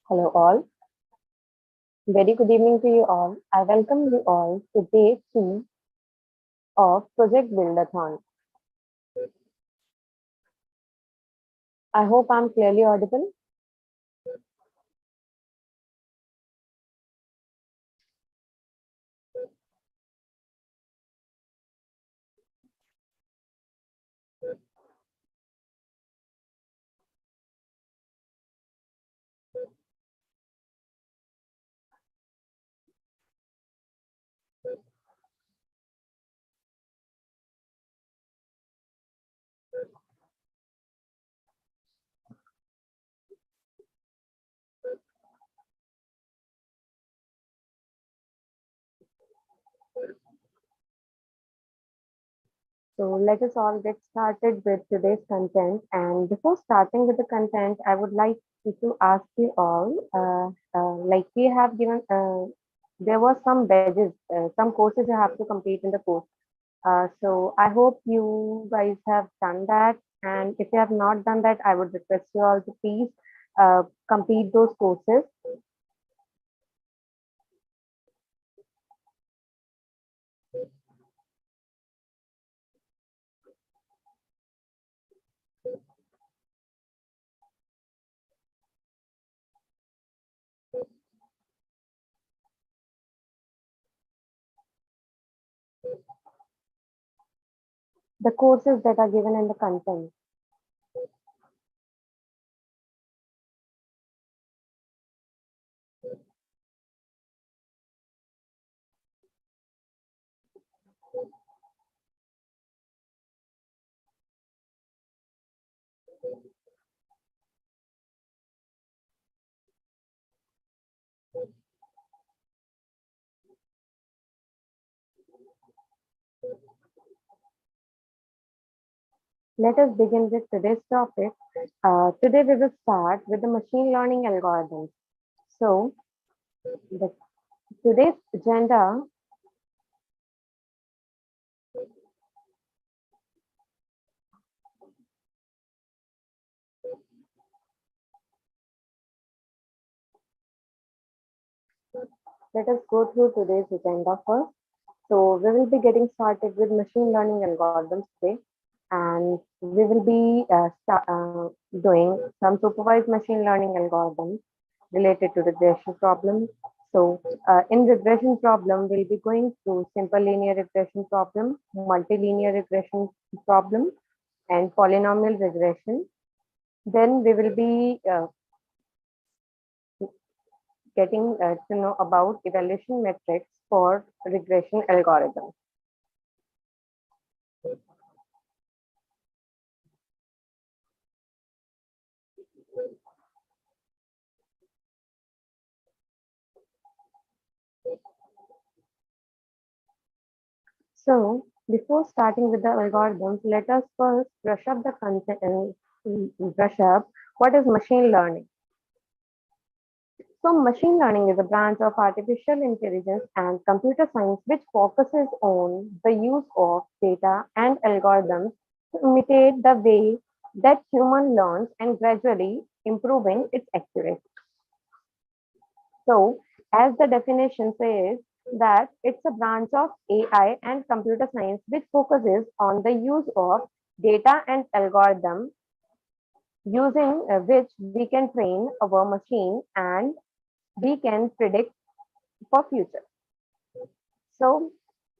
Hello all. Very good evening to you all. I welcome you all to day 3 of Project Build-A-Thon. I hope I'm clearly audible. So let us all get started with today's content. And before starting with the content, I would like to ask you all, like we have given, there were some badges, some courses you have to complete in the course. So I hope you guys have done that. And if you have not done that, I would request you all to please complete those courses. The courses that are given in the content. Let us begin with today's topic. Today we will start with the machine learning algorithms. So the, today's agenda, let us go through today's agenda first. So we will be getting started with machine learning algorithms today, and we will be doing some supervised machine learning algorithms related to regression problem. So in regression problem, we'll be going through simple linear regression problem, multilinear regression problem, and polynomial regression. Then we will be getting to know about evaluation metrics for regression algorithms. So before starting with the algorithms, let us first brush up the content and brush up what is machine learning. So machine learning is a branch of artificial intelligence and computer science which focuses on the use of data and algorithms to imitate the way that human learns and gradually improving its accuracy. So as the definition says that it's a branch of AI and computer science which focuses on the use of data and algorithm using which we can train our machine and we can predict for future. So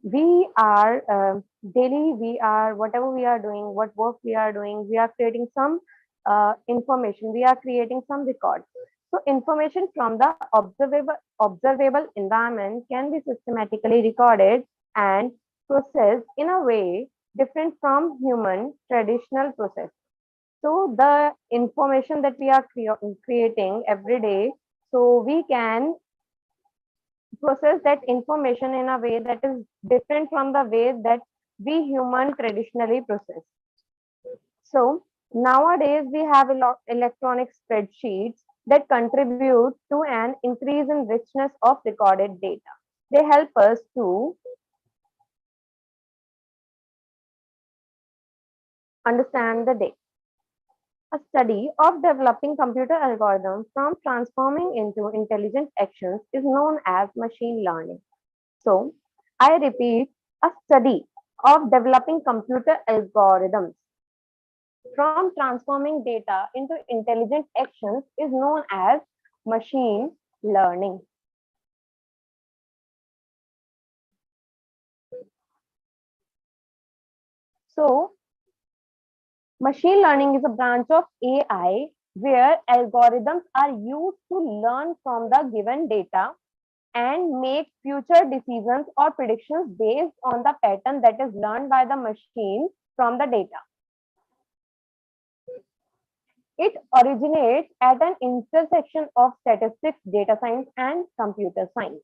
we are daily, we are whatever we are doing, what work we are doing, we are creating some information, we are creating some records. So information from the observable environment can be systematically recorded and processed in a way different from human traditional process. So the information that we are creating every day, so we can process that information in a way that is different from the way that we human traditionally process. So nowadays we have electronic spreadsheets that contribute to an increase in richness of recorded data. They help us to understand the data. A study of developing computer algorithms from transforming into intelligent actions is known as machine learning. So, I repeat, a study of developing computer algorithms from transforming data into intelligent actions is known as machine learning. So, machine learning is a branch of AI where algorithms are used to learn from the given data and make future decisions or predictions based on the pattern that is learned by the machine from the data. It originates at an intersection of statistics, data science, and computer science.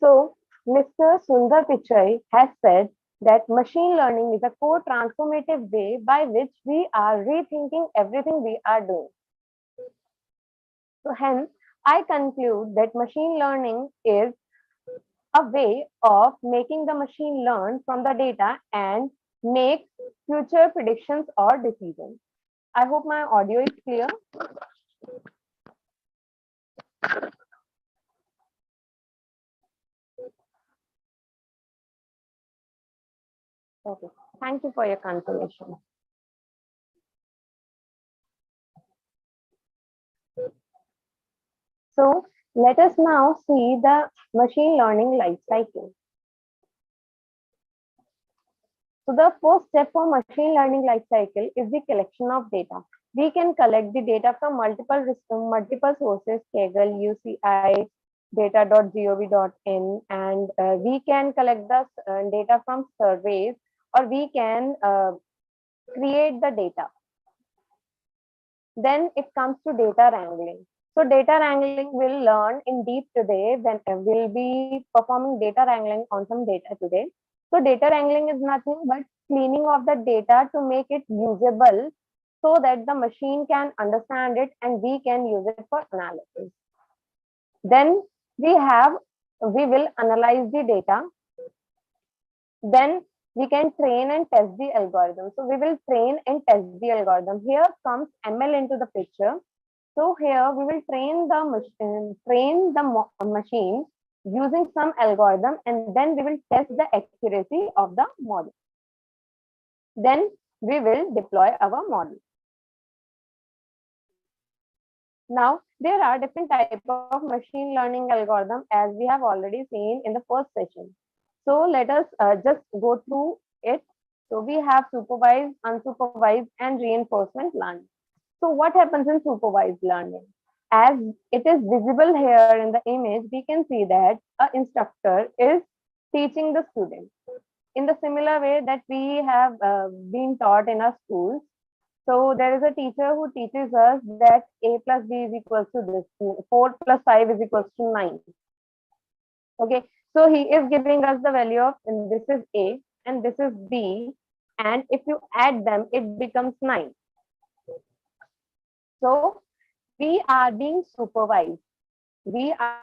So, Mr. Sundar Pichai has said that machine learning is a core transformative way by which we are rethinking everything we are doing. So, hence, I conclude that machine learning is a way of making the machine learn from the data and make future predictions or decisions. I hope my audio is clear. Okay. Thank you for your confirmation. So let us now see the machine learning life cycle. So the first step for machine learning life cycle is the collection of data. We can collect the data from multiple sources, Kaggle, UCI, data.gov.in, and we can collect the data from surveys, or we can create the data. Then it comes to data wrangling. So data wrangling will learn in deep today when we'll be performing data wrangling on some data today. So data wrangling is nothing but cleaning of the data to make it usable so that the machine can understand it and we can use it for analysis. Then we will analyze the data. Then we can train and test the algorithm. So we will train and test the algorithm. Here comes ML into the picture. So here we will train the machine using some algorithm, and then we will test the accuracy of the model. Then we will deploy our model. Now, there are different types of machine learning algorithm as we have already seen in the first session. So let us just go through it. So we have supervised, unsupervised, and reinforcement learning. So what happens in supervised learning? As it is visible here in the image, we can see that an instructor is teaching the student in the similar way that we have been taught in our schools. So there is a teacher who teaches us that a plus b is equals to this, 4 plus 5 is equals to 9. Okay, so he is giving us the value of, and this is a and this is b, and if you add them, it becomes 9. So we are being supervised. We are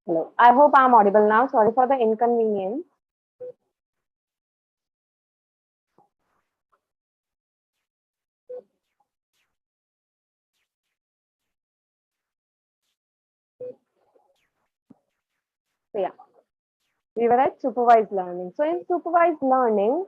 Hello. I hope I'm audible now. Sorry for the inconvenience. So yeah, we were at supervised learning. So in supervised learning,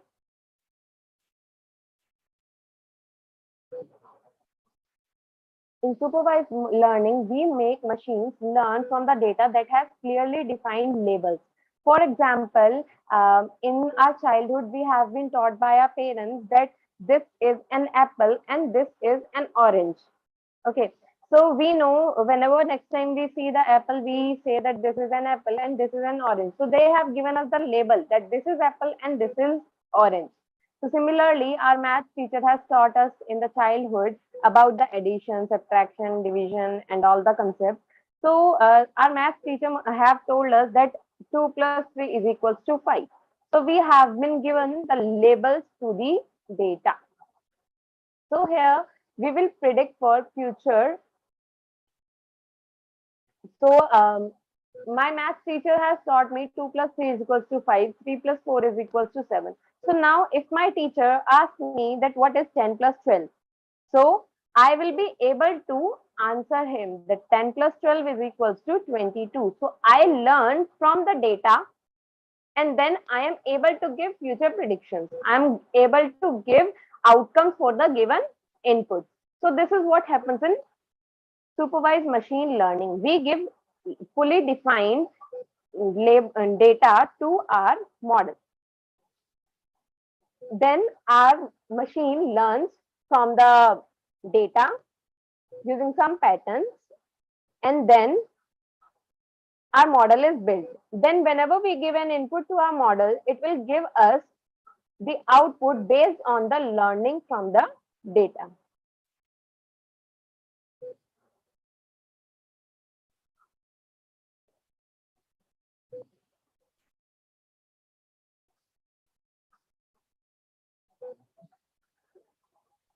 learning, we make machines learn from the data that has clearly defined labels. For example, in our childhood, we have been taught by our parents that this is an apple and this is an orange. Okay. So we know whenever next time we see the apple, we say that this is an apple and this is an orange. So they have given us the label that this is apple and this is orange. So similarly, our math teacher has taught us in the childhood about the addition, subtraction, division, and all the concepts. So our math teacher have told us that 2 plus 3 is equals to 5. So we have been given the labels to the data. So here we will predict for future. So my math teacher has taught me 2 plus 3 is equals to 5, 3 plus 4 is equals to 7. So now if my teacher asks me that what is 10 plus 12, so I will be able to answer him that 10 plus 12 is equals to 22. So I learned from the data and then I am able to give future predictions. I'm able to give outcomes for the given input. So this is what happens in supervised machine learning. We give fully defined data to our model. Then our machine learns from the data using some patterns, and then our model is built. Then whenever we give an input to our model, it will give us the output based on the learning from the data.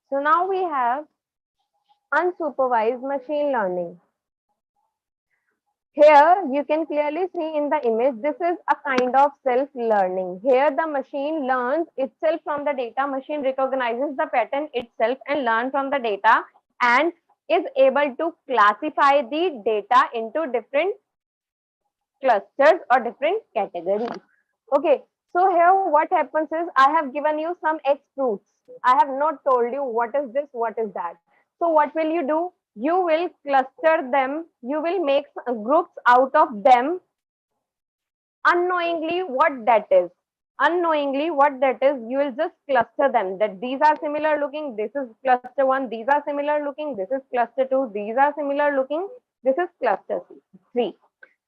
So now we have unsupervised machine learning. Here you can clearly see in the image, this is a kind of self-learning. Here the machine learns itself from the data. Machine recognizes the pattern itself and learn from the data and is able to classify the data into different clusters or different categories. Okay, so here what happens is I have given you some X fruits. I have not told you what is this, what is that. So what will you do? You will cluster them, you will make groups out of them unknowingly what that is. Unknowingly what that is, you will just cluster them that these are similar looking, this is cluster 1, these are similar looking, this is cluster 2, these are similar looking, this is cluster 3.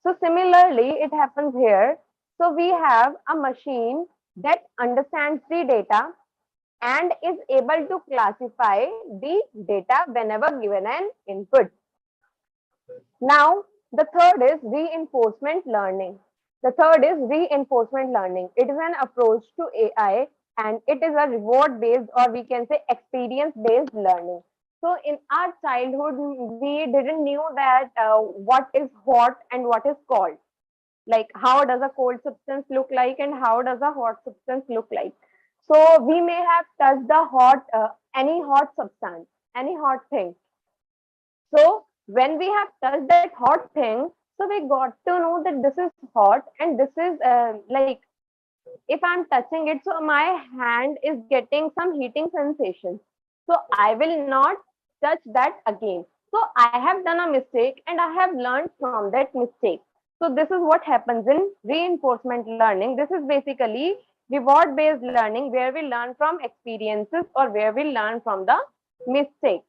So similarly, it happens here. So we have a machine that understands the data and is able to classify the data whenever given an input. Now, the third is reinforcement learning. The third is reinforcement learning. It is an approach to AI and it is a reward based or we can say experience based learning. So in our childhood, we didn't knew that what is hot and what is cold. Like how does a cold substance look like and how does a hot substance look like. So we may have touched the any hot substance, any hot thing. So when we have touched that hot thing, so we got to know that this is hot and this is like if I'm touching it, so my hand is getting some heating sensation. So I will not touch that again. So I have done a mistake and I have learned from that mistake. So this is what happens in reinforcement learning. This is basically reward based learning where we learn from experiences or where we learn from the mistakes.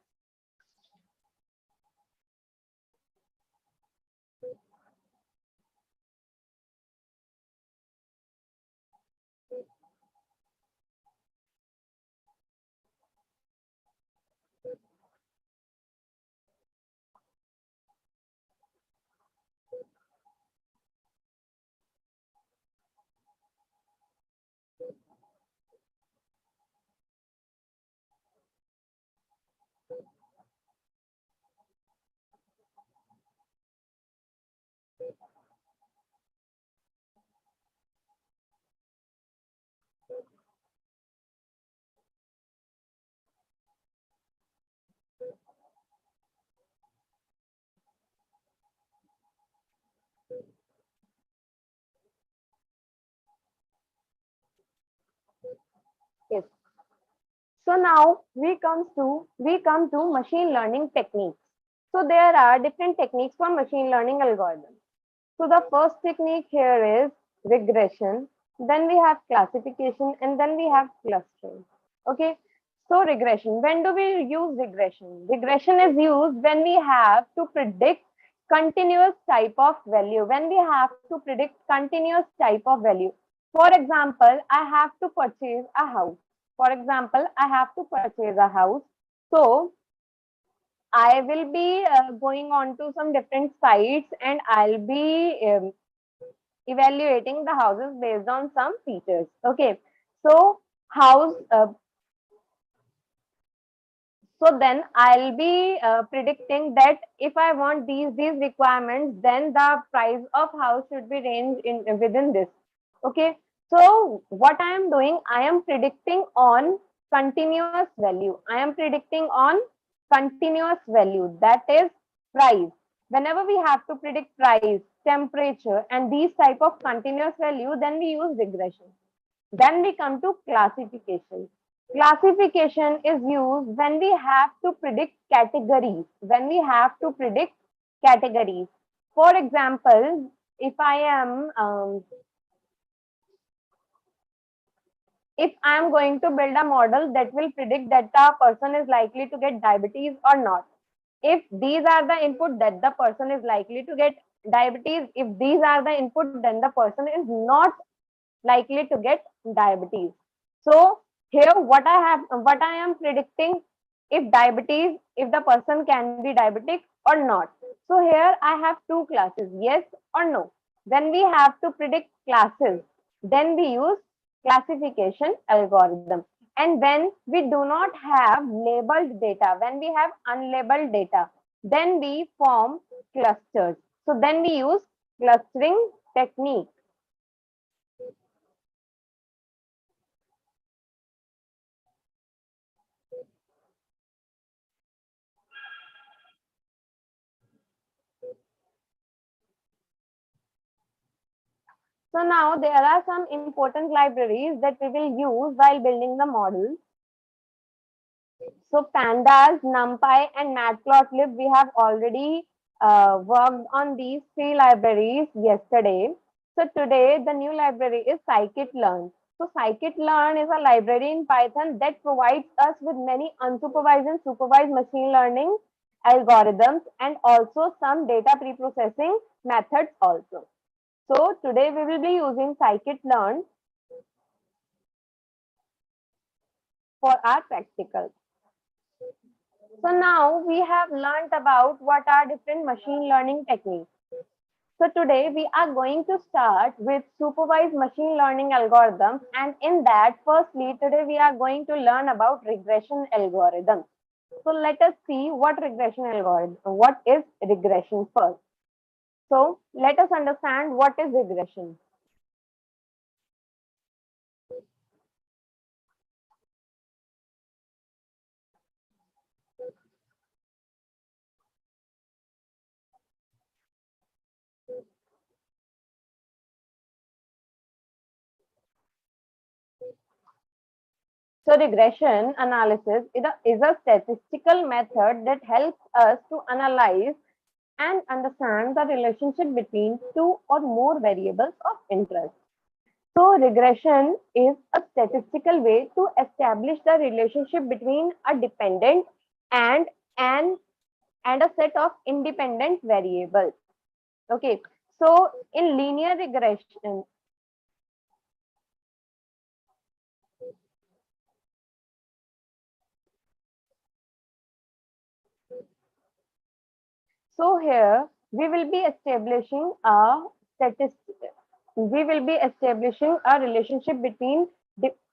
Yes. So now we come to machine learning techniques. So there are different techniques for machine learning algorithms. So the first technique here is regression, then we have classification, and then we have clustering. Okay. So regression, when do we use regression? Regression is used when we have to predict continuous type of value, when we have to predict continuous type of value. For example, I have to purchase a house. For example, I have to purchase a house. So I will be going on to some different sites and I'll be evaluating the houses based on some features. Okay. So house, so then I'll be predicting that if I want these requirements, then the price of house should be ranged in within this. Okay. So what I am doing, I am predicting on continuous value. I am predicting on continuous value, that is price. Whenever we have to predict price, temperature, and these type of continuous value, then we use regression. Then we come to classification. Classification is used when we have to predict categories. When we have to predict categories. For example, if I am going to build a model that will predict that the person is likely to get diabetes or not. If these are the input, that the person is likely to get diabetes. If these are the input, then the person is not likely to get diabetes. So here what I am predicting, if the person can be diabetic or not. So here I have two classes, yes or no. When we have to predict classes, then we use classification algorithm. And when we do not have labeled data, when we have unlabeled data, then we form clusters. So then we use clustering technique. So now there are some important libraries that we will use while building the model. So pandas, numpy, and matplotlib, we have already worked on these three libraries yesterday. So today the new library is scikit-learn. So scikit-learn is a library in Python that provides us with many unsupervised and supervised machine learning algorithms and also some data preprocessing methods also. So today we will be using scikit-learn for our practical. So now we have learned about what are different machine learning techniques. So today we are going to start with supervised machine learning algorithms, and in that firstly today we are going to learn about regression algorithms. So let us see what is regression first. So let us understand what is regression. So regression analysis is a statistical method that helps us to analyze and understand the relationship between two or more variables of interest. So regression is a statistical way to establish the relationship between a dependent and an and a set of independent variables. Okay. So in linear regression, so here we will be establishing a statistic. We will be establishing a relationship between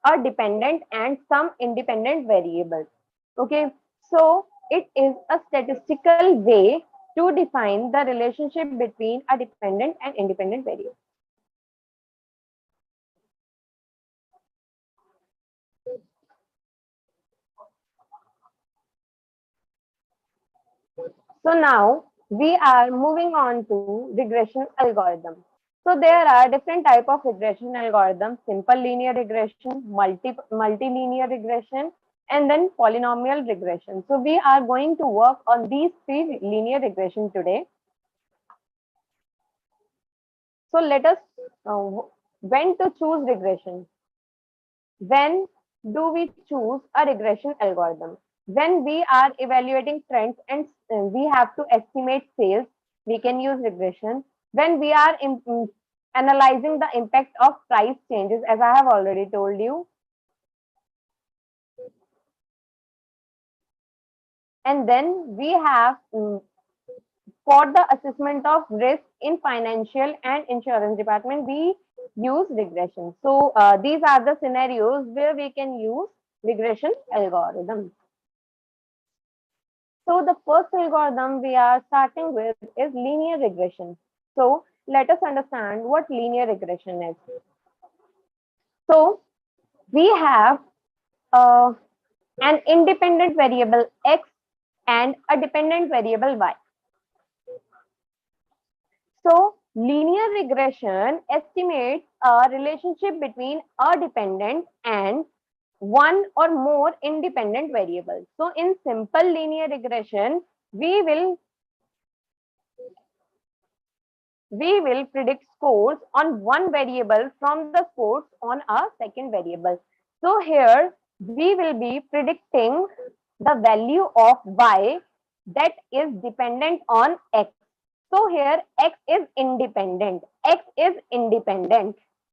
a dependent and some independent variables. Okay, so it is a statistical way to define the relationship between a dependent and independent variable. So now we are moving on to regression algorithm. So there are different type of regression algorithms: simple linear regression, multilinear regression, and then polynomial regression. So we are going to work on these three linear regression today. So let us when to choose regression. When do we choose a regression algorithm? When we are evaluating trends and we have to estimate sales, we can use regression. When we are analyzing the impact of price changes, as I have already told you. And then we have for the assessment of risk in financial and insurance department, we use regression. So these are the scenarios where we can use regression algorithms. So the first algorithm we are starting with is linear regression. So let us understand what linear regression is. So we have an independent variable x and a dependent variable y. So linear regression estimates a relationship between a dependent and one or more independent variables. So in simple linear regression, we will predict scores on one variable from the scores on a second variable. So here we will be predicting the value of y that is dependent on x. So here x is independent,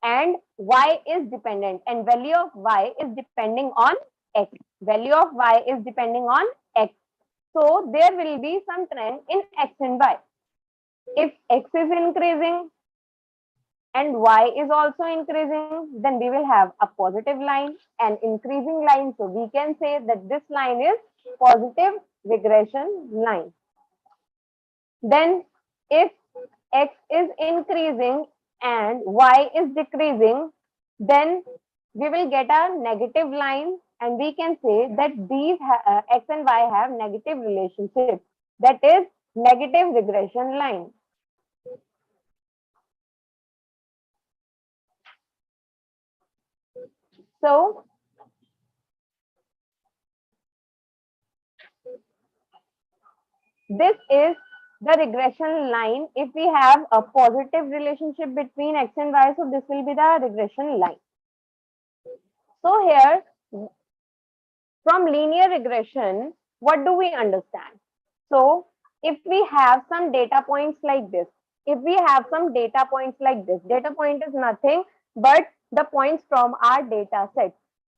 and y is dependent, and value of y is depending on x. Value of y is depending on x. So there will be some trend in x and y. If x is increasing and y is also increasing, then we will have a positive line and increasing line. So we can say that this line is positive regression line. Then if x is increasing and y is decreasing, then we will get a negative line, and we can say that these x and y have negative relationship. That is negative regression line. So this is the regression line. If we have a positive relationship between x and y, so this will be the regression line. So here, from linear regression, what do we understand? So if we have some data points like this, data point is nothing but the points from our data set.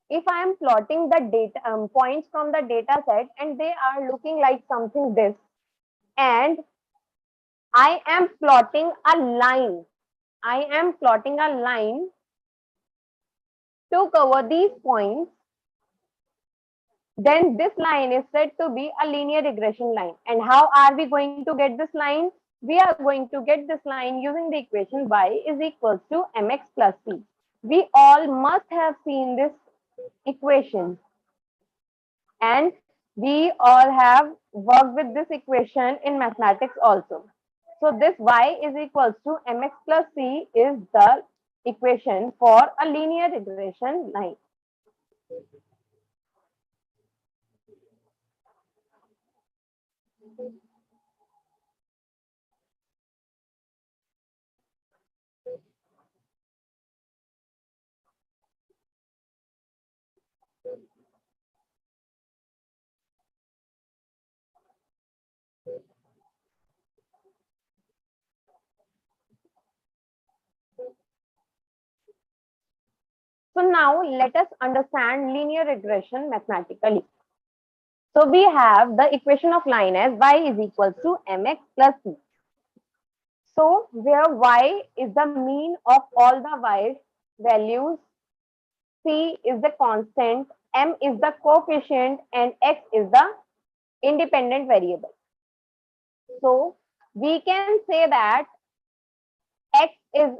If I am plotting the data points from the data set and they are looking like something this, and I am plotting a line. To cover these points. Then this line is said to be a linear regression line. And how are we going to get this line? We are going to get this line using the equation y is equals to mx plus c. We all must have seen this equation. And we all have worked with this equation in mathematics also. So this y is equals to mx plus c is the equation for a linear regression line. So now let us understand linear regression mathematically. So we have the equation of line as y is equals to mx plus c. So where y is the mean of all the y values, c is the constant, m is the coefficient, and x is the independent variable. So we can say that x is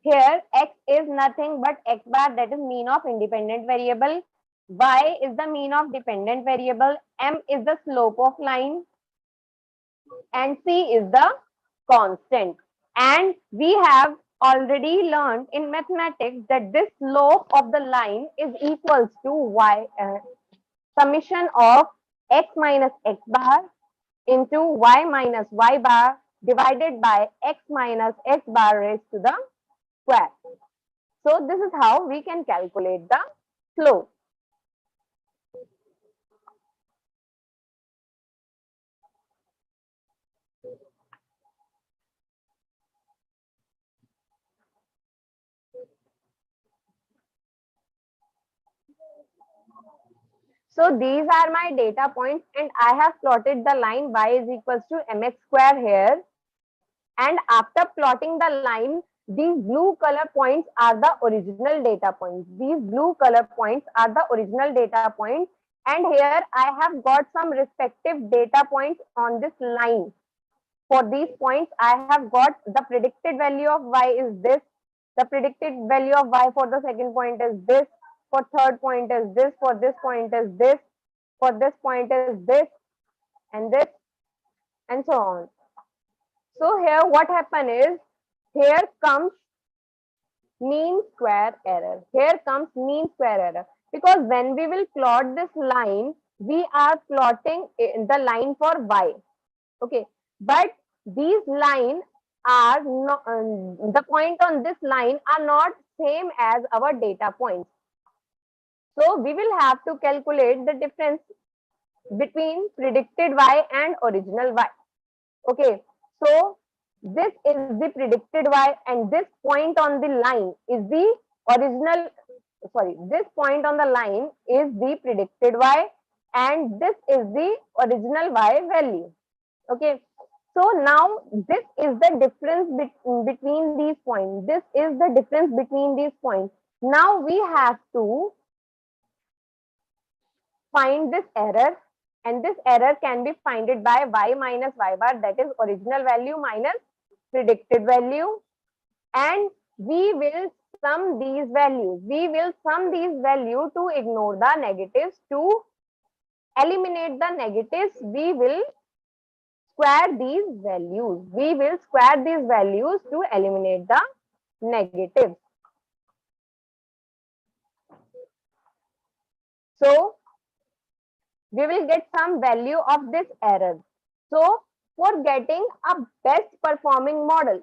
here, x is nothing but x bar, that is mean of independent variable. Y is the mean of dependent variable. M is the slope of line. And C is the constant. And we have already learned in mathematics that this slope of the line is equals to y summation of x minus x bar into y minus y bar divided by x minus x bar raised to the square. So this is how we can calculate the slope. So these are my data points and I have plotted the line y is equals to mx square here. And after plotting the line, these blue color points are the original data points. These blue color points are the original data points. And here I have got some respective data points on this line. For these points, I have got the predicted value of y is this. The predicted value of y for the second point is this. For third point is this. For this point is this. For this point is this. And this. And so on. So here what happened is, here comes mean square error. Here comes mean square error. Because when we will plot this line, we are plotting the line for y. Okay. But these lines are not, the point on this line are not same as our data points. So we will have to calculate the difference between predicted y and original y. Okay. So this is the predicted y and this point on the line is the original, sorry, this point on the line is the predicted y and this is the original y value. Okay. So now this is the difference between these points. This is the difference between these points. Now we have to find this error, and this error can be found by y minus y bar, that is original value minus predicted value, and we will sum these values. We will sum these values to ignore the negatives. To eliminate the negatives, we will square these values. We will square these values to eliminate the negatives. So we will get some value of this error. So for getting a best performing model,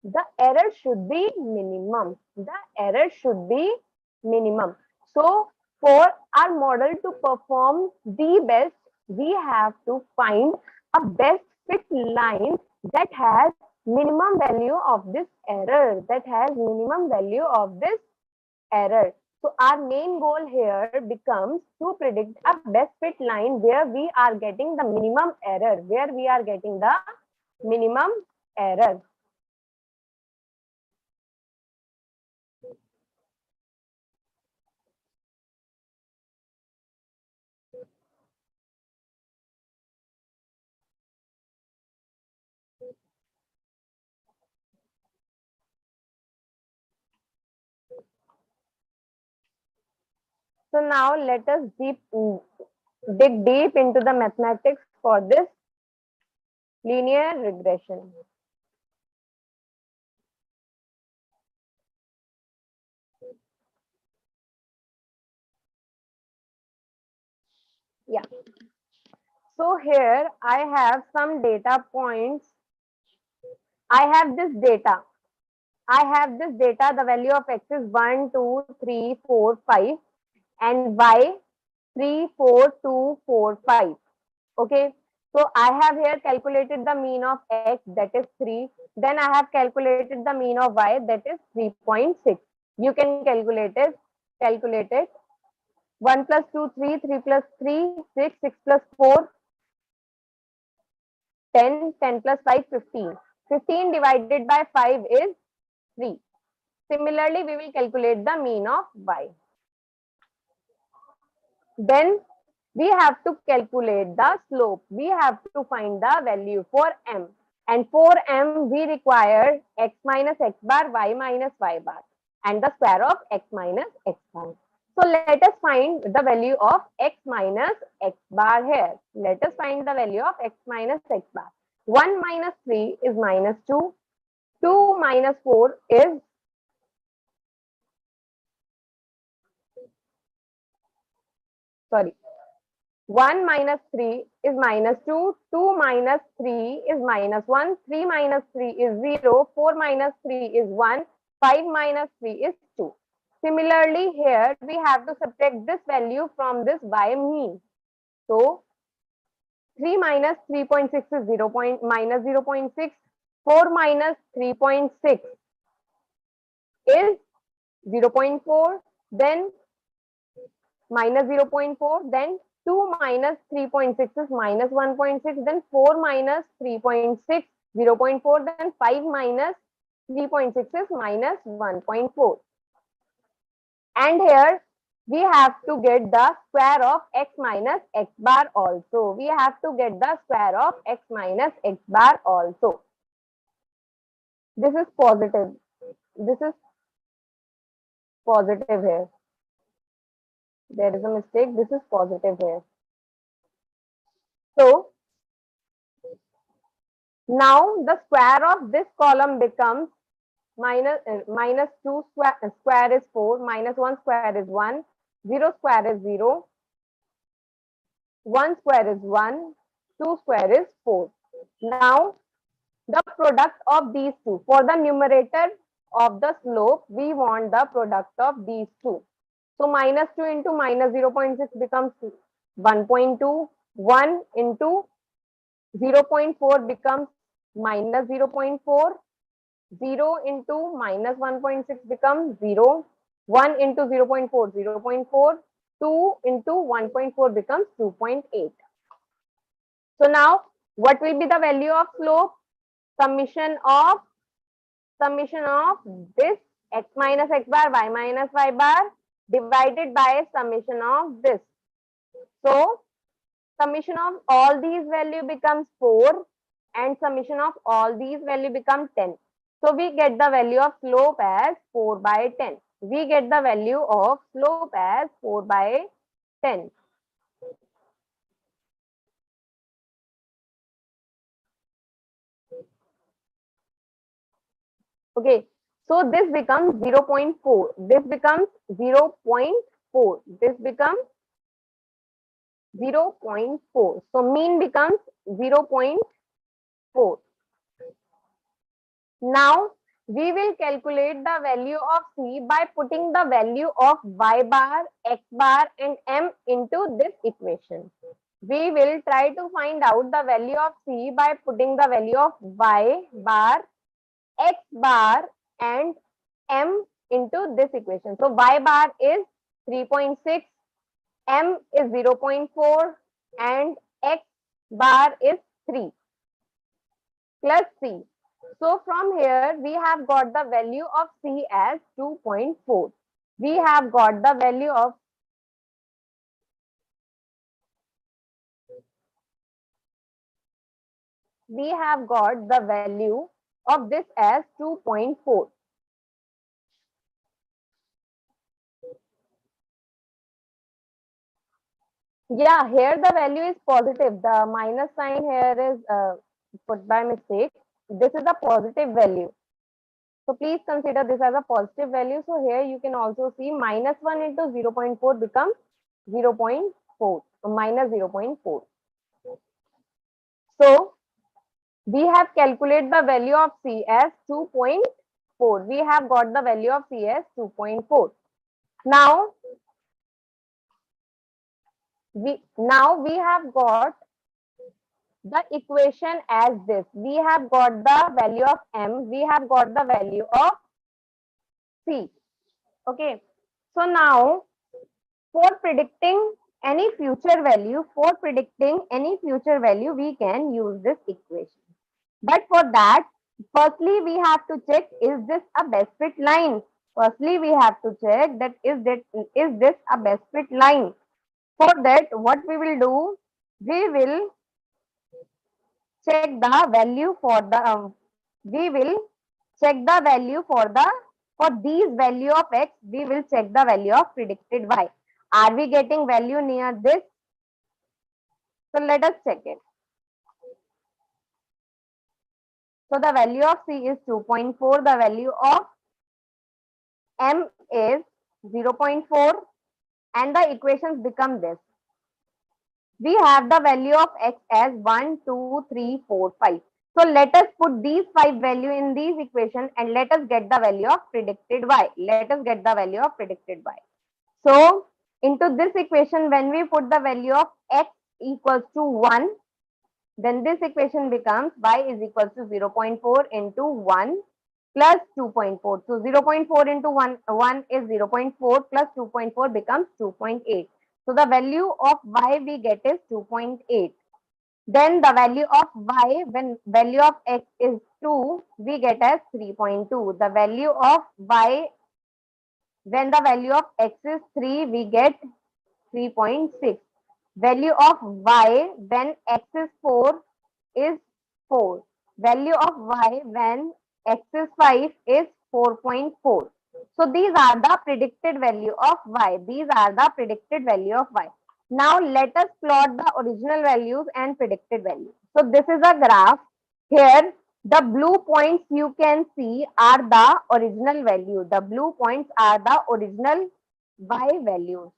the error should be minimum. The error should be minimum. So for our model to perform the best, we have to find a best fit line that has minimum value of this error. So our main goal here becomes to predict a best fit line where we are getting the minimum error, So now let us dig deep into the mathematics for this linear regression. Yeah. So here I have some data points. I have this data. The value of x is 1, 2, 3, 4, 5 and y 3, 4, 2, 4, 5. Okay. So I have here calculated the mean of x, that is 3. Then I have calculated the mean of y, that is 3.6. You can calculate it. 1 plus 2, 3, 3 plus 3, 6, 6 plus 4, 10, 10 plus 5, 15. 15 divided by 5 is 3. Similarly, we will calculate the mean of y. Then we have to calculate the slope. We have to find the value for m. And for m, we require x minus x bar, y minus y bar, and the square of x minus x bar. So let us find the value of x minus x bar here. Let us find the value of x minus x bar. 1 minus 3 is minus 2. 2 minus 4 is, sorry, 1 minus 3 is minus 2. 2 minus 3 is minus 1. 3 minus 3 is 0. 4 minus 3 is 1. 5 minus 3 is 2. Similarly, here we have to subtract this value from this by mean. So 3 minus 3.6 is 0. Minus 0.6. 4 minus 3.6 is 0.4. Then minus 0.4. Then 2 minus 3.6 is minus 1.6. Then 4 minus 3.6, 0.4. Then 5 minus 3.6 is minus 1.4. And here we have to get the square of x minus x bar also. We have to get the square of x minus x bar also. This is positive. This is positive here. There is a mistake. This is positive here. So now the square of this column becomes minus 2 square is 4, minus 1 square is 1, 0 square is 0, 1 square is 1, 2 square is 4. Now the product of these two. For the numerator of the slope, we want the product of these two. So minus 2 into minus 0.6 becomes 1.2. 1 into 0.4 becomes minus 0.4. 0 into minus 1.6 becomes 0. 1 into 0.4, 0.4. 2 into 1.4 becomes 2.8. So now what will be the value of slope? Summation of this x minus x bar, y minus y bar divided by summation of this. So summation of all these value becomes 4 and summation of all these value becomes 10. So we get the value of slope as 4 by 10. We get the value of slope as 4 by 10. Okay, so this becomes 0.4. This becomes 0.4. This becomes 0.4. So mean becomes 0.4. Now we will calculate the value of C by putting the value of y bar, x bar and m into this equation. We will try to find out the value of C by putting the value of y bar, x bar and m into this equation. So y bar is 3.6, m is 0.4 and x bar is 3 plus C. So from here we have got the value of C as 2.4. We have got the value of this as 2.4. Yeah, here the value is positive. The minus sign here is put by mistake. This is a positive value. So please consider this as a positive value. So here you can also see minus 1 into 0.4 becomes 0.4, minus 0.4. So we have calculated the value of C as 2.4. We have got the value of C as 2.4. Now we have got the equation as this. We have got the value of M. We have got the value of C. Okay. So now for predicting any future value, we can use this equation. But for that, firstly we have to check, is this a best fit line? Firstly we have to check that is this a best fit line? For that, what we will do, we will check the value for the For these value of x, we will check the value of predicted y. Are we getting value near this? So let us check it. So the value of C is 2.4. The value of M is 0.4. And the equations become this. We have the value of x as 1, 2, 3, 4, 5. So let us put these 5 value in these equations and let us get the value of predicted y. Let us get the value of predicted y. So into this equation, when we put the value of x equals to 1, then this equation becomes y is equals to 0.4 into 1 plus 2.4. So 0.4 into 1 is 0.4 plus 2.4 becomes 2.8. So the value of y we get is 2.8. Then the value of y, when value of x is 2, we get as 3.2. The value of y, when the value of x is 3, we get 3.6. Value of y when x is 4 is 4. Value of y when x is 5 is 4.4. So these are the predicted value of y. These are the predicted value of y. Now let us plot the original values and predicted values. So this is a graph. Here the blue points you can see are the original value. The blue points are the original y values.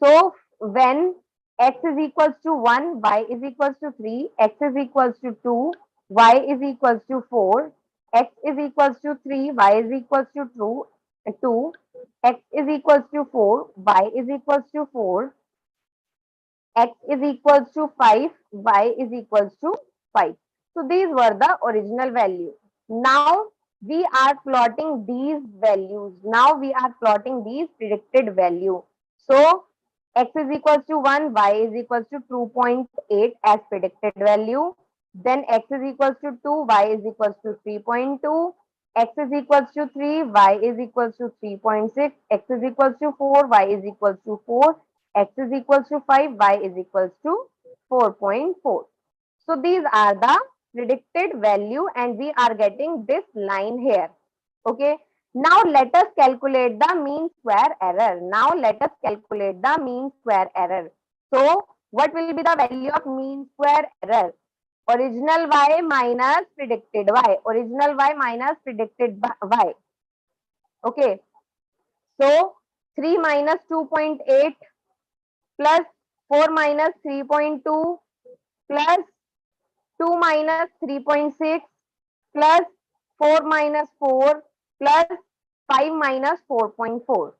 So when x is equals to 1, y is equals to 3, x is equals to 2, y is equals to 4, x is equals to 3, y is equals to 2, x is equals to 4, y is equals to 4, x is equals to 5, y is equals to 5. So these were the original values. Now we are plotting these values. Now we are plotting these predicted value. So x is equals to 1, y is equals to 2.8 as predicted value. Then x is equals to 2, y is equals to 3.2. X is equals to 3, y is equals to 3.6. X is equals to 4, y is equals to 4. X is equals to 5, y is equals to 4.4. So these are the predicted value and we are getting this line here. Okay. Now let us calculate the mean square error. Now let us calculate the mean square error. So what will be the value of mean square error? Original y minus predicted y. Original y minus predicted y. Okay. So 3 minus 2.8 plus 4 minus 3.2 plus 2 minus 3.6 plus 4 minus 4 plus 5 minus 4.4.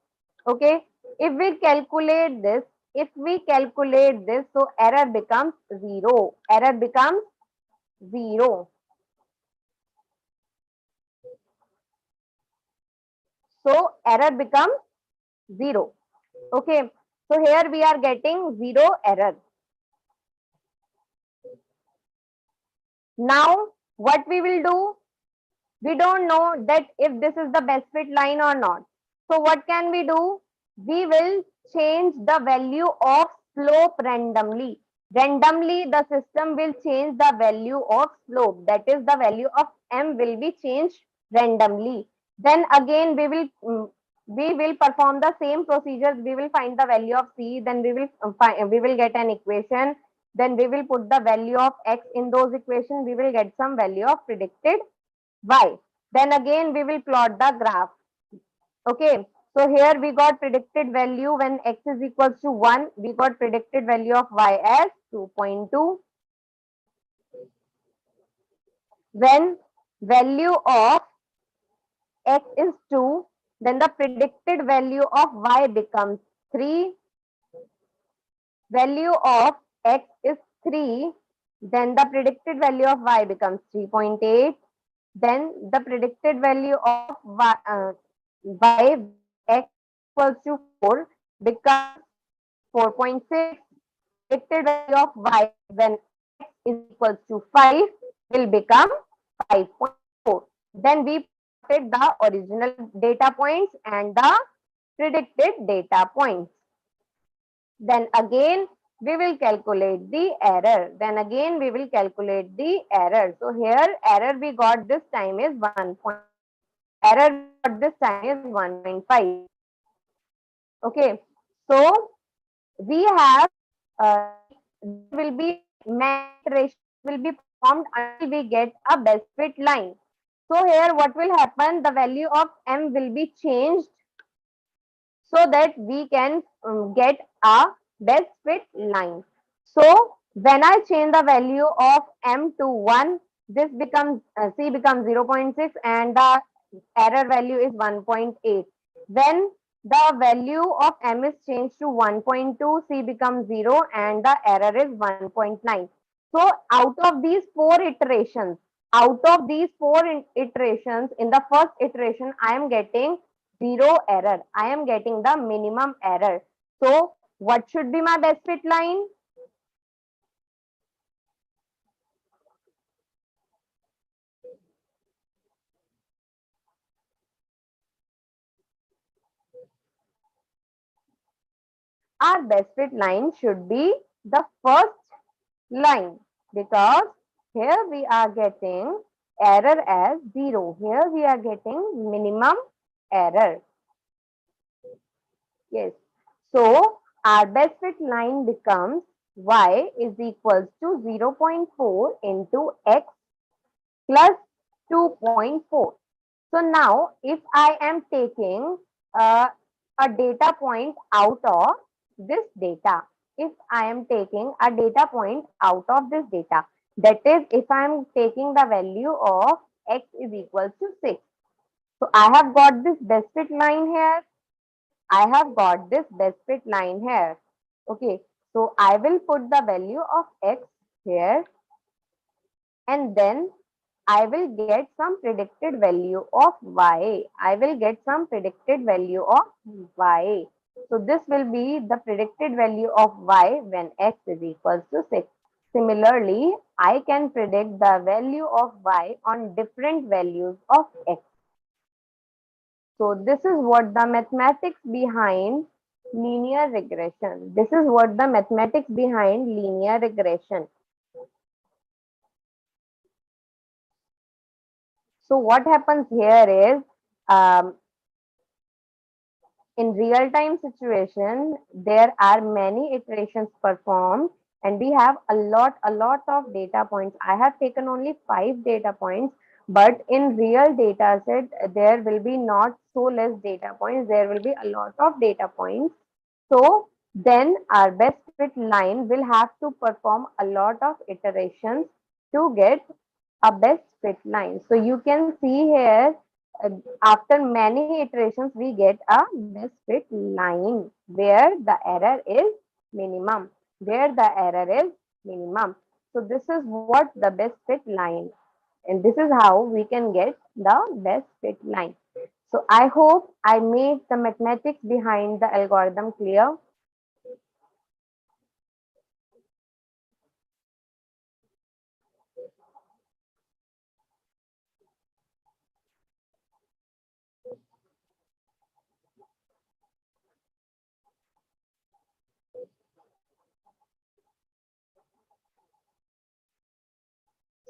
Okay. If we calculate this, so error becomes 0. Error becomes 0. So error becomes 0. Okay. So here we are getting 0 error. Now what we will do? We don't know that if this is the best fit line or not. So what can we do? We will change the value of slope randomly. Randomly, the system will change the value of slope. That is, the value of m will be changed randomly. Then again, we will perform the same procedures. We will find the value of c. Then we will get an equation. Then we will put the value of x in those equations. We will get some value of predicted y. Then again we will plot the graph. Okay. So here we got predicted value when x is equals to 1. We got predicted value of y as 2.2. When value of x is 2, then the predicted value of y becomes 3. Value of x is 3. Then the predicted value of y becomes 3.8. Then the predicted value of y x equals to 4 becomes 4.6. Predicted value of y when x is equals to 5 will become 5.4. Then we plotted the original data points and the predicted data points. Then again we will calculate the error. So here error we got this time is 1. error we got this time is 1.5. Okay, so we have there will be many iterations will be performed until we get a best fit line. So here what will happen, the value of m will be changed so that we can get a best fit line. So when I change the value of m to 1, this becomes c becomes 0.6 and the error value is 1.8. When the value of m is changed to 1.2, c becomes 0 and the error is 1.9. So out of these four iterations, in the first iteration, I am getting zero error. I am getting the minimum error. So what should be my best fit line? Our best fit line should be the first line, because here we are getting error as 0. Here we are getting minimum error. Yes. So our best fit line becomes y is equals to 0.4 into x plus 2.4. So now if I am taking uh, a data point out of this data, if I am taking a data point out of this data, that is if I am taking the value of x is equals to 6. So I have got this best fit line here. I have got this best fit line here. Okay, so I will put the value of x here and then I will get some predicted value of y. I will get some predicted value of y. So this will be the predicted value of y when x is equals to 6. Similarly, I can predict the value of y on different values of x. So this is what the mathematics behind linear regression. This is what the mathematics behind linear regression. So what happens here is in real time situation, there are many iterations performed and we have a lot of data points. I have taken only 5 data points, but in real data set, there will be not so less data points. There will be a lot of data points. So then our best fit line will have to perform a lot of iterations to get a best fit line. So you can see here, uh, after many iterations, we get a best fit line where the error is minimum, where the error is minimum. So this is what the best fit line, and this is how we can get the best fit line. So I hope I made the mathematics behind the algorithm clear.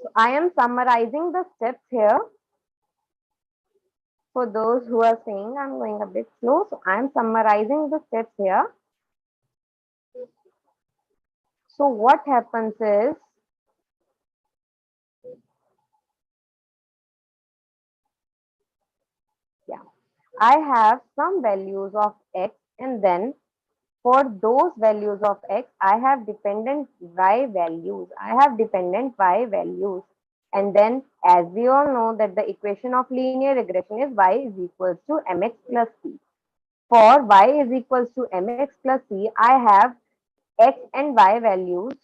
So I am summarizing the steps here. For those who are saying I'm going a bit slow, so I'm summarizing the steps here. So what happens is, yeah, I have some values of x, and then for those values of x, I have dependent y values. I have dependent y values. And then as we all know that the equation of linear regression is y is equals to mx plus c. For y is equals to mx plus c, I have x and y values,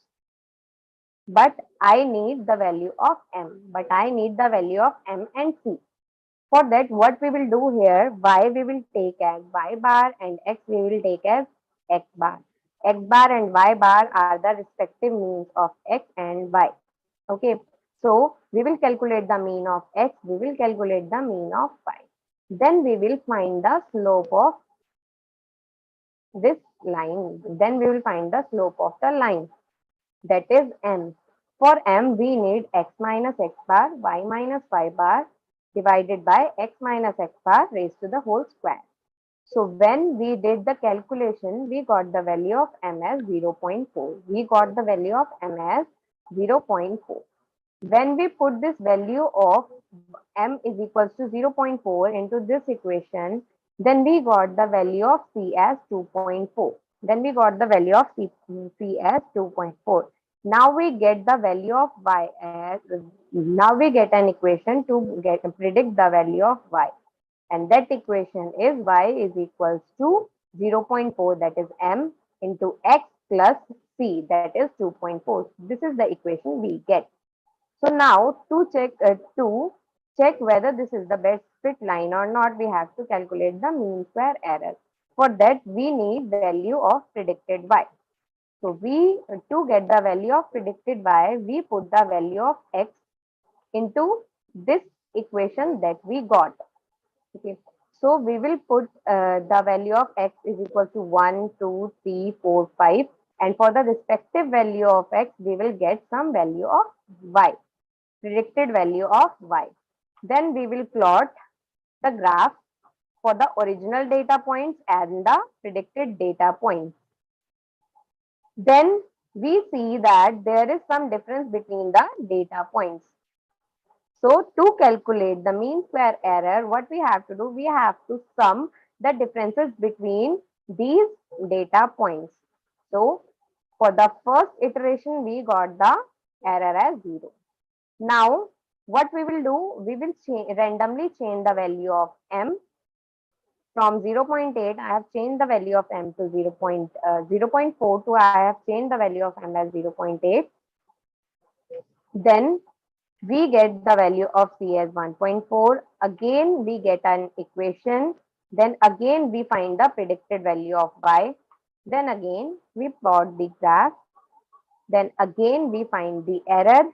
but I need the value of m. But I need the value of m and c. For that, what we will do here, y we will take as y bar and x we will take as x bar. X bar and y bar are the respective means of x and y. Okay, so we will calculate the mean of x, we will calculate the mean of y. Then we will find the slope of this line. Then we will find the slope of the line, that is m. For m, we need x minus x bar, y minus y bar, divided by x minus x bar raised to the whole square. So when we did the calculation, we got the value of m as 0.4. We got the value of m as 0.4. When we put this value of m is equals to 0.4 into this equation, then we got the value of c as 2.4. Then we got the value of c as 2.4. Now we get the value of y as, now we get an equation to predict the value of y. And that equation is y is equals to 0.4, that is m, into x plus c, that is 2.4. This is the equation we get. So now to check whether this is the best fit line or not, we have to calculate the mean square error. For that, we need value of predicted y. So to get the value of predicted y, we put the value of x into this equation that we got. Okay. So we will put the value of x is equal to 1, 2, 3, 4, 5. And for the respective value of x, we will get some value of y, predicted value of y. Then we will plot the graph for the original data points and the predicted data points. Then we see that there is some difference between the data points. So to calculate the mean square error, what we have to do, we have to sum the differences between these data points. So for the first iteration, we got the error as 0. Now what we will do, we will randomly change the value of m from 0.8. I have changed the value of m to 0.4 to I have changed the value of m as 0.8. Then we get the value of c as 1.4. Again, we get an equation. Then again, we find the predicted value of y. Then again, we plot the graph. Then again, we find the error.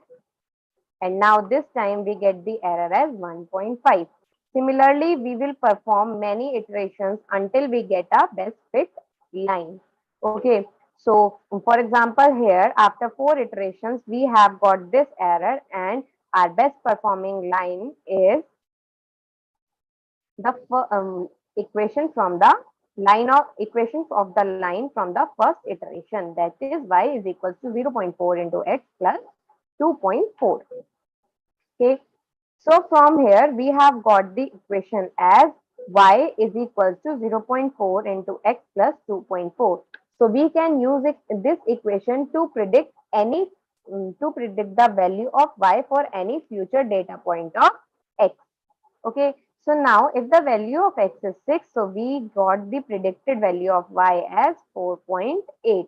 And now this time we get the error as 1.5. Similarly, we will perform many iterations until we get a best fit line. Okay. So for example, here after 4 iterations, we have got this error and our best performing line is the equation from the line of equations of the line from the first iteration, that is y is equals to 0.4 into x plus 2.4. Okay, so from here we have got the equation as y is equals to 0.4 into x plus 2.4. So we can use this equation to predict the value of y for any future data point of x. Okay, so now if the value of x is 6, so we got the predicted value of y as 4.8.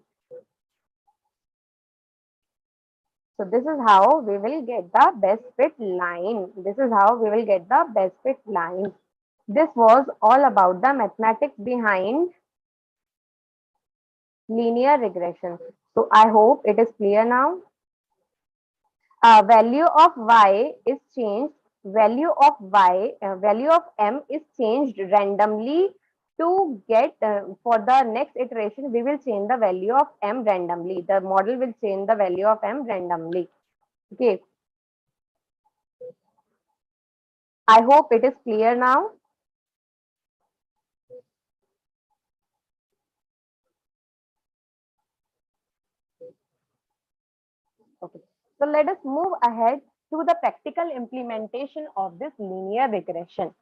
So this is how we will get the best fit line. This is how we will get the best fit line. This was all about the mathematics behind linear regression. So I hope it is clear now. Value of y is changed. Value of m is changed randomly. To get for the next iteration, we will change the value of m randomly. The model will change the value of m randomly. Okay. I hope it is clear now. Okay. So let us move ahead to the practical implementation of this linear regression.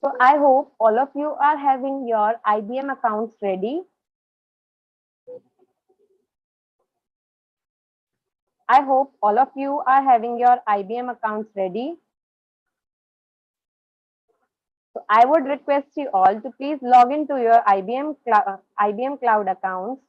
So I hope all of you are having your IBM accounts ready. I hope all of you are having your IBM accounts ready. So I would request you all to please log into your IBM Cloud accounts.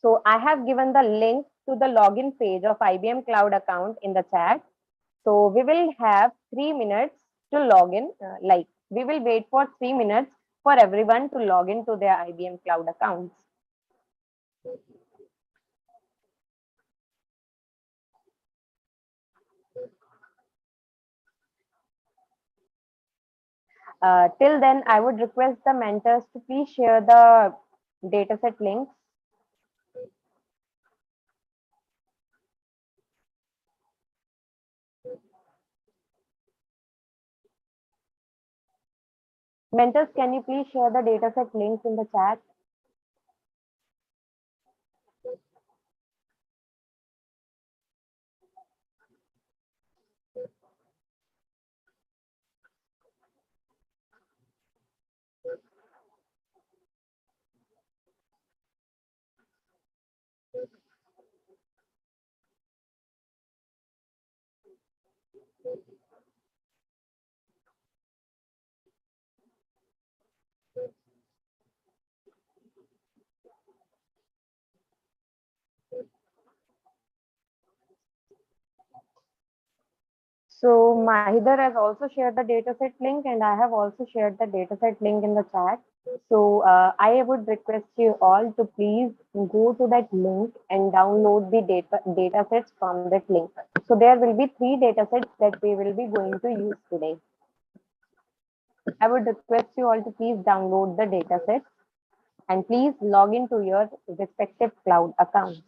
So I have given the link to the login page of IBM Cloud account in the chat. So we will have 3 minutes to log in. We will wait for 3 minutes for everyone to log into their IBM Cloud accounts. Till then, I would request the mentors to please share the dataset links. Mentors, can you please share the dataset links in the chat? So Mahidar has also shared the dataset link, and I have also shared the dataset link in the chat. So I would request you all to please go to that link and download the datasets from that link. So there will be 3 datasets that we will be going to use today. I would request you all to please download the datasets and please log into your respective cloud accounts.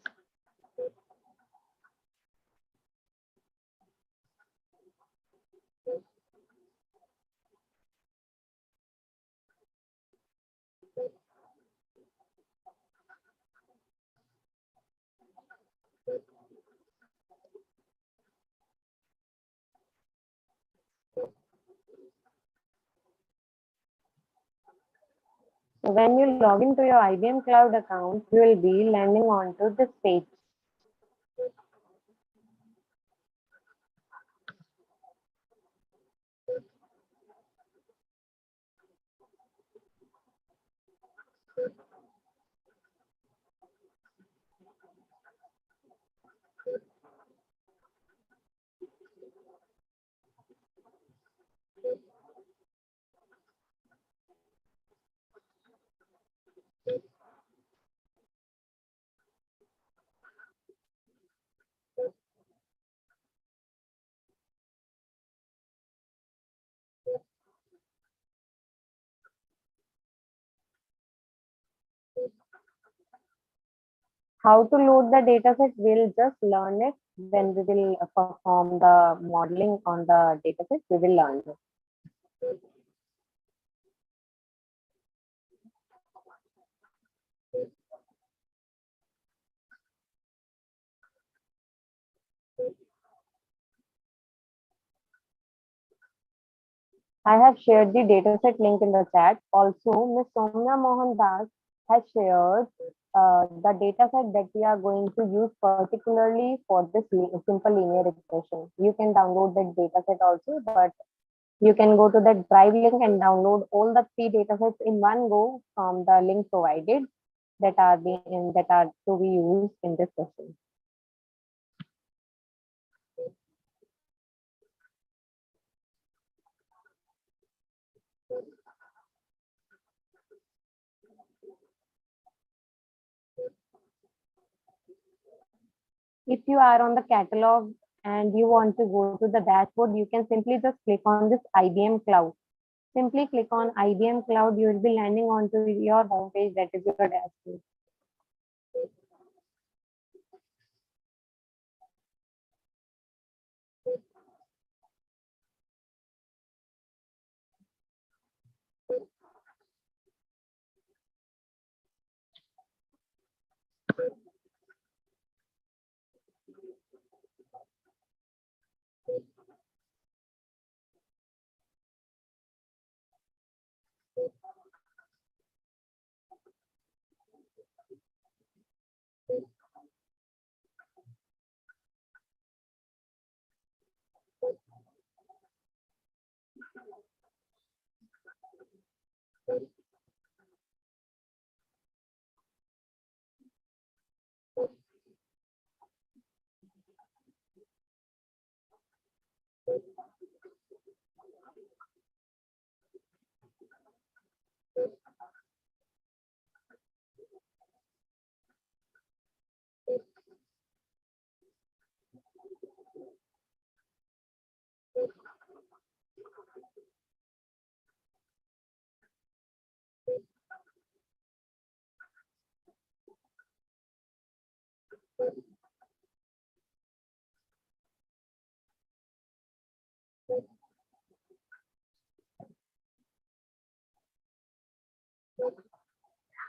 So when you log into your IBM Cloud account, you will be landing onto this page. How to load the dataset, we'll just learn it when we will perform the modeling on the dataset. We will learn it. I have shared the dataset link in the chat. Also, Ms. Soumya Mohan Das has shared the dataset that we are going to use particularly for this simple linear regression. You can download that dataset also, but you can go to the drive link and download all the 3 datasets in one go from the link provided that are to be used in this session. If you are on the catalog and you want to go to the dashboard, you can simply just click on this IBM Cloud. Simply click on IBM Cloud, you will be landing onto your homepage, that is your dashboard.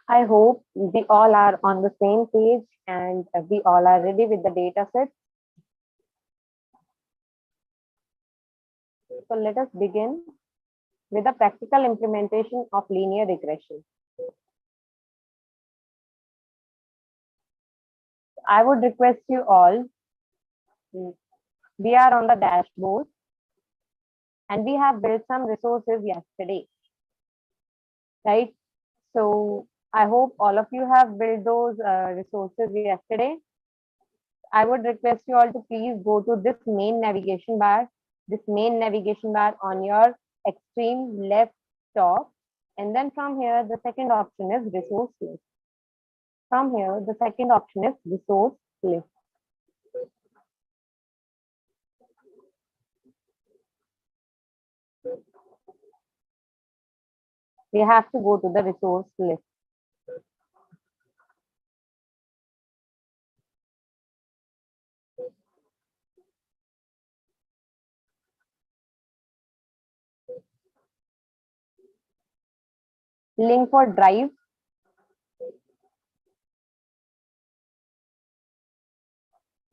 I hope we all are on the same page and we all are ready with the data set. So let us begin with the practical implementation of linear regression. I would request you all, we are on the dashboard and we have built some resources yesterday, right? So I hope all of you have built those resources yesterday. I would request you all to please go to this main navigation bar on your extreme left top. And then from here, the second option is resource list. From here, the second option is resource list. We have to go to the resource list. Link for drive.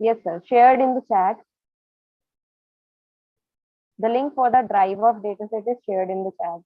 Yes, sir. Shared in the chat. The link for the drive of dataset is shared in the chat.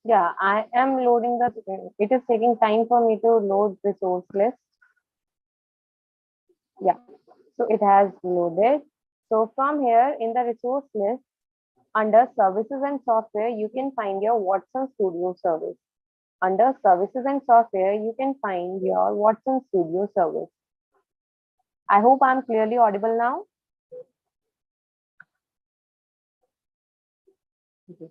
Yeah, I am loading the, it is taking time for me to load resource list. Yeah, so it has loaded. So from here in the resource list, under services and software, you can find your Watson Studio service. Under services and software, you can find your Watson Studio service. I hope I'm clearly audible now. Okay.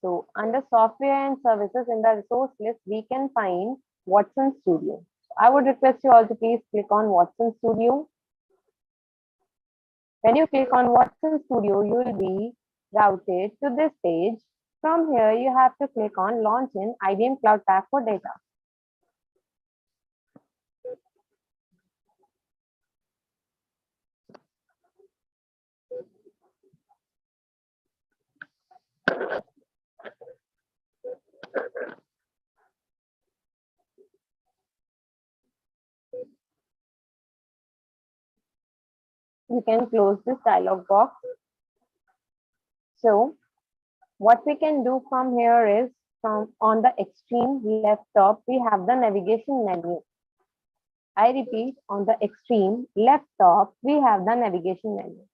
So under software and services in the resource list, we can find Watson Studio. I would request you all to please click on Watson Studio. When you click on Watson Studio, you will be routed to this page. From here, you have to click on Launch in IBM Cloud Pack for Data. You can close this dialog box. So what we can do from here is, from on the extreme left top, we have the navigation menu. I repeat, on the extreme left top, we have the navigation menu.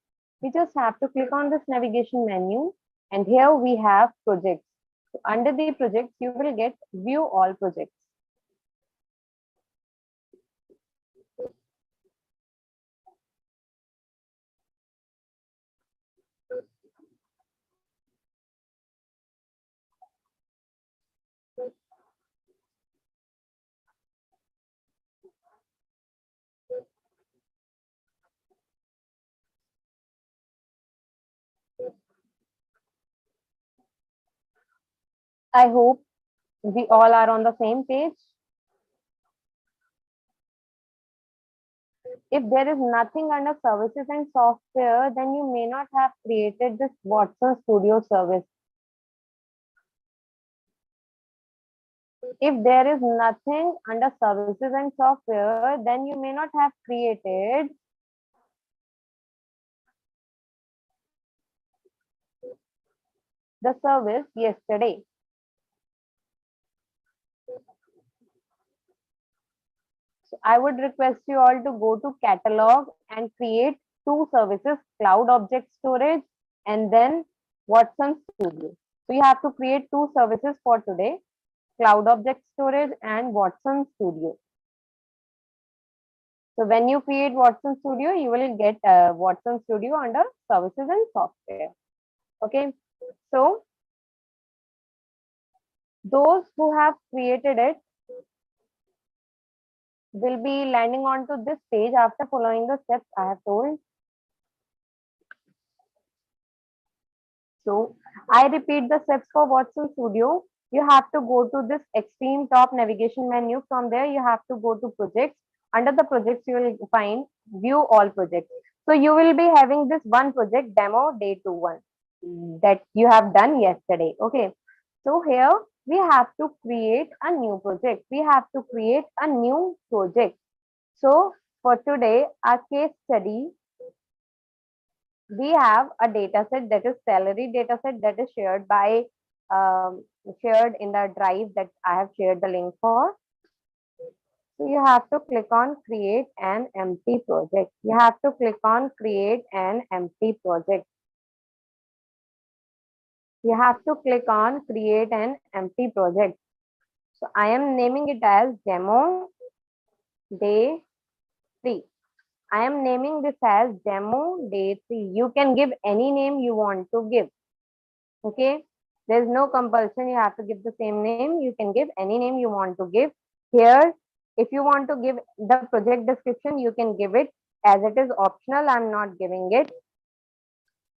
We just have to click on this navigation menu, and here we have projects. So under the projects, you will get view all projects. I hope we all are on the same page. If there is nothing under services and software, then you may not have created this Watson Studio service. If there is nothing under services and software, then you may not have created the service yesterday. So I would request you all to go to catalog and create two services, cloud object storage and then Watson Studio. So you have to create two services for today, cloud object storage and Watson Studio. So when you create Watson Studio, you will get Watson Studio under services and software. Okay. So those who have created it will be landing onto this page after following the steps I have told. So I repeat the steps for Watson Studio. You have to go to this extreme top navigation menu. From there, you have to go to projects. Under the projects, you will find view all projects. So you will be having this one project demo day 2 1 that you have done yesterday. Okay. So here we have to create a new project. We have to create a new project. So for today, our case study, we have a data set that is salary data set that is shared by shared in the drive that I have shared the link for. So you have to click on create an empty project. You have to click on create an empty project. You have to click on create an empty project. So I am naming it as demo day 3. I am naming this as demo day 3. You can give any name you want to give. Okay. There's no compulsion. You have to give the same name. You can give any name you want to give. Here, if you want to give the project description, you can give it. As it is optional, I'm not giving it.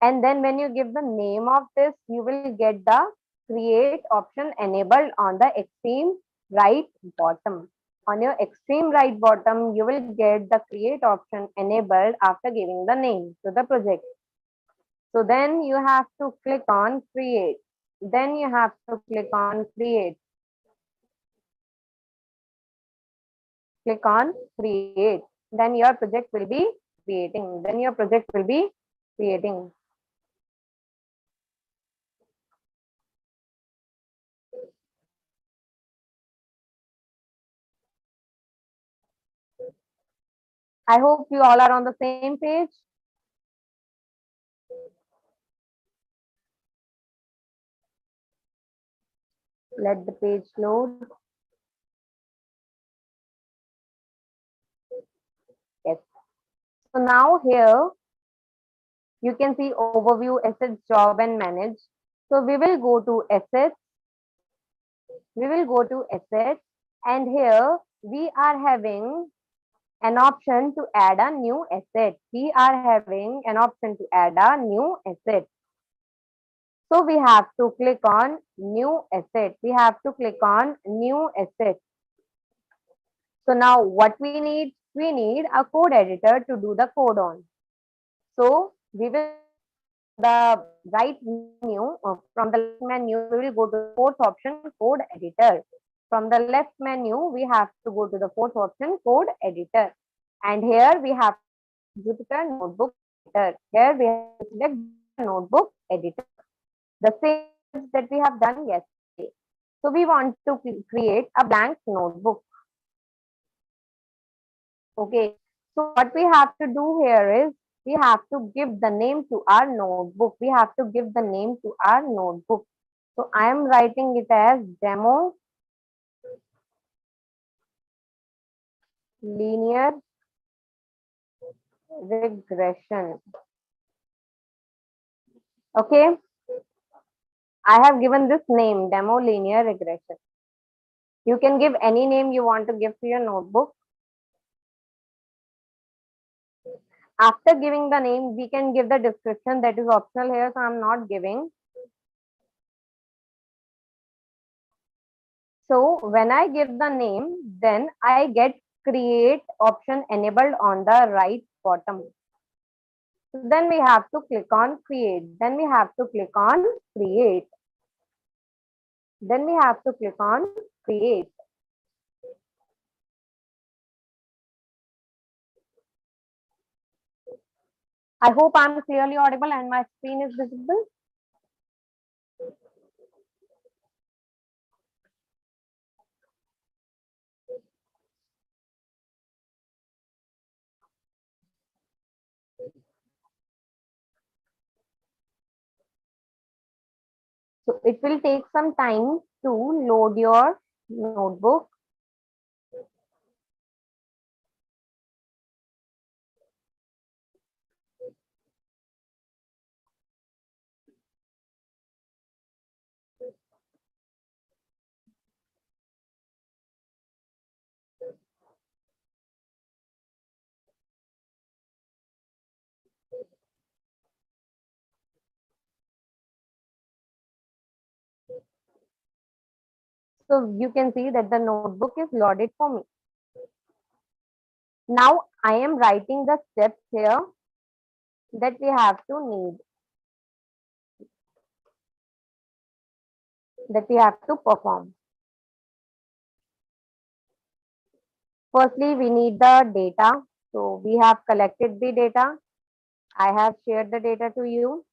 And then when you give the name of this, you will get the create option enabled on the extreme right bottom. On your extreme right bottom, you will get the create option enabled after giving the name to the project. So then you have to click on create. Then you have to click on create. Click on create. Then your project will be creating. Then your project will be creating. I hope you all are on the same page. Let the page load. Yes. So now here you can see overview, assets, job and manage. So we will go to assets. We will go to assets and here we are having an option to add a new asset. We are having an option to add a new asset. So we have to click on new asset. We have to click on new asset. So now what we need a code editor to do the code on. So we will the right menu from the left menu, we will go to the fourth option code editor. From the left menu, we have to go to the fourth option code editor. And here we have Jupyter Notebook Editor. Here we have to select Notebook Editor. The same that we have done yesterday. So we want to create a blank notebook. Okay. So what we have to do here is we have to give the name to our notebook. We have to give the name to our notebook. So I am writing it as demo linear regression. Okay. I have given this name demo linear regression. You can give any name you want to give to your notebook. After giving the name, we can give the description that is optional here, so I'm not giving. So when I give the name, then I get create option enabled on the right bottom. So then we have to click on create. Then we have to click on create. Then we have to click on create. I hope I'm clearly audible and my screen is visible. So it will take some time to load your notebook. So you can see that the notebook is loaded for me. Now I am writing the steps here that we have to need, that we have to perform. Firstly, we need the data. So we have collected the data. I have shared the data to you.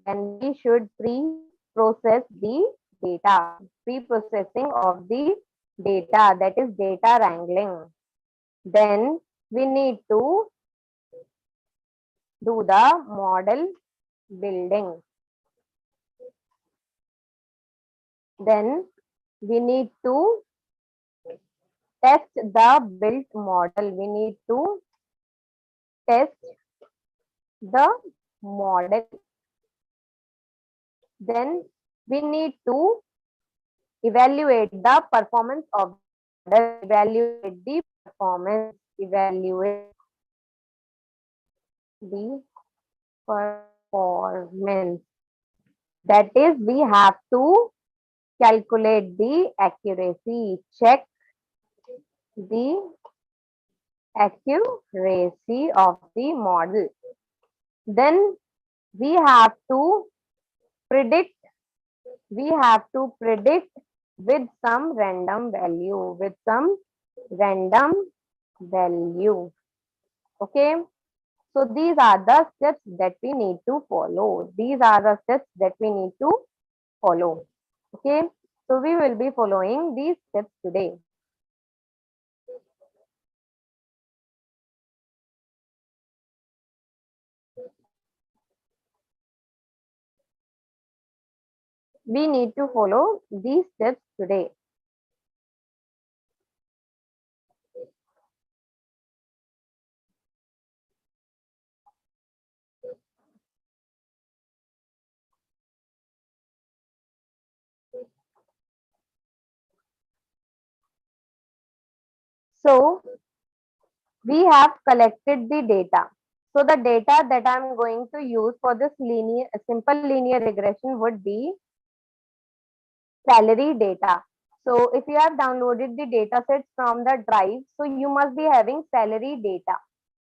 Then we should pre-process the data, pre-processing of the data, that is data wrangling. Then we need to do the model building. Then we need to test the built model. We need to test the model. Then we need to evaluate the performance of the model, evaluate the performance, evaluate the performance. That is, we have to calculate the accuracy, check the accuracy of the model. Then we have to predict, we have to predict with some random value, with some random value. Okay. So these are the steps that we need to follow. These are the steps that we need to follow. Okay. So we will be following these steps today. We need to follow these steps today. So we have collected the data. So the data that I'm going to use for this simple linear regression would be salary data. So if you have downloaded the data sets from the drive, so you must be having salary data.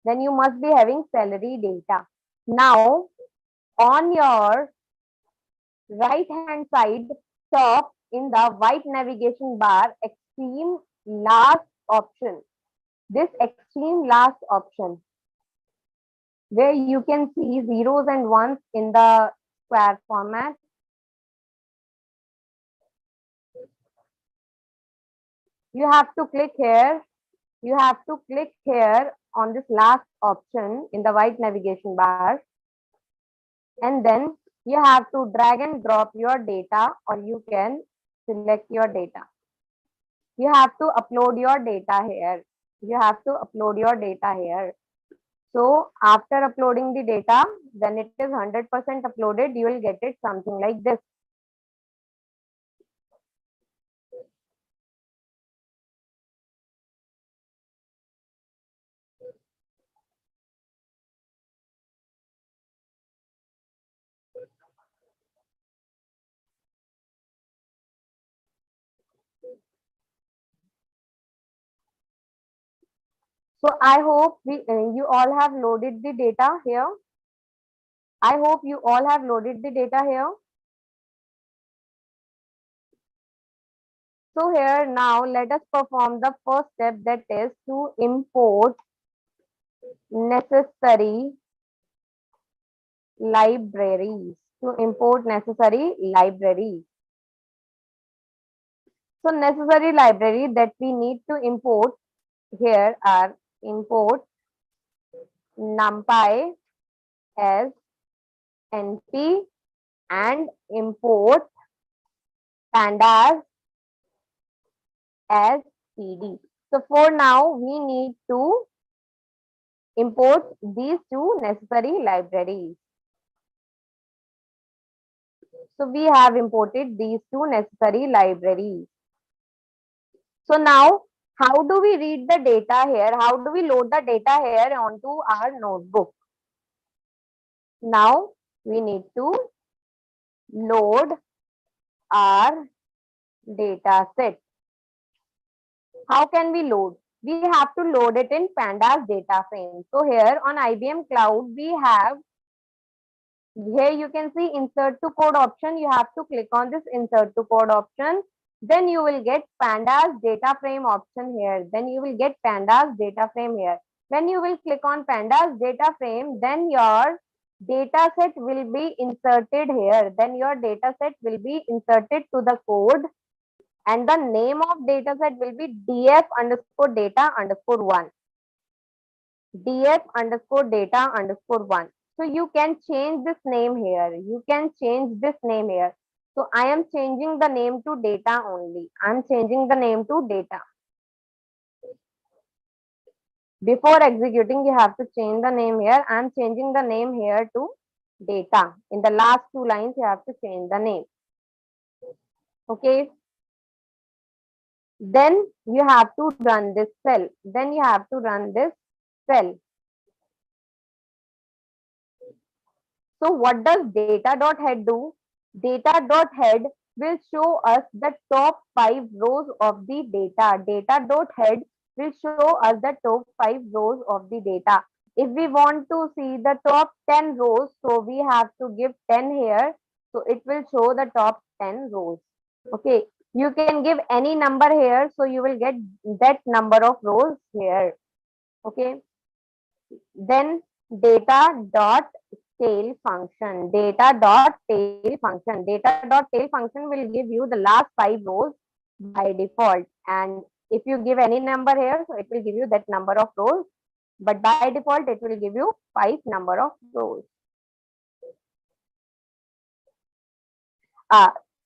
Then you must be having salary data. Now on your right hand side top in the white navigation bar, extreme last option. This extreme last option where you can see zeros and ones in the square format. You have to click here. You have to click here on this last option in the white navigation bar. And then you have to drag and drop your data, or you can select your data. You have to upload your data here. You have to upload your data here. So after uploading the data, when it is 100% uploaded, you will get it something like this. So I hope you all have loaded the data here. I hope you all have loaded the data here. So here now let us perform the first step, that is to import necessary libraries. To import necessary libraries. So necessary library that we need to import here are import numpy as np and import pandas as pd. So for now we need to import these two necessary libraries. So we have imported these two necessary libraries. So now how do we read the data here? How do we load the data here onto our notebook? Now we need to load our data set. How can we load? We have to load it in pandas data frame. So here on IBM Cloud, we have, here you can see insert to code option. You have to click on this insert to code option. Then you will get pandas data frame option here. Then you will get pandas data frame here. When you will click on pandas data frame, then your data set will be inserted here. Then your data set will be inserted to the code, and the name of dataset will be df underscore data underscore 1. df underscore data underscore 1. So you can change this name here. You can change this name here. So I am changing the name to data only. I am changing the name to data. Before executing, you have to change the name here. I am changing the name here to data. In the last two lines, you have to change the name. Okay. Then you have to run this cell. Then you have to run this cell. So what does data.head do? Data.head will show us the top 5 rows of the data. Data.head will show us the top 5 rows of the data. If we want to see the top 10 rows, so we have to give 10 here. So it will show the top 10 rows. Okay. You can give any number here. So you will get that number of rows here. Okay. Then data.tail function. Data.tail function. Data.tail function will give you the last 5 rows by default. And if you give any number here, so it will give you that number of rows. But by default, it will give you 5 number of rows.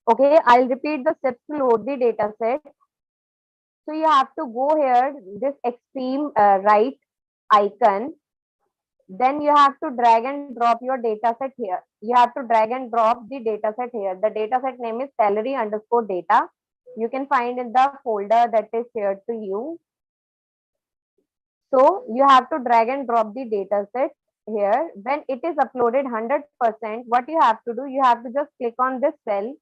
Okay, I'll repeat the steps to load the data set. So you have to go here, this extreme right icon. Then you have to drag and drop your data set here. You have to drag and drop the data set here. The data set name is salary underscore data. You can find in the folder that is shared to you. So you have to drag and drop the data set here. When it is uploaded 100%, what you have to do, you have to just click on this cell,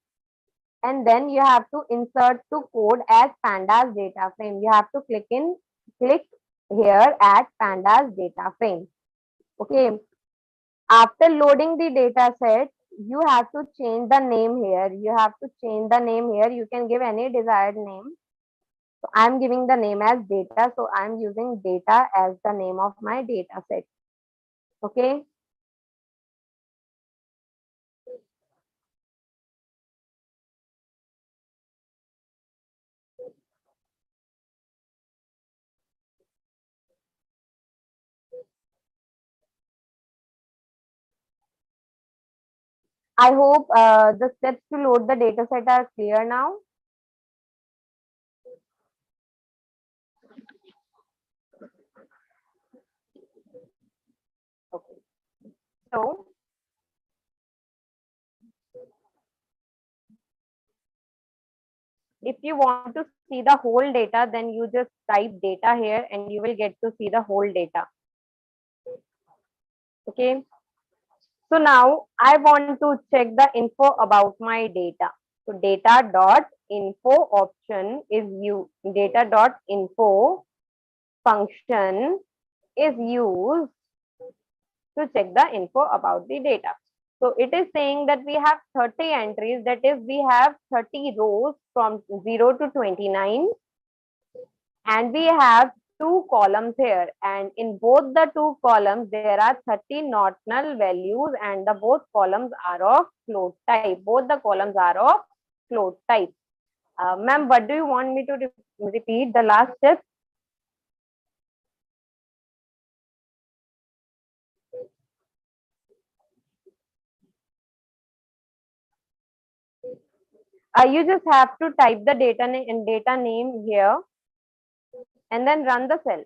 and then you have to insert to code as pandas data frame. You have to click here at pandas data frame. Okay. After loading the data set, you have to change the name here. You have to change the name here. You can give any desired name. So I'm giving the name as data. So I'm using data as the name of my data set. Okay. I hope the steps to load the data set are clear now. Okay. So if you want to see the whole data, then you just type data here and you will get to see the whole data. Okay. So now I want to check the info about my data. So data.info option is used. Data.info function is used to check the info about the data. So it is saying that we have 30 entries, that is we have 30 rows from 0 to 29, and we have two columns here, and in both the two columns there are 30 ordinal values, and the both columns are of float type. Both the columns are of float type. Ma'am, what do you want me to repeat the last step? You just have to type the data name here and then run the cell.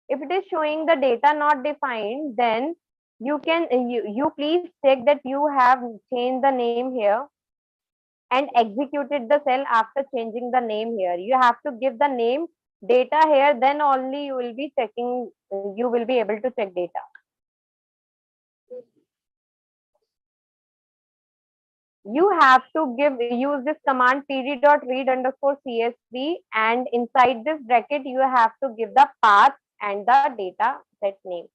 If it is showing the data not defined, then you can you please check that you have changed the name here and executed the cell after changing the name here. You have to give the name data here, then only you will be checking, you will be able to check data. You have to use this command pd.read_csv, and inside this bracket you have to give the path and the data set name.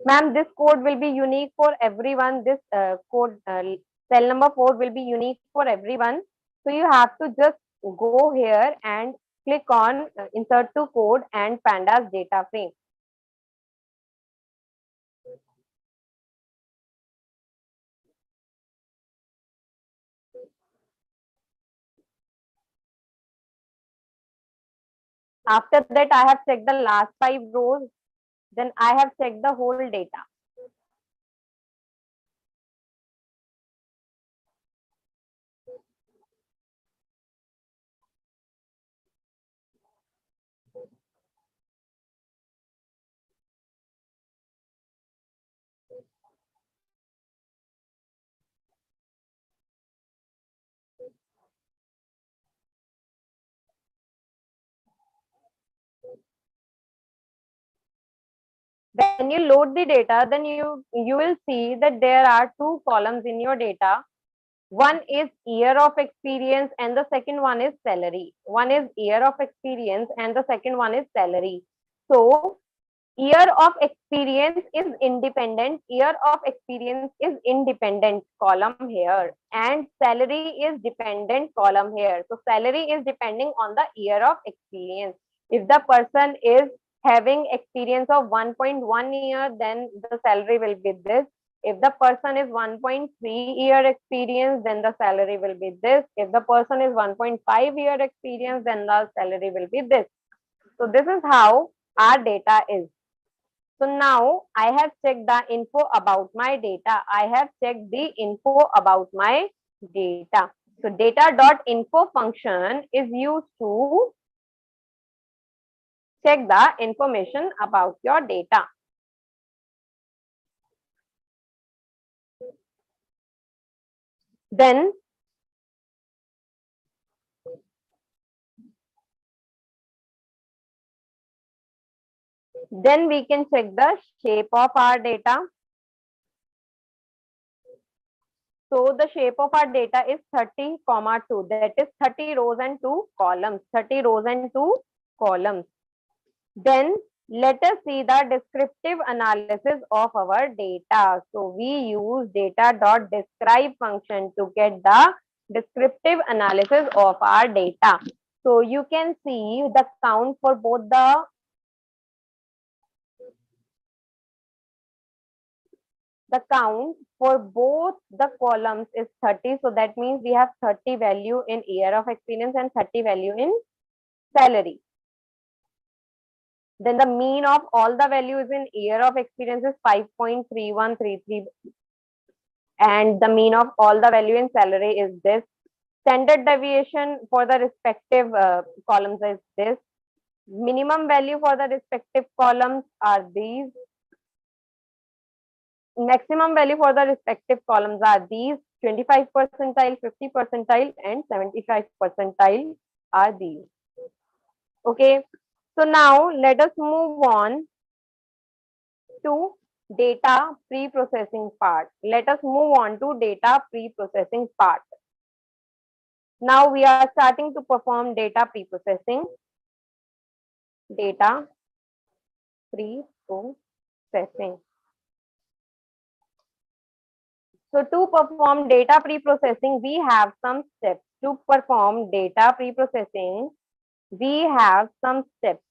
Ma'am, this code will be unique for everyone. This code, cell number 4 will be unique for everyone. So you have to just go here and click on insert to code and pandas data frame. After that, I have checked the last 5 rows. Then I have checked the whole data. When you load the data, then you will see that there are 2 columns in your data. One is year of experience and the second one is salary. One is year of experience and the second one is salary. So year of experience is independent. Year of experience is independent column here, and salary is dependent column here. So salary is depending on the year of experience. If the person is having experience of 1.1 year, then the salary will be this. If the person is 1.3 year experience, then the salary will be this. If the person is 1.5 year experience, then the salary will be this. So this is how our data is. So now I have checked the info about my data. I have checked the info about my data. So data.info function is used to check the information about your data. Then we can check the shape of our data. So the shape of our data is 30, 2. That is 30 rows and 2 columns. 30 rows and 2 columns. Then let us see the descriptive analysis of our data. So we use data.describe function to get the descriptive analysis of our data. So you can see the count for both the count for both the columns is 30. So that means we have 30 value in year of experience and 30 value in salary. Then the mean of all the values in year of experience is 5.3133, and the mean of all the value in salary is this. Standard deviation for the respective columns is this. Minimum value for the respective columns are these. Maximum value for the respective columns are these. 25 percentile, 50 percentile, and 75 percentile are these. Okay. So now let us move on to data pre-processing part. Let us move on to data pre-processing part. Now we are starting to perform data pre-processing. Data pre-processing. So to perform data pre-processing, we have some steps. To perform data pre-processing, we have some steps.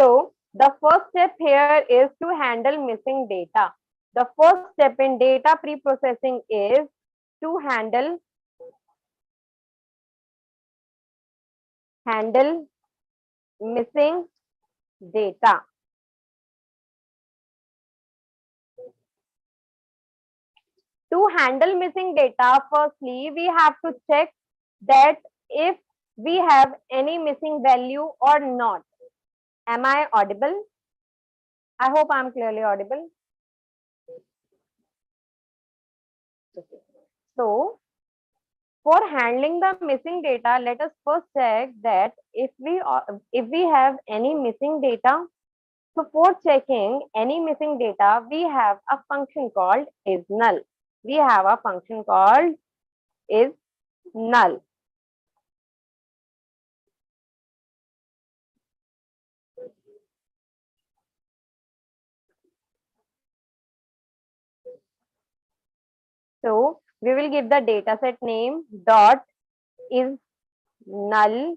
So the first step here is to handle missing data. The first step in data pre-processing is to handle missing data. To handle missing data, firstly, we have to check that if we have any missing value or not. Am I audible? I hope I'm clearly audible. So, for handling the missing data, let us first check that if we have any missing data. So for checking any missing data, we have a function called is null. We have a function called is null. So we will give the dataset name dot is null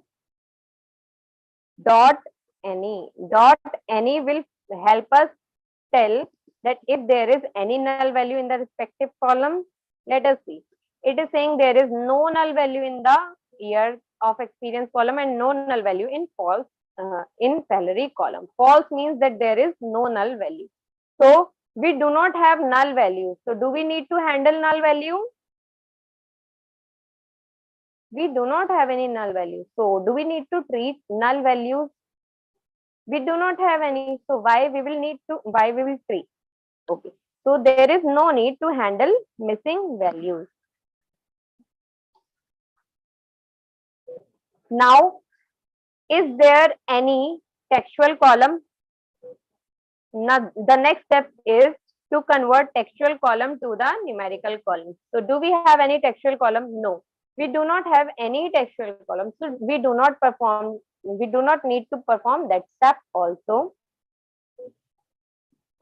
dot any. Dot any will help us tell that if there is any null value in the respective column. Let us see. It is saying there is no null value in the year of experience column and no null value in false in salary column. False means that there is no null value. So we do not have null value. So do we need to handle null value? We do not have any null value. So do we need to treat null values? We do not have any. So why we will treat? Okay. So there is no need to handle missing values. Now, is there any textual column? Now, the next step is to convert textual column to the numerical column. So do we have any textual column? No. We do not have any textual column. So we do not need to perform that step also.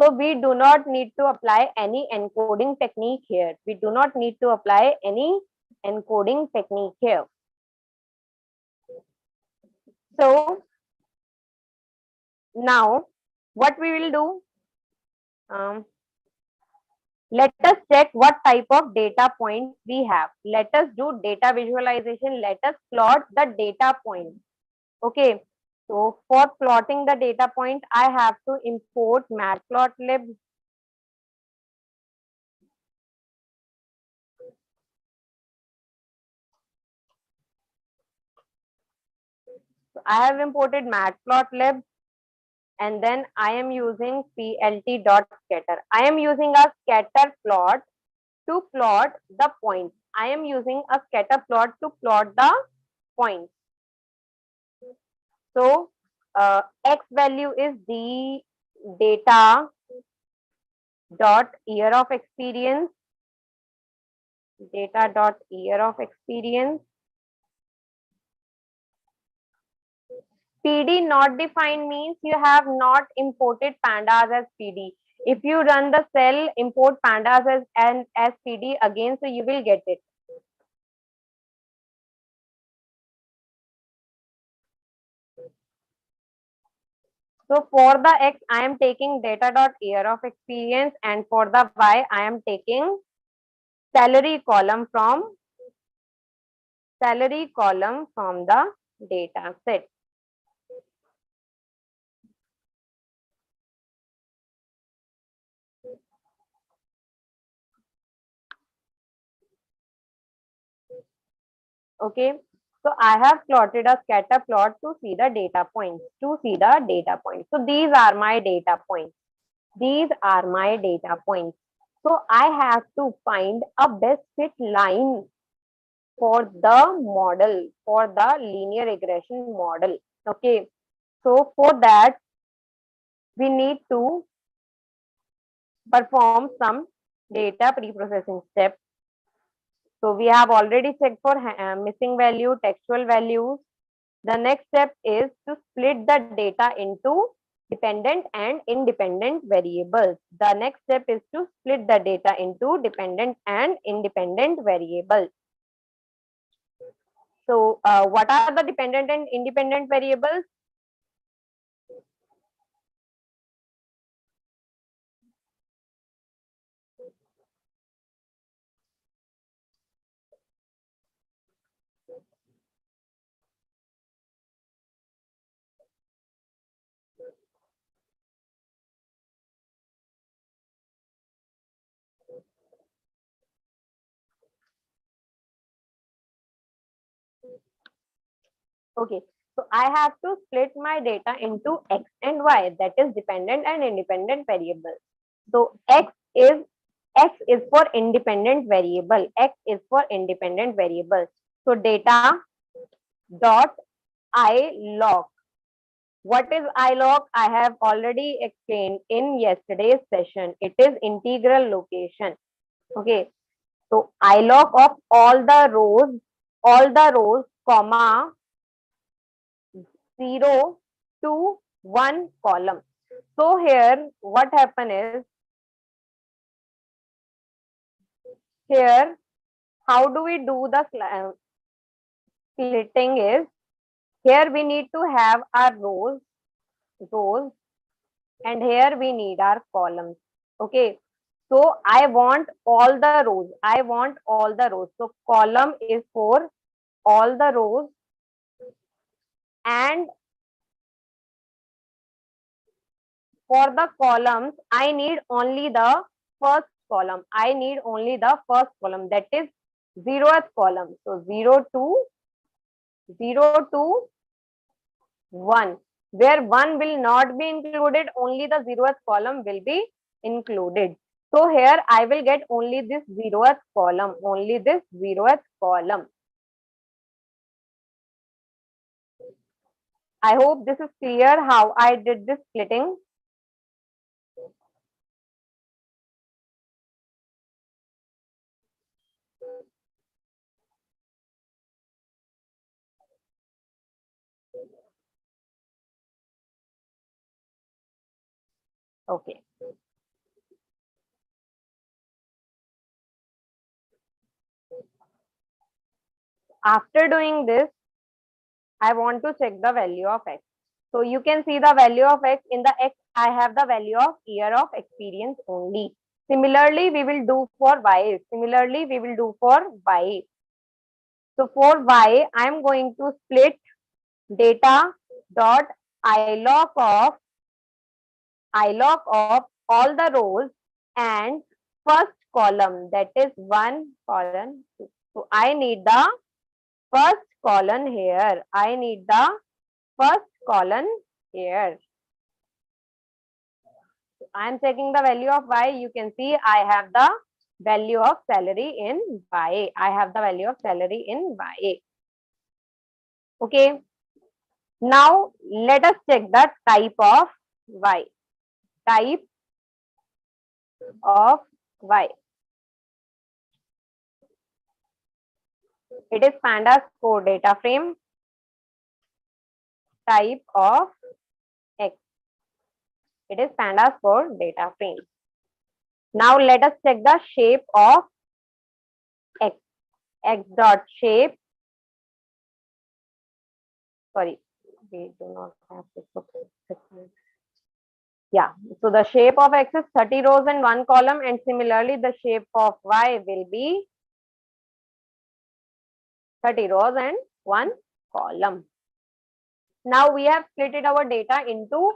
So we do not need to apply any encoding technique here. We do not need to apply any encoding technique here. So now what we will do, let us check what type of data points we have. Let us do data visualization. Let us plot the data points. Okay. So for plotting the data point, I have to import matplotlib. So I have imported matplotlib and then I am using plt.scatter. I am using a scatter plot to plot the points. I am using a scatter plot to plot the points. So X value is the data dot year of experience. Data dot year of experience. PD not defined means you have not imported pandas as PD. If you run the cell import pandas as PD again, so you will get it. So for the X, I am taking data dot year of experience, and for the Y, I am taking salary column from the data set. Okay. So I have plotted a scatter plot to see the data points. So these are my data points. So I have to find a best fit line for the model, for the linear regression model. Okay. So for that, we need to perform some data pre-processing steps. So we have already checked for missing value, textual values. The next step is to split the data into dependent and independent variables. The next step is to split the data into dependent and independent variables. So what are the dependent and independent variables? Okay, so I have to split my data into X and Y, that is dependent and independent variables. So X is for independent variable. X is for independent variable. So data dot I log. What is I log? I have already explained in yesterday's session. It is integral location. Okay. So I log of all the rows, comma, 0 to 1 column. So here what happen is, here how do we do the splitting is, here we need to have our rows, and here we need our columns. Okay, so I want all the rows. So column is for all the rows, and for the columns I need only the first column. That is 0th column. So 0 to 1, where 1 will not be included, only the 0th column will be included. So here I will get only this 0th column, I hope this is clear how I did this splitting. Okay. After doing this, I want to check the value of X. So you can see the value of X. In the X, I have the value of year of experience only. Similarly, we will do for Y. So for Y, I am going to split data dot ilog of all the rows and first column, that is 1 column 2. So I need the first column here. I am checking the value of Y. You can see I have the value of salary in Y. Okay. Now let us check the type of Y. It is pandas core data frame. Type of X. It is pandas core data frame. Now let us check the shape of X. X dot shape. Sorry, we do not have this. Yeah, so the shape of X is 30 rows and 1 column, and similarly the shape of Y will be 30 rows and 1 column. Now we have splitted our data into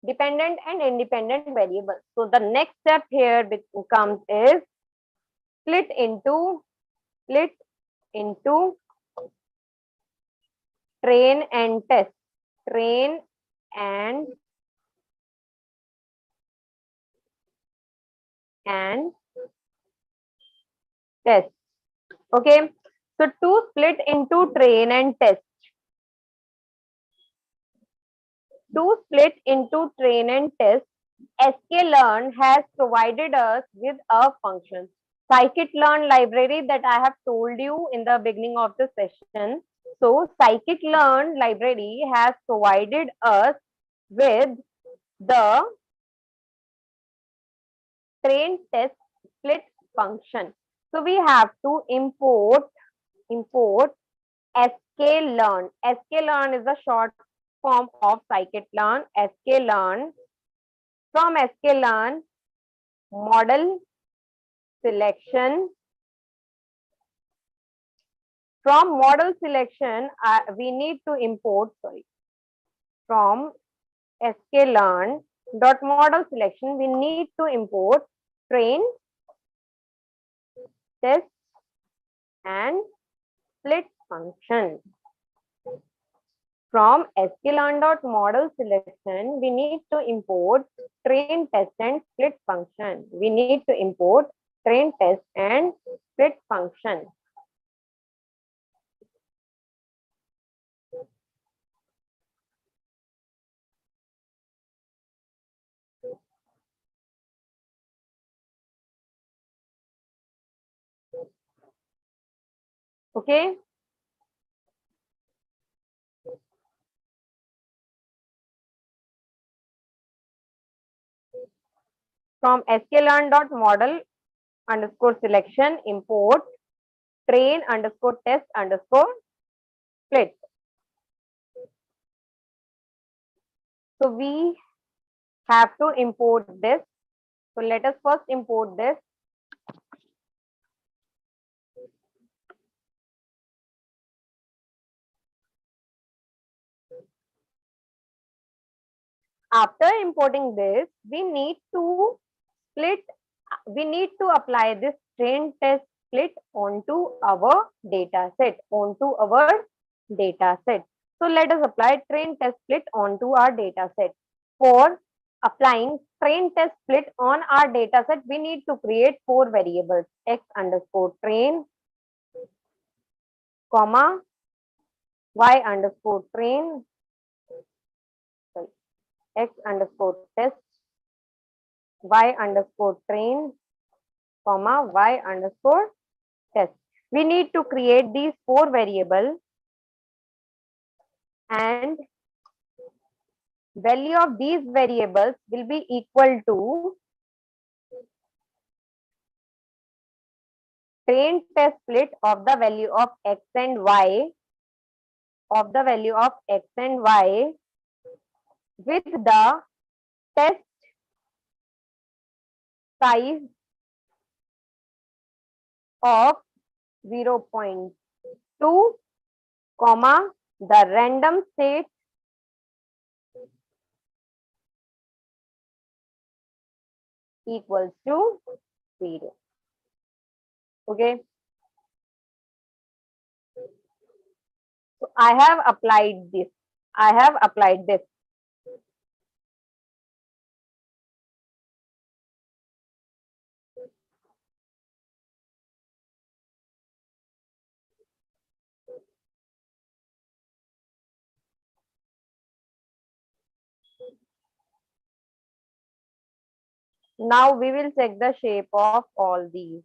dependent and independent variables. So the next step here becomes is split into train and test. Train and test. Okay. So to split into train and test. To split into train and test, sklearn has provided us with a function. Scikit-learn library that I have told you in the beginning of the session. So scikit-learn library has provided us with the train test split function. So we have to import sklearn. Sklearn is a short form of scikit-learn. Sklearn. From sklearn, model selection. From model selection, we need to import, from sklearn dot model selection, we need to import train, test, and split function. From sklearn dot model selection, we need to import train, test, and split function. We need to import train, test, and split function. Okay. From sklearn dot model underscore selection, import train underscore test underscore split. So we have to import this. So let us first import this. After importing this, we need to apply this train test split onto our data set. So let us apply train test split onto our data set. For applying train test split on our data set, we need to create 4 variables: x underscore train, comma, y underscore train, x underscore test, y underscore train, comma, y underscore test. We need to create these 4 variables, and value of these variables will be equal to train test split of the value of x and y, with the test size of 0.2, comma, the random state equals to 0. Okay. So I have applied this. Now we will check the shape of all these.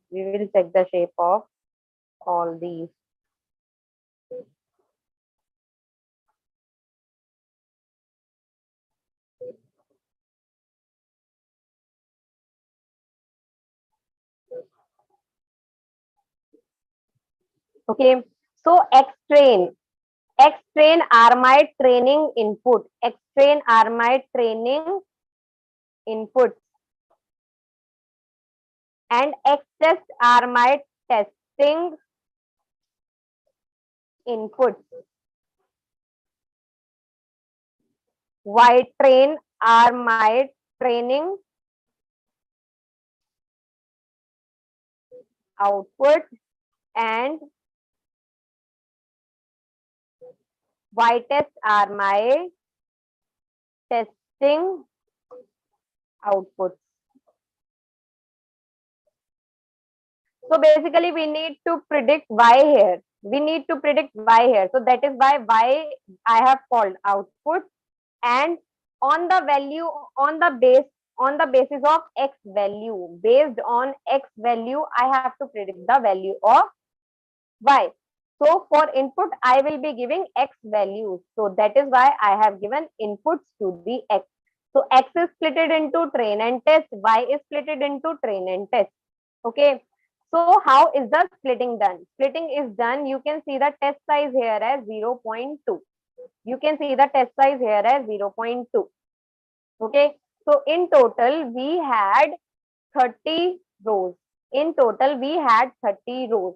Okay. So X train are my training input. X train are my training inputs, and X test are my testing inputs. Y train are my training output, and Y test are my testing outputs. So basically we need to predict Y here. We need to predict Y here. So that is why Y I have called output, and on the value, on the basis of X value, based on X value, I have to predict the value of Y. So for input, I will be giving X values. So that is why I have given inputs to the X. So X is split into train and test. Y is split into train and test. Okay. So how is the splitting done? Splitting is done. You can see the test size here as 0.2. You can see the test size here as 0.2. Okay. So in total, we had 30 rows. In total, we had 30 rows.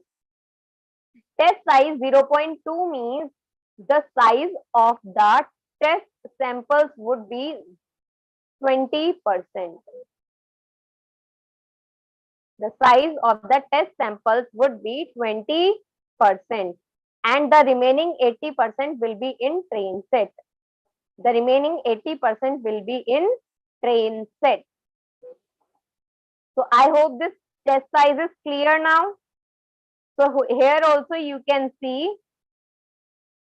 Test size 0.2 means the size of the test samples would be 20%. The size of the test samples would be 20%, and the remaining 80% will be in train set. The remaining 80% will be in train set. So I hope this test size is clear now. So here also you can see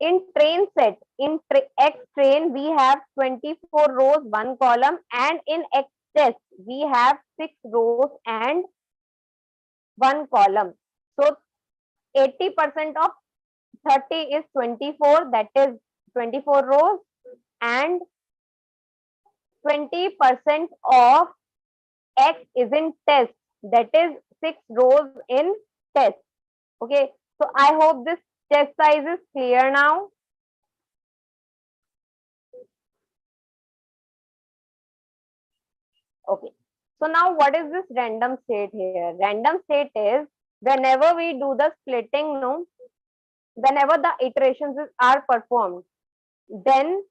in train set, in X train, we have 24 rows, 1 column, and in X test, we have 6 rows and 1 column. So 80% of 30 is 24, that is 24 rows, and 20% of X is in test, that is 6 rows in test. Okay, so I hope this test size is clear now. Okay, so now what is this random state here? Random state is whenever we do the splitting, no, whenever the iterations are performed, then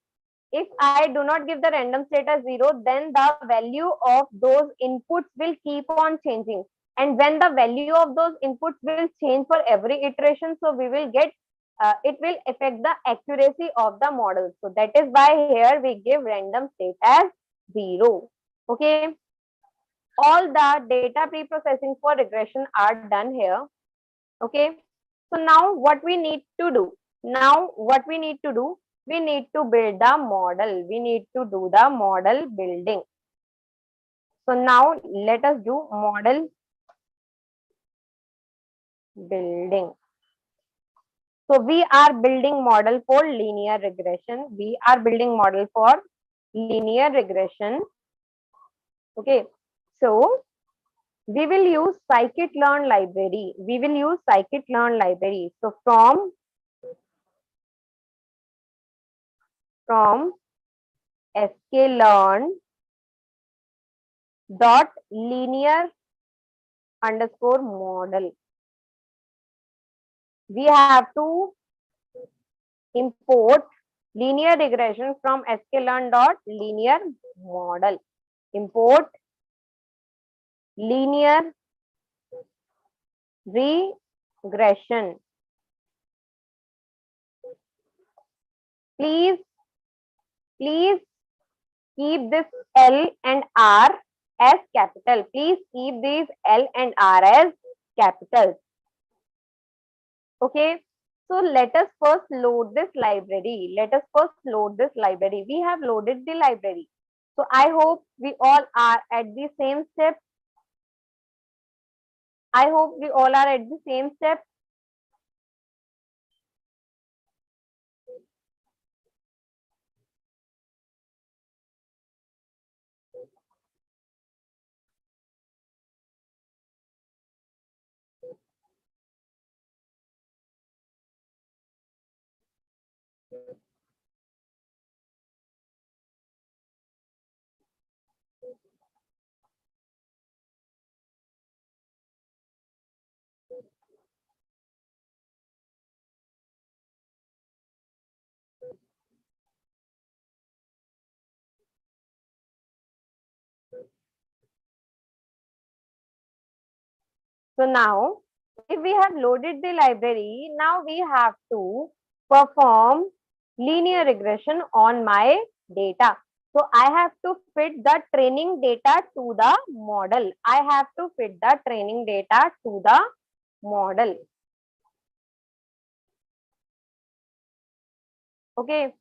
if I do not give the random state as 0, then the value of those inputs will keep on changing. And when the value of those inputs will change for every iteration, so we will get, it will affect the accuracy of the model. So that is why here we give random state as 0. Okay. All the data pre-processing for regression are done here. Okay. So now what we need to do? Now what we need to do? We need to build the model. We need to do the model building. So now let us do model building. So we are building model for linear regression. We are building model for linear regression. Okay. So we will use scikit-learn library. We will use scikit-learn library. So from sklearn dot linear underscore model, we have to import linear regression from sklearn dot linear model. Import linear regression. Please keep this L and R as capital. Please keep these L and R as capitals. Okay. So let us first load this library. Let us first load this library. We have loaded the library. So I hope we all are at the same step. I hope we all are at the same step. So now, if we have loaded the library, now we have to perform linear regression on my data. So I have to fit the training data to the model. I have to fit the training data to the model. Okay.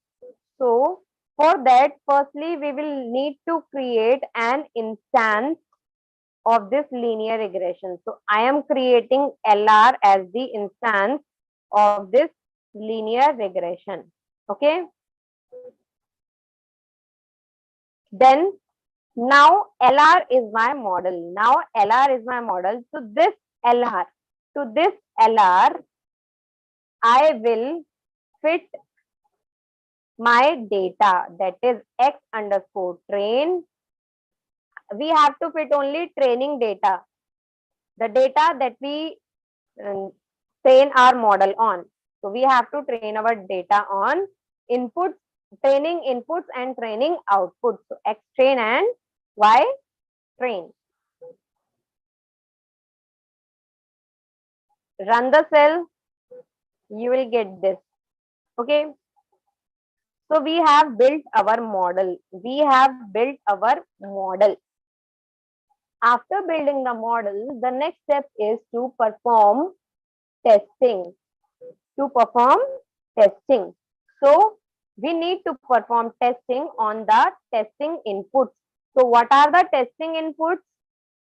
So for that, firstly, we will need to create an instance of this linear regression. So I am creating LR as the instance of this linear regression. Okay. Then now LR is my model. Now LR is my model. So this LR, to this LR, I will fit my data, that is X underscore train. We have to fit only training data, the data that we train our model on. So we have to train our data on inputs, training inputs and training outputs. So X train and Y train. Run the cell, you will get this. Okay. So we have built our model. We have built our model. After building the model, the next step is to perform testing. To perform testing. So we need to perform testing on the testing inputs. So what are the testing inputs?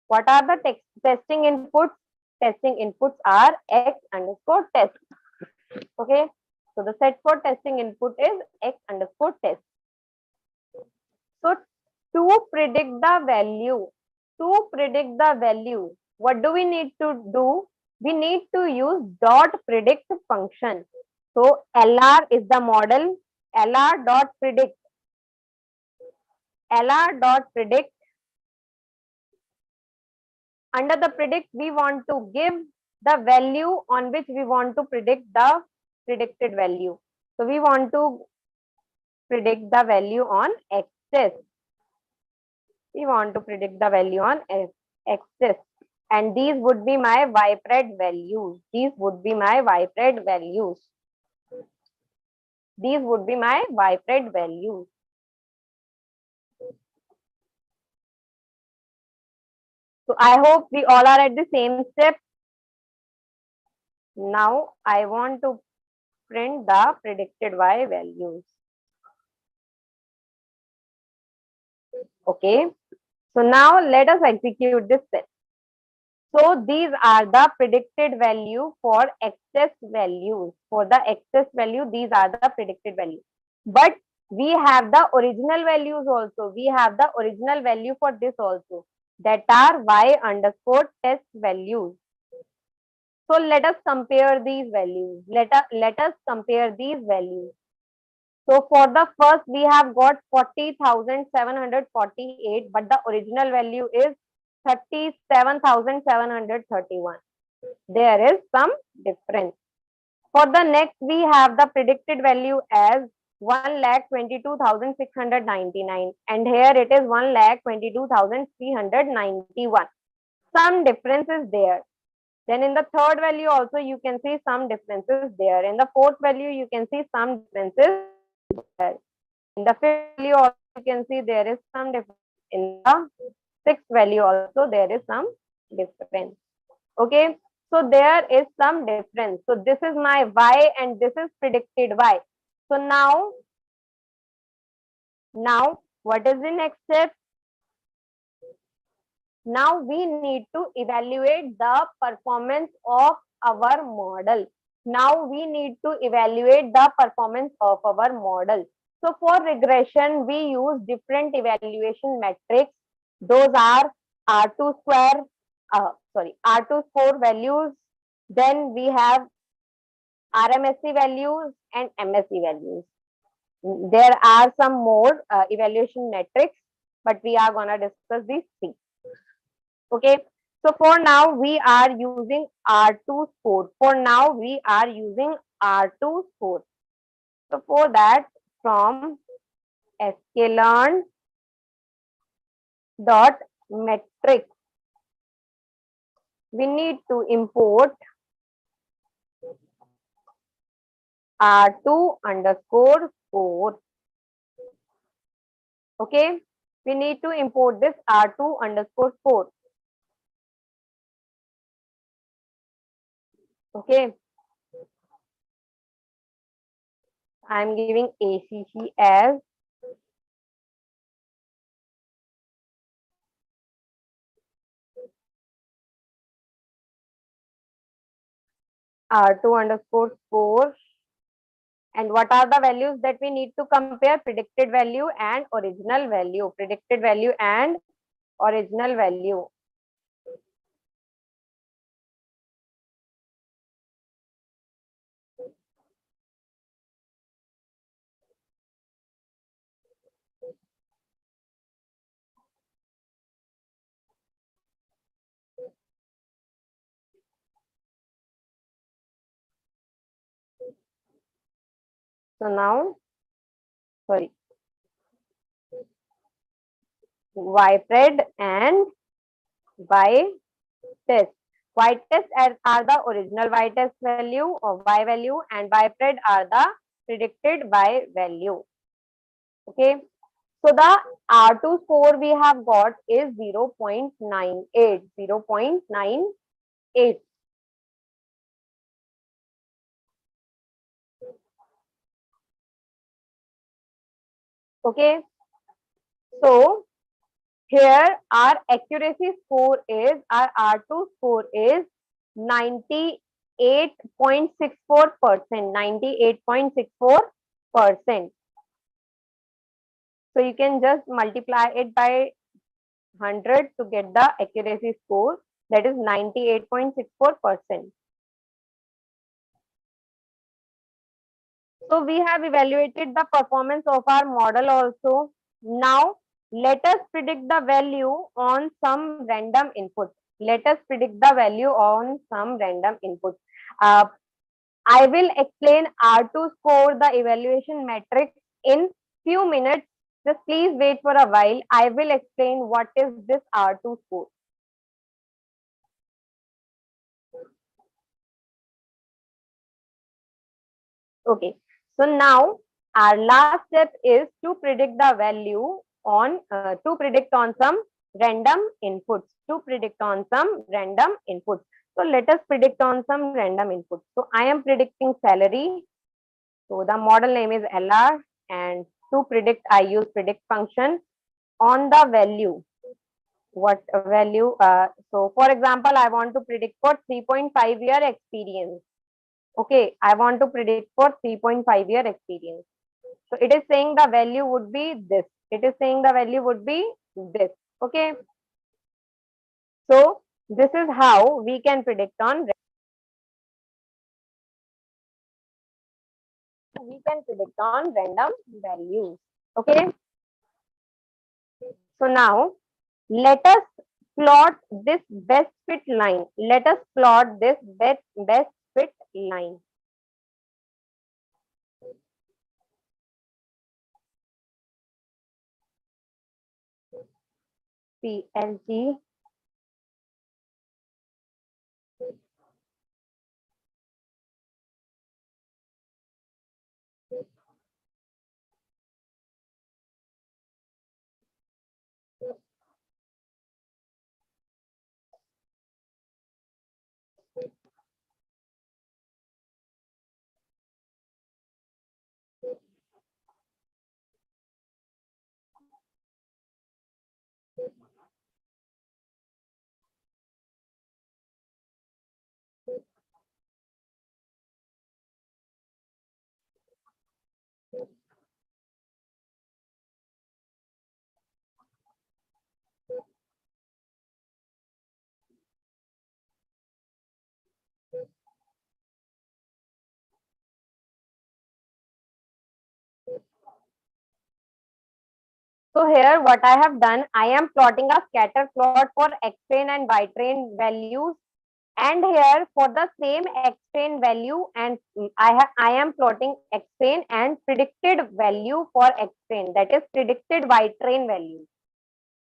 What are the testing inputs? Testing inputs are X underscore test. Okay. So the set for testing input is X underscore test. So to predict the value, what do we need to do? We need to use dot predict function. So LR is the model. LR dot predict. LR dot predict. Under the predict, we want to give the value on which we want to predict the predicted value. So we want to predict the value on X test. We want to predict the value on X test. And these would be my Y-pred values. These would be my Y-pred values. These would be my Y-pred values. So I hope we all are at the same step. Now I want to print the predicted Y values. Okay. So now let us execute this step. So these are the predicted value for excess values. For the excess value, these are the predicted value. But we have the original values also. We have the original value for this also. That are Y underscore test values. So let us compare these values. Let us compare these values. So for the first, we have got 40,748, but the original value is 37,731. There is some difference. For the next, we have the predicted value as 1,22,699, and here it is 1,22,391. Some difference is there. Then in the third value also you can see some differences there. In the fourth value you can see some differences there. In the fifth value also you can see there is some difference. In the sixth value also there is some difference. Okay, so there is some difference. So this is my Y and this is predicted Y. So now what is the next step? Now we need to evaluate the performance of our model. Now we need to evaluate the performance of our model. So for regression, we use different evaluation metrics. Those are R2 square, R2 score values. Then we have RMSE values and MSE values. There are some more evaluation metrics, but we are going to discuss these three. Okay, so for now we are using R2 score. For now we are using R2 score. So for that, from sklearn dot metrics, we need to import R2 underscore 4. Okay, we need to import this R2 underscore 4. Okay, I am giving ACC as R2 underscore 4. And what are the values that we need to compare? Predicted value and original value. Predicted value and original value. So now, sorry, Y-pred and Y-test. Y-test are the original Y-test value or Y value, and Y-pred are the predicted Y value. Okay. So the R2 score we have got is 0.98. 0.98. Okay. So here our accuracy score is, our R2 score is 98.64%. 98.64%. So you can just multiply it by 100 to get the accuracy score, that is 98.64%. So we have evaluated the performance of our model also. Now let us predict the value on some random input. Let us predict the value on some random input. I will explain R2 score, the evaluation metric, in few minutes. Just please wait for a while. I will explain what is this R2 score. Okay. So now our last step is to predict the value on, to predict on some random inputs. To predict on some random inputs. So let us predict on some random inputs. So I am predicting salary. So the model name is LR, and to predict I use predict function on the value. What value? So for example, I want to predict for 3.5-year experience. Okay, I want to predict for 3.5-year experience. So it is saying the value would be this. It is saying the value would be this. Okay. So this is how we can predict on, random values. Okay. So now let us plot this best fit line. Let us plot this best fit line. PLG. So here what I have done, I am plotting a scatter plot for X-train and Y-train values, and here for the same X-train value, and I am plotting X-train and predicted value for X-train, that is predicted Y-train value.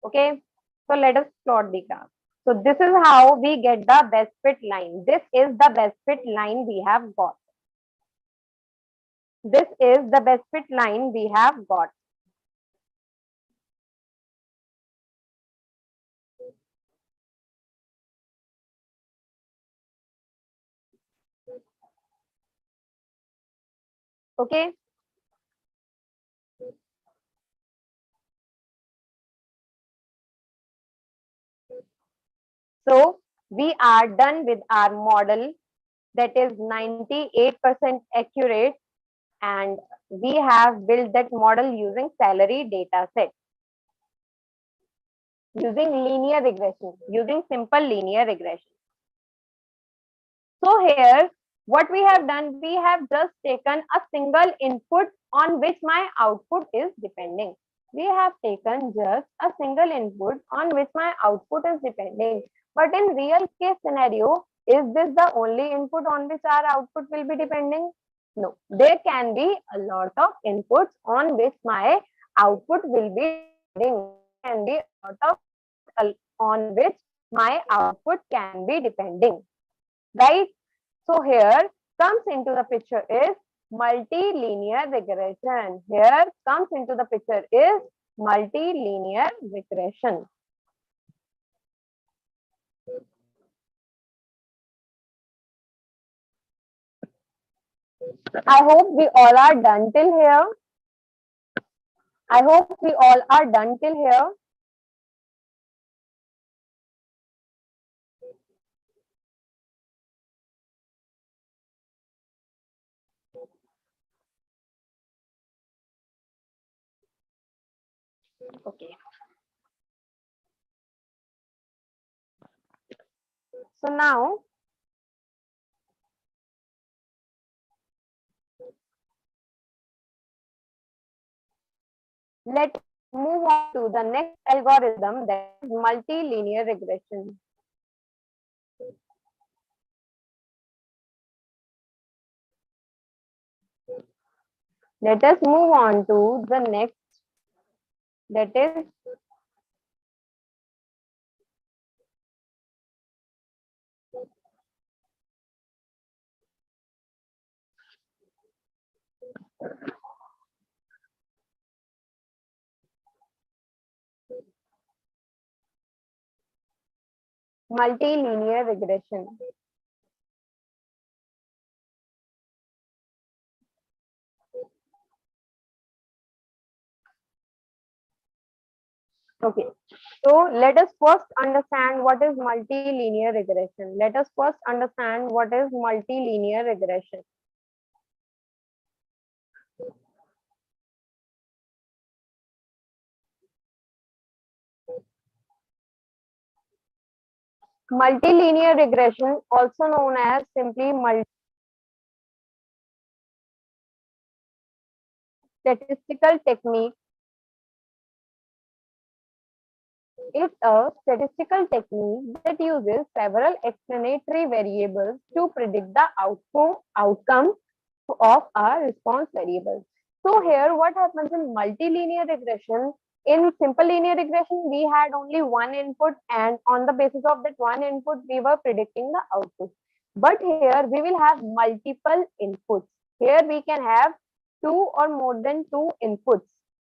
Okay, so let us plot the graph. So this is how we get the best fit line. This is the best fit line we have got. This is the best fit line we have got. Okay. So we are done with our model that is 98% accurate, and we have built that model using salary data set, using linear regression, using simple linear regression. So here, what we have done, we have just taken a single input on which my output is depending. We have taken just a single input on which my output is depending. But in real case scenario, is this the only input on which our output will be depending? No, there can be a lot of inputs on which my output will be depending. Can be a lot of on which my output can be depending, right? So here comes into the picture is multilinear regression. Here comes into the picture is multilinear regression. I hope we all are done till here. I hope we all are done till here. Okay. So now let's move on to the next algorithm, that is multilinear regression. Let us move on to the next, that is multilinear regression. Okay, so let us first understand what is multilinear regression. Let us first understand what is multilinear regression. Multilinear regression, also known as simply statistical technique, is a statistical technique that uses several explanatory variables to predict the outcome of a response variable. So here what happens in multilinear regression, in simple linear regression, we had only one input, and on the basis of that one input, we were predicting the output. But here we will have multiple inputs. Here we can have two or more than two inputs.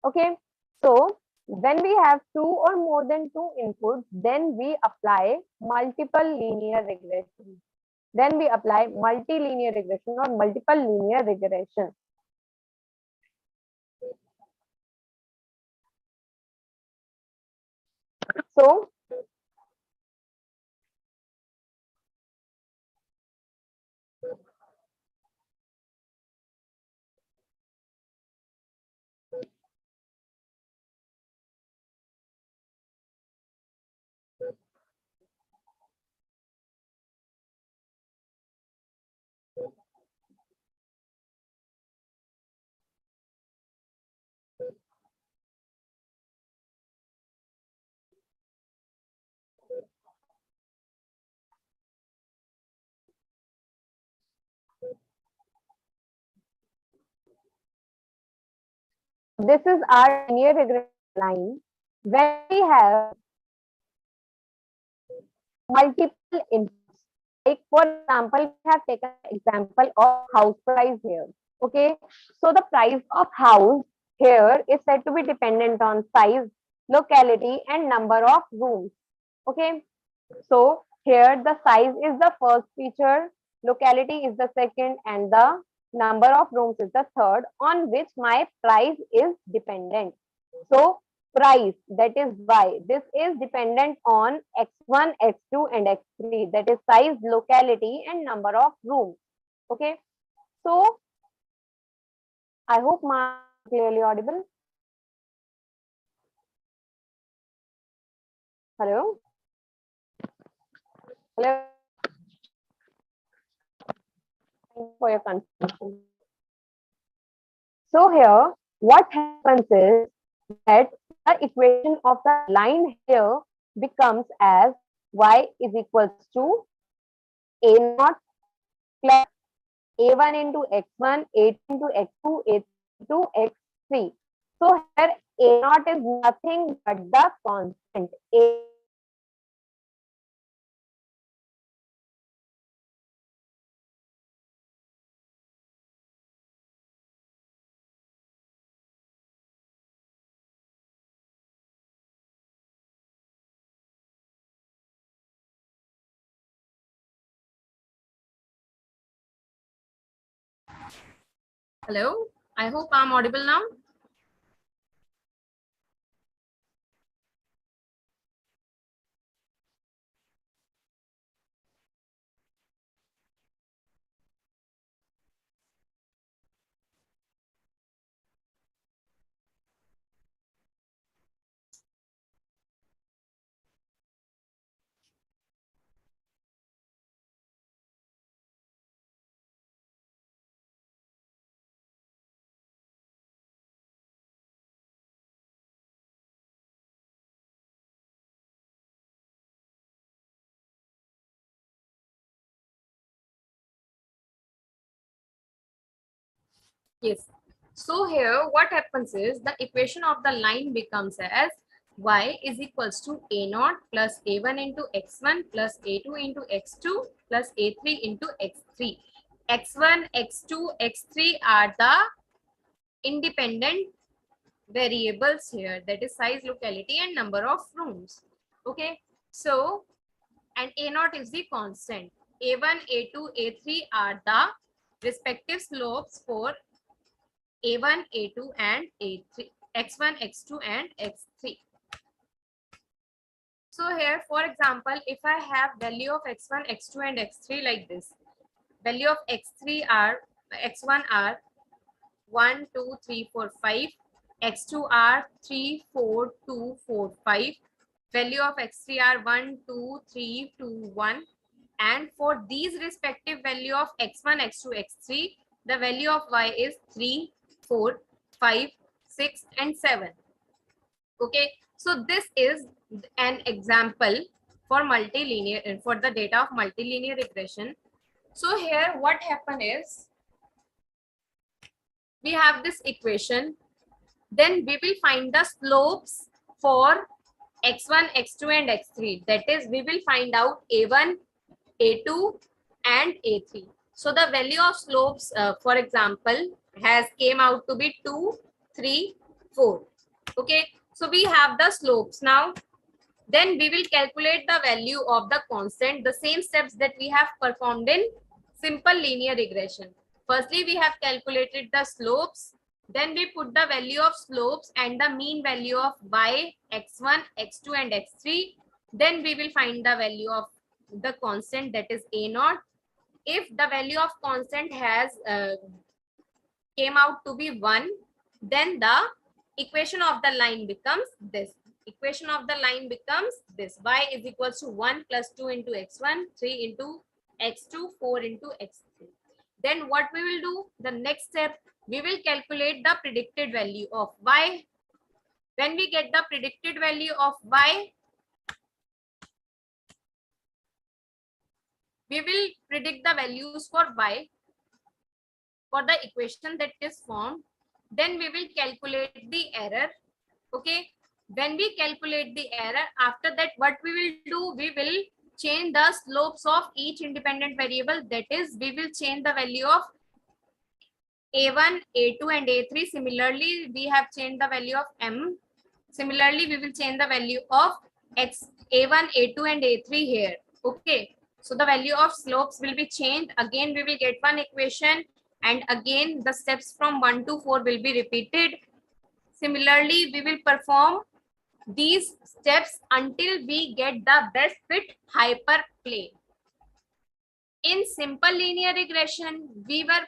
Okay. So when we have two or more than two inputs, then we apply multiple linear regression. Then we apply multilinear regression or multiple linear regression. So this is our linear regression line. When we have multiple inputs. Like for example, we have taken an example of house price here. Okay, so the price of house here is said to be dependent on size, locality, and number of rooms. Okay, so here the size is the first feature, locality is the second, and the number of rooms is the third, on which my price is dependent. So price, that is y, this is dependent on x1, x2 and x3, that is size, locality and number of rooms. Okay, so I hope my clearly audible. Hello, hello. Thank you for your confirmation. So here, what happens is that the equation of the line here becomes as y is equals to a naught plus a1 into x1, a2 into x2, a3 into x3. So here a naught is nothing but the constant. Hello, I hope I'm audible now. Yes. So here what happens is the equation of the line becomes as y is equals to a naught plus a1 into x1 plus a2 into x2 plus a3 into x3. x1, x2, x3 are the independent variables here, that is size, locality and number of rooms. Okay, so and a naught is the constant. a1, a2, a3 are the respective slopes for a1, a2 and a3, x1, x2 and x3. So here for example, if I have value of x1, x2 and x3 like this, value of x3 are x1 are 1, 2, 3, 4, 5, x2 are 3, 4, 2, 4, 5, value of x3 are 1, 2, 3, 2, 1, and for these respective value of x1, x2, x3, the value of y is 3, 4, 5, 6 and 7. Okay, so this is an example for multilinear, for the data of multilinear regression. So here what happened is we have this equation, then we will find the slopes for x1, x2 and x3, that is we will find out a1, a2 and a3. So the value of slopes for example has came out to be 2, 3, 4. Okay, so we have the slopes now. Then we will calculate the value of the constant, the same steps that we have performed in simple linear regression. Firstly, we have calculated the slopes. Then we put the value of slopes and the mean value of y, x1, x2 and x3. Then we will find the value of the constant, that is a naught. If the value of constant has came out to be 1, then the equation of the line becomes this. Equation of the line becomes this: y is equals to 1 plus 2 into x1, 3 into x2, 4 into x3. Then what we will do, the next step, we will calculate the predicted value of y. When we get the predicted value of y, we will predict the values for y for the equation that is formed. Then we will calculate the error. Okay, when we calculate the error, after that what we will do, we will change the slopes of each independent variable. That is, we will change the value of a1, a2 and a3. Similarly, we have changed the value of m. Similarly, we will change the value of x, a1, a2 and a3 here. Okay, so the value of slopes will be changed. Again, we will get one equation, and again the steps from 1 to 4 will be repeated. Similarly, we will perform these steps until we get the best fit hyperplane. In simple linear regression, we were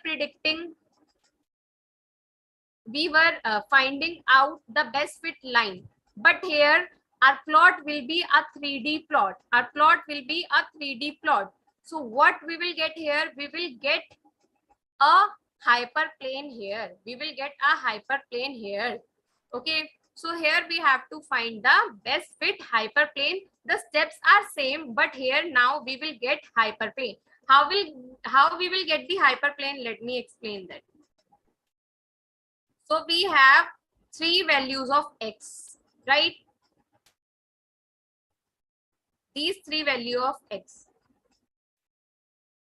finding out the best fit line, but here our plot will be a 3D plot. Our plot will be a 3D plot. So what we will get here? We will get a hyperplane here. We will get a hyperplane here. Okay, so here we have to find the best fit hyperplane. The steps are same, but here now we will get hyperplane. How we will get the hyperplane? Let me explain that. So we have three values of x, right? These three values of x.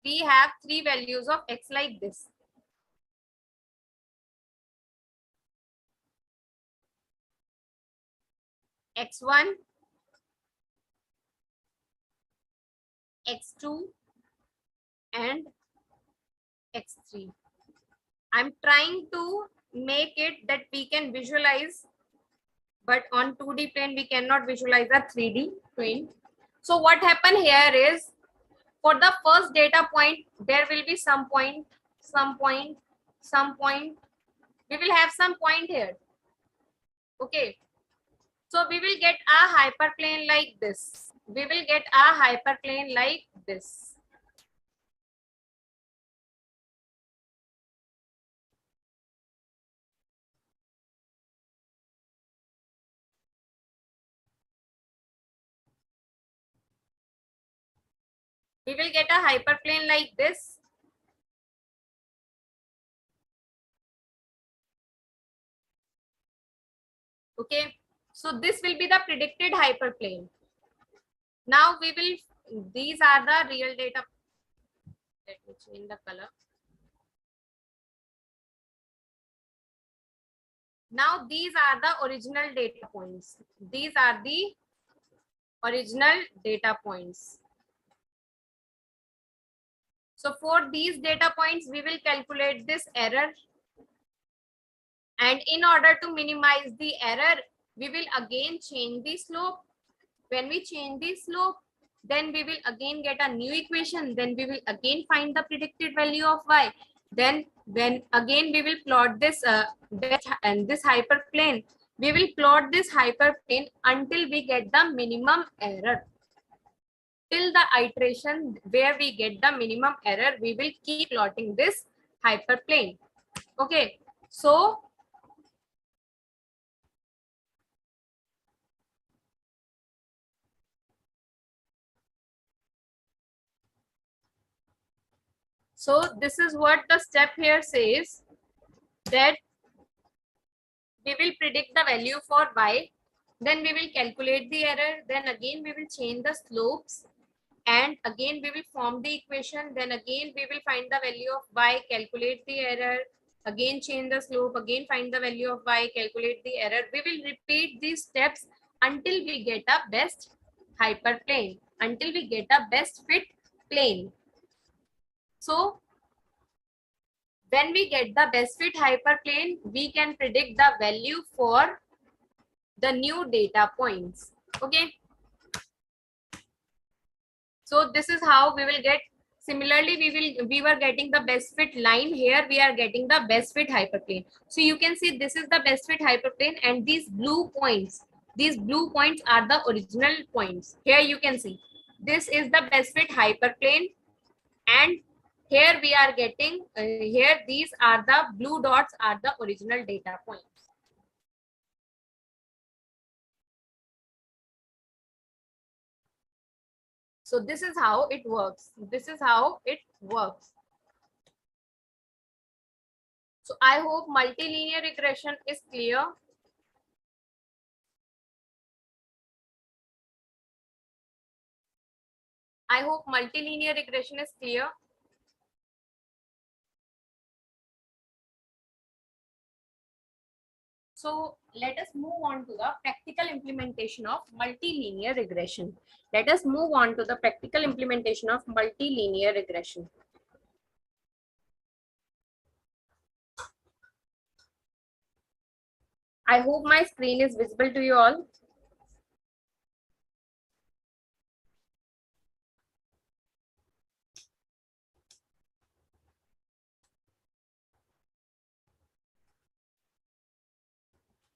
We have three values of x like this. x1, x2 and x3. I'm trying to make it that we can visualize, but on 2D plane we cannot visualize a 3D plane. So what happened here is, for the first data point, there will be some point, some point, some point. We will have some point here. Okay. So we will get a hyperplane like this. We will get a hyperplane like this. We will get a hyperplane like this. Okay, so this will be the predicted hyperplane. Now we will, these are the real data. Let me change the color. Now these are the original data points. These are the original data points. So for these data points, we will calculate this error. And in order to minimize the error, we will again change the slope. When we change the slope, then we will again get a new equation. Then we will again find the predicted value of y. Then when again we will plot this and this hyperplane. We will plot this hyperplane until we get the minimum error. Till the iteration where we get the minimum error, we will keep plotting this hyperplane. Okay, so this is what the step here says, that we will predict the value for y, then we will calculate the error, then again we will change the slopes, and again we will form the equation, then again we will find the value of y, calculate the error, again change the slope, again find the value of y, calculate the error. We will repeat these steps until we get a best hyperplane, until we get a best fit plane. So when we get the best fit hyperplane, we can predict the value for the new data points. Okay. So this is how we will get. Similarly, we were getting the best fit line. Here we are getting the best fit hyperplane. So you can see this is the best fit hyperplane, and these blue points are the original points. Here you can see this is the best fit hyperplane, and here we are getting here these are the blue dots are the original data points. So this is how it works. This is how it works. So I hope multilinear regression is clear. I hope multilinear regression is clear. So let us move on to the practical implementation of multilinear regression. Let us move on to the practical implementation of multilinear regression. I hope my screen is visible to you all.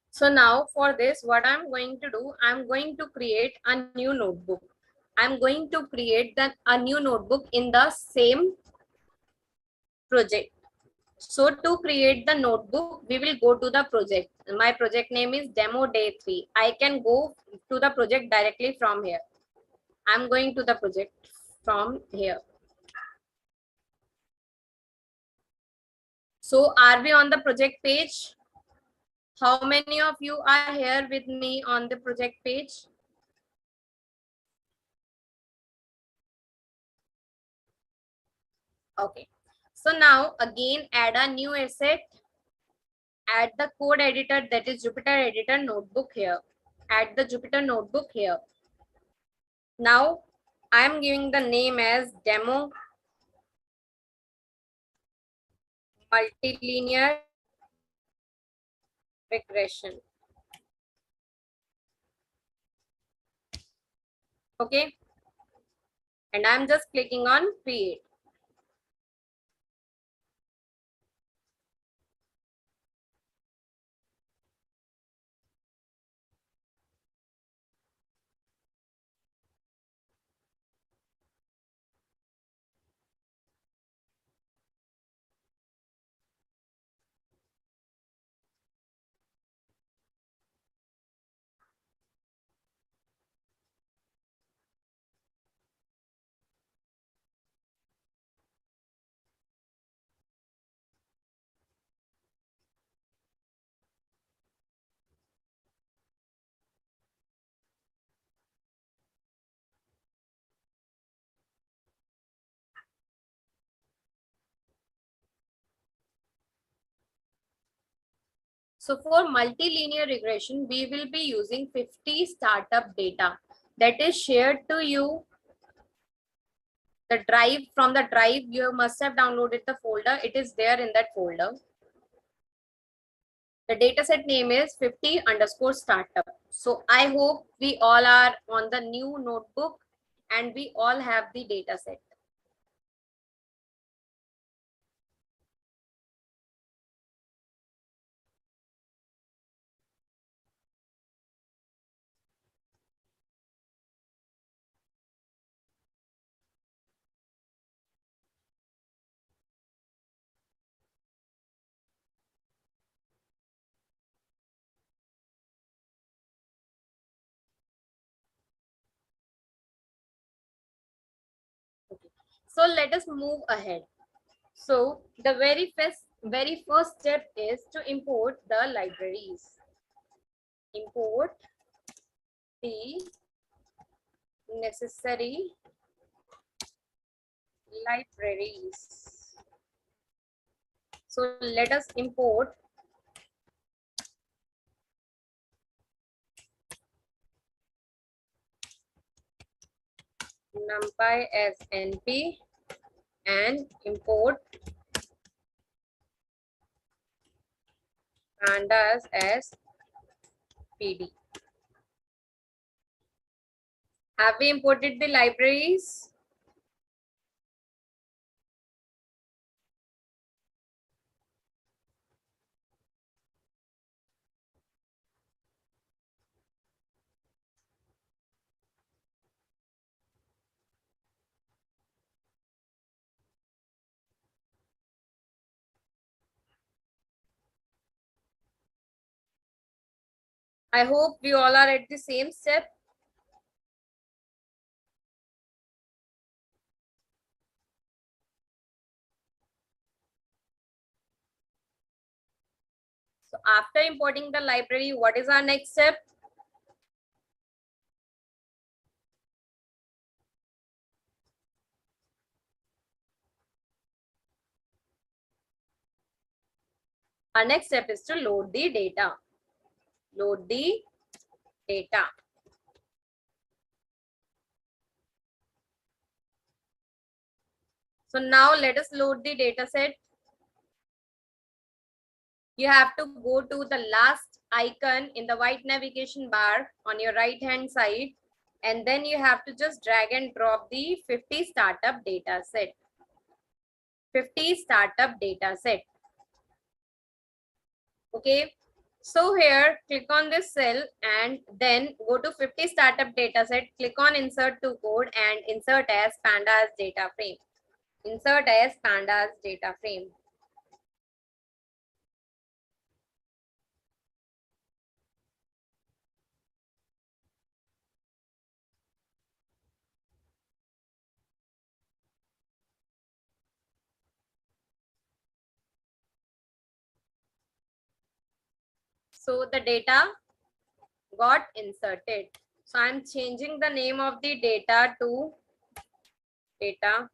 So now for this, what I'm going to do, I'm going to create a new notebook. I'm going to create a new notebook in the same project. So to create the notebook, we will go to the project. My project name is Demo Day 3. I can go to the project directly from here. I'm going to the project from here. So are we on the project page? How many of you are here with me on the project page? Okay. So now again add a new asset. Add the code editor, that is Jupyter editor notebook here. Add the Jupyter notebook here. Now I'm giving the name as demo multilinear regression. Okay. And I'm just clicking on create. So for multilinear regression, we will be using 50 startup data that is shared to you. The drive, from the drive, you must have downloaded the folder. It is there in that folder. The dataset name is 50 underscore startup. So I hope we all are on the new notebook and we all have the dataset. Okay. So let us move ahead. So the very first step is to import the libraries. Import the necessary libraries. So let us import numpy as np and import pandas as pd. Have we imported the libraries? I hope we all are at the same step. So after importing the library, what is our next step? Our next step is to load the data. Load the data. So now let us load the data set. You have to go to the last icon in the white navigation bar on your right hand side, and then you have to just drag and drop the 50 startup data set. 50 startup data set. Okay. So here, click on this cell and then go to 50 startup data set, click on insert to code and insert as pandas data frame. Insert as pandas data frame. So the data got inserted. So I'm changing the name of the data to data.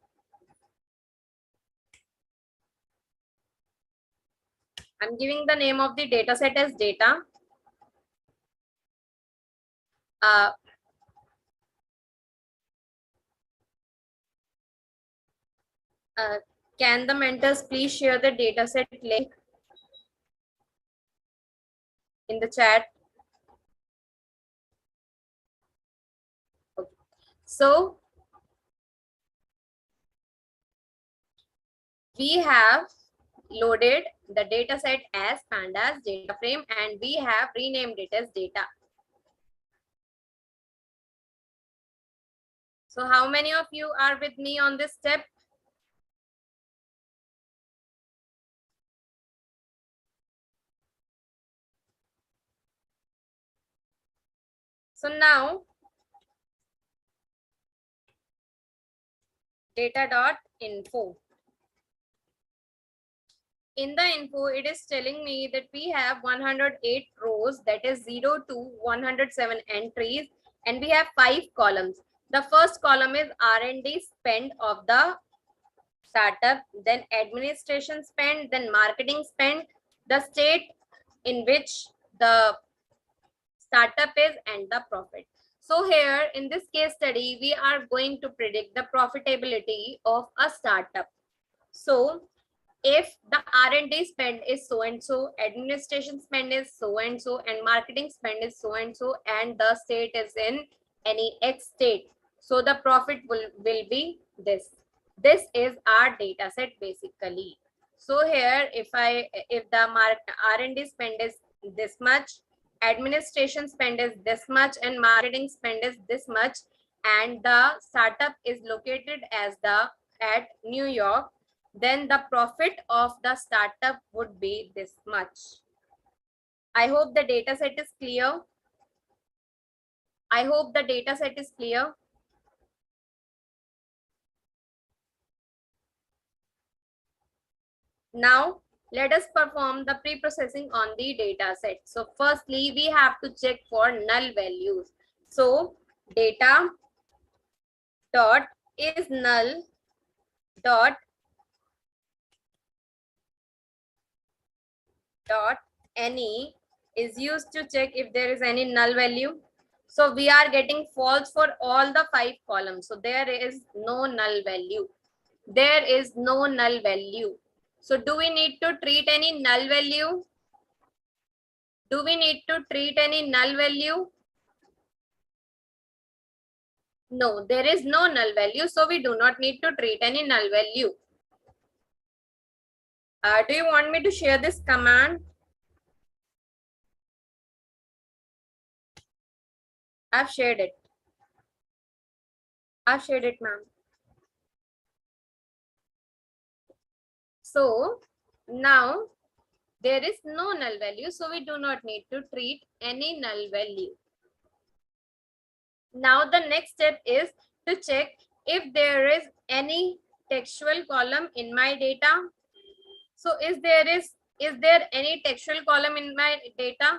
I'm giving the name of the data set as data. Uh, can the mentors please share the data set link in the chat? Okay. So we have loaded the data set as pandas data frame and we have renamed it as data. So how many of you are with me on this step? So now data.info. In the info, it is telling me that we have 108 rows, that is 0 to 107 entries, and we have 5 columns. The first column is R&D spend of the startup, then administration spend, then marketing spend, the state in which the startup is, and the profit. So here in this case study, we are going to predict the profitability of a startup. So if the R&D spend is so and so, administration spend is so and marketing spend is so and the state is in any X state, so the profit will be this. This is our data set basically. So here if the R&D spend is this much, administration spend is this much, and marketing spend is this much, and the startup is located at New York, then the profit of the startup would be this much. I hope the data set is clear. I hope the data set is clear. Now, let us perform the pre-processing on the data set. So firstly, we have to check for null values. So data dot is null dot any is used to check if there is any null value. So we are getting false for all the 5 columns. So there is no null value. There is no null value. So do we need to treat any null value? Do we need to treat any null value? No, there is no null value. So we do not need to treat any null value. Do you want me to share this command? I've shared it. I've shared it, ma'am. So now there is no null value, so we do not need to treat any null value. Now the next step is to check if there is any textual column in my data. So is there any textual column in my data?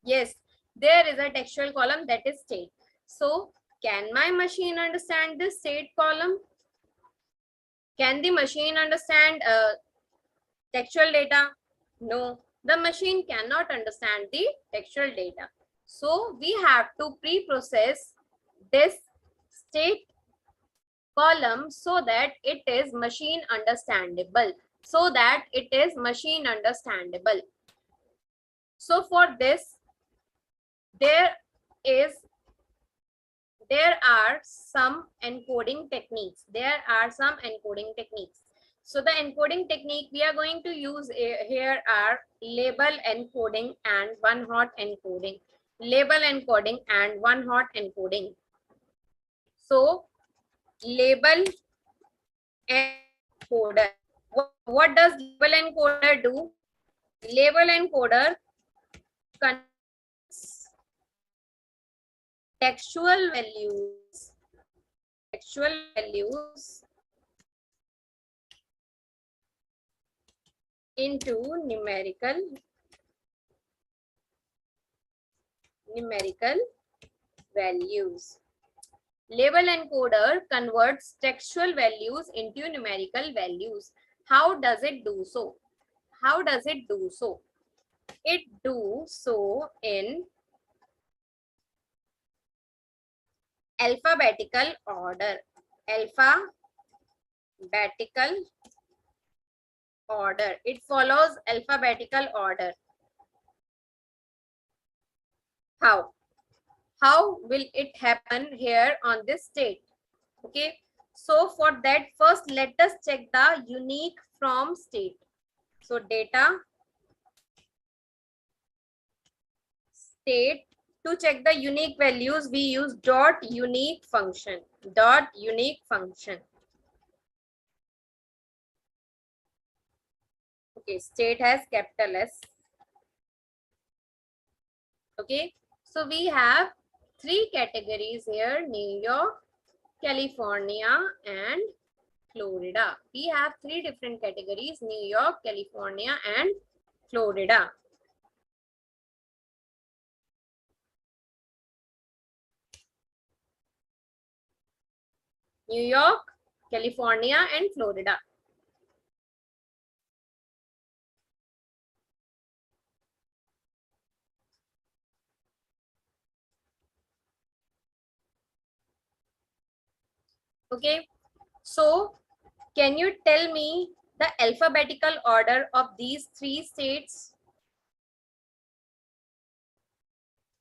Yes, there is a textual column, that is state. So can my machine understand this state column? Can the machine understand textual data? No, the machine cannot understand the textual data. So we have to pre-process this state column so that it is machine understandable. So for this, there is there are some encoding techniques. So the encoding technique we are going to use here are label encoding and one hot encoding. So label encoder. What does label encoder do? Label encoder converts textual values into numerical values. Label encoder converts textual values into numerical values. How does it do so? It do so in alphabetical order. It follows alphabetical order. How will it happen here on this state? Okay, so for that, first let us check the unique from state. So data state, to check the unique values we use unique function. Okay, state has capital S. Okay, so we have three categories here: New York, California, and Florida. We have three different categories: New York, California, and Florida. New York, California, and Florida. Okay, so can you tell me the alphabetical order of these three states?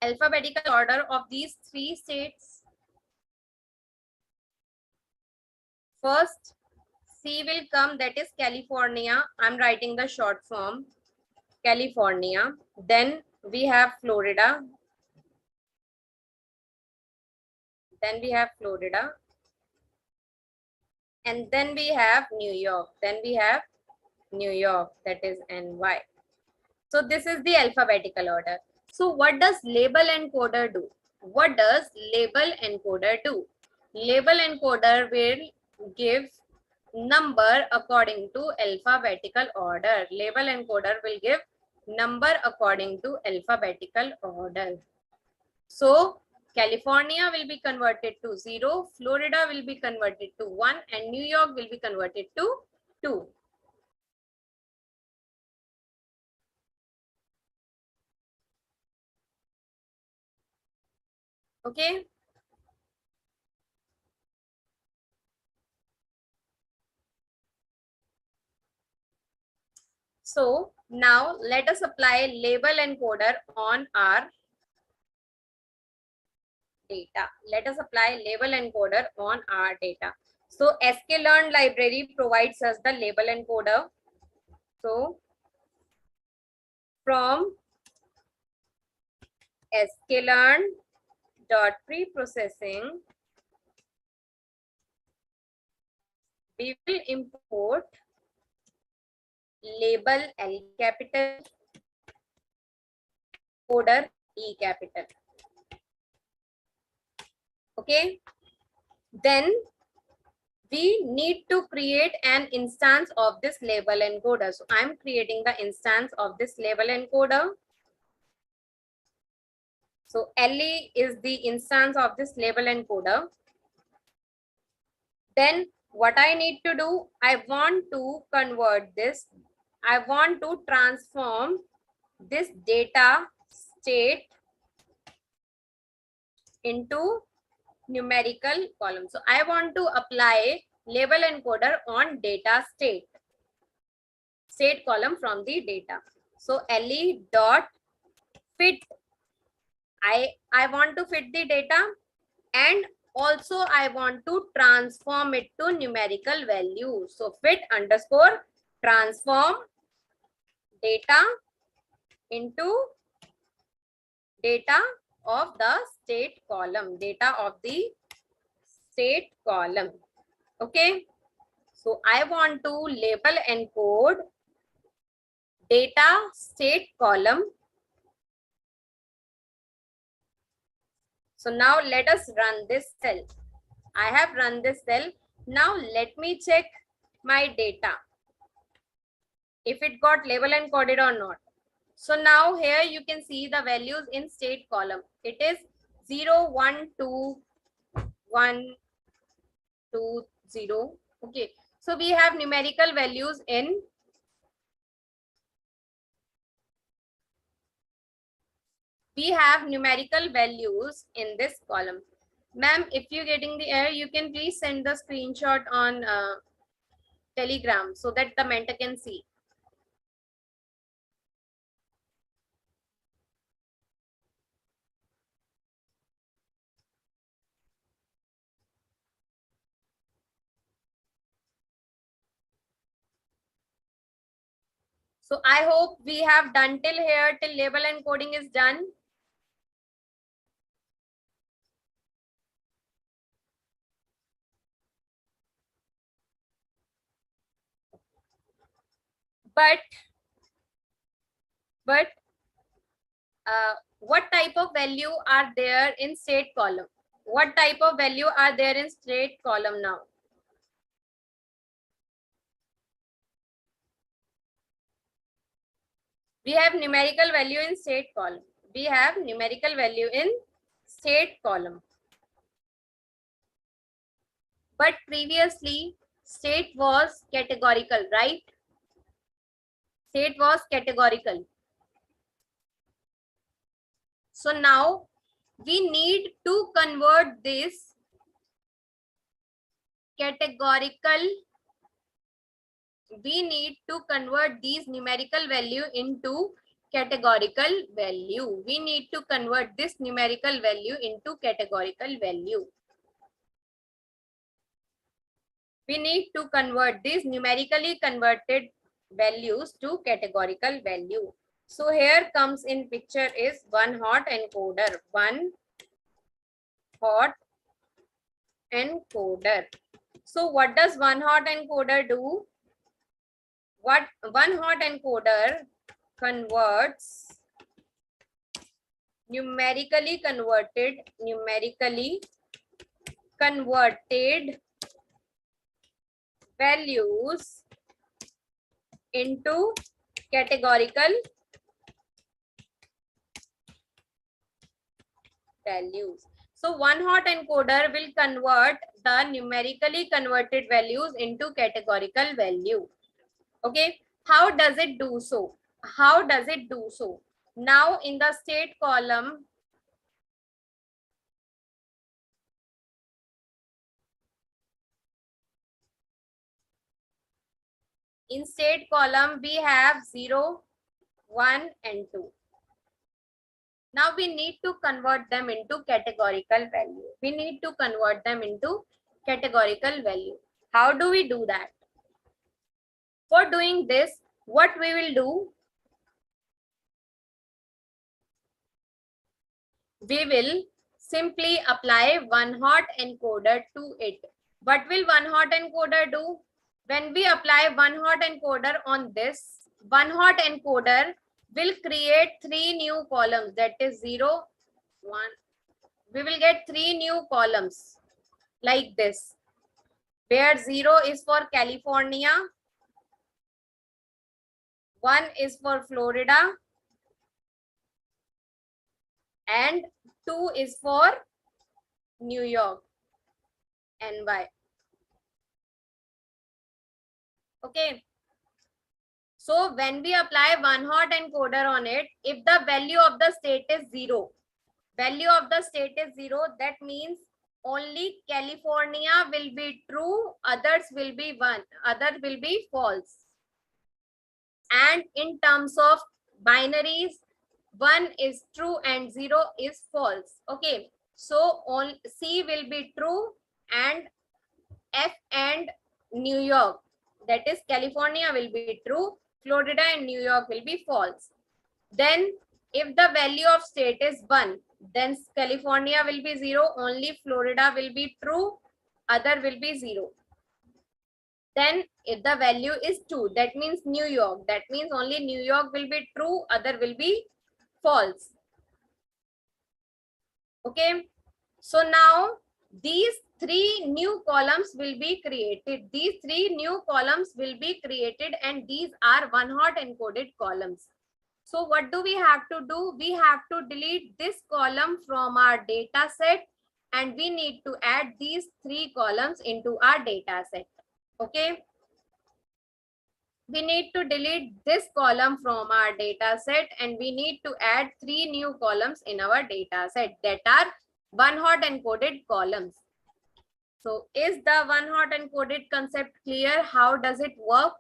Alphabetical order of these three states. First, C will come, that is California. I'm writing the short form, California. Then we have Florida. And then we have New York. That is NY. So this is the alphabetical order. So what does label encoder do? Label encoder will give number according to alphabetical order. So California will be converted to 0, Florida will be converted to 1, and New York will be converted to 2. Okay. So now let us apply label encoder on our data. So sklearn library provides us the label encoder. So from sklearn.preprocessing, we will import label L capital, encoder E capital. Okay. Then we need to create an instance of this label encoder. So I'm creating the instance of this label encoder. So LE is the instance of this label encoder. Then what I need to do, I want to convert this. I want to transform this data state into numerical column. So I want to apply label encoder on data state column from the data. So le dot fit, I want to fit the data, and also I want to transform it to numerical value. So fit underscore transform data into data of the state column, data of the state column. Okay, so I want to label encode data state column. So now let us run this cell. I have run this cell. Now let me check my data, if it got label encoded or not. So now here you can see the values in state column. It is 0, 1, 2, 1, 2, 0. Okay. So we have numerical values in this column. Ma'am, if you're getting the error, you can please send the screenshot on Telegram so that the mentor can see. So I hope we have done till here, till label encoding is done. But what type of value are there in state column? What type of value are there in state column now? We have numerical value in state column. We have numerical value in state column. But previously, state was categorical, right? State was categorical. So now we need to convert this categorical, we need to convert these numerical value into categorical value. We need to convert this numerical value into categorical value. We need to convert these numerically converted values to categorical value. So here comes in picture is one hot encoder. One hot encoder. So what does one hot encoder do? What one hot encoder converts numerically converted values into categorical values. So one hot encoder will convert the numerically converted values into categorical value. Okay, how does it do so? How does it do so? Now in the state column, in state column we have 0, 1 and 2. Now we need to convert them into categorical value. We need to convert them into categorical value. How do we do that? For doing this, what we will do, we will simply apply one hot encoder to it. What will one hot encoder do? When we apply one hot encoder on this, one hot encoder will create 3 new columns, that is 0, 1. We will get 3 new columns like this, where 0 is for California, 1 is for Florida, and 2 is for New York, NY. Okay. So when we apply one hot encoder on it, if the value of the state is 0, that means only California will be true, others will be false. And in terms of binaries, 1 is true and 0 is false. Okay, so on C will be true and F and New York, that is California, will be true. Florida and New York will be false. Then if the value of state is 1, then California will be 0, only Florida will be true, other will be 0. Then if the value is 2, that means New York, that means only New York will be true, other will be false. Okay, so now these 3 new columns will be created. And these are one hot encoded columns. So what do we have to do? We have to delete this column from our data set, and we need to add these 3 columns into our data set. Okay, we need to delete this column from our data set, and we need to add 3 new columns in our data set that are one hot encoded columns. So is the one hot encoded concept clear? How does it work?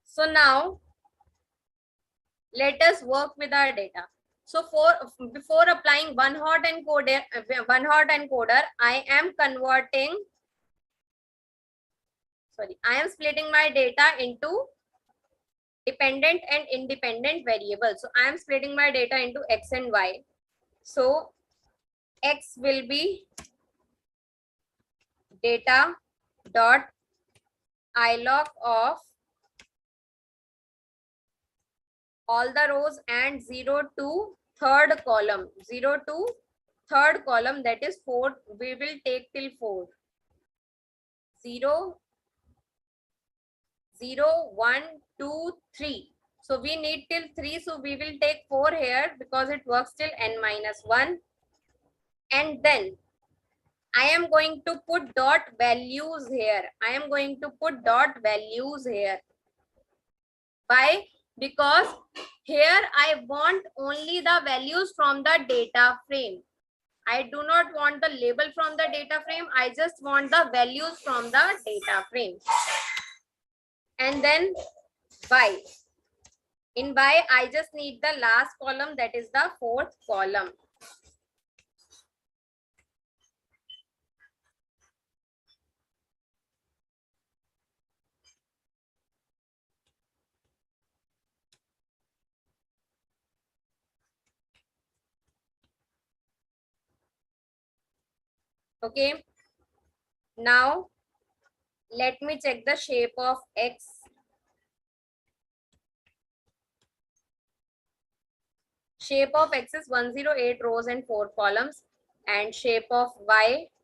So now let us work with our data. So before applying one hot encoder, I am splitting my data into dependent and independent variables. So I am splitting my data into X and Y. So X will be data dot ilog of all the rows and 0 to third column. That is 4. We will take till 4. 0, 0, 1, 2, 3. So we need till 3. So we will take 4 here because it works till n minus 1. And then I am going to put dot values here. Why? Because here I want only the values from the data frame. I do not want the label from the data frame. I just want the values from the data frame. And then Y. In Y, I just need the last column, that is the 4th column. Okay. Now, let me check the shape of X. Shape of X is 108 rows and 4 columns, and shape of Y –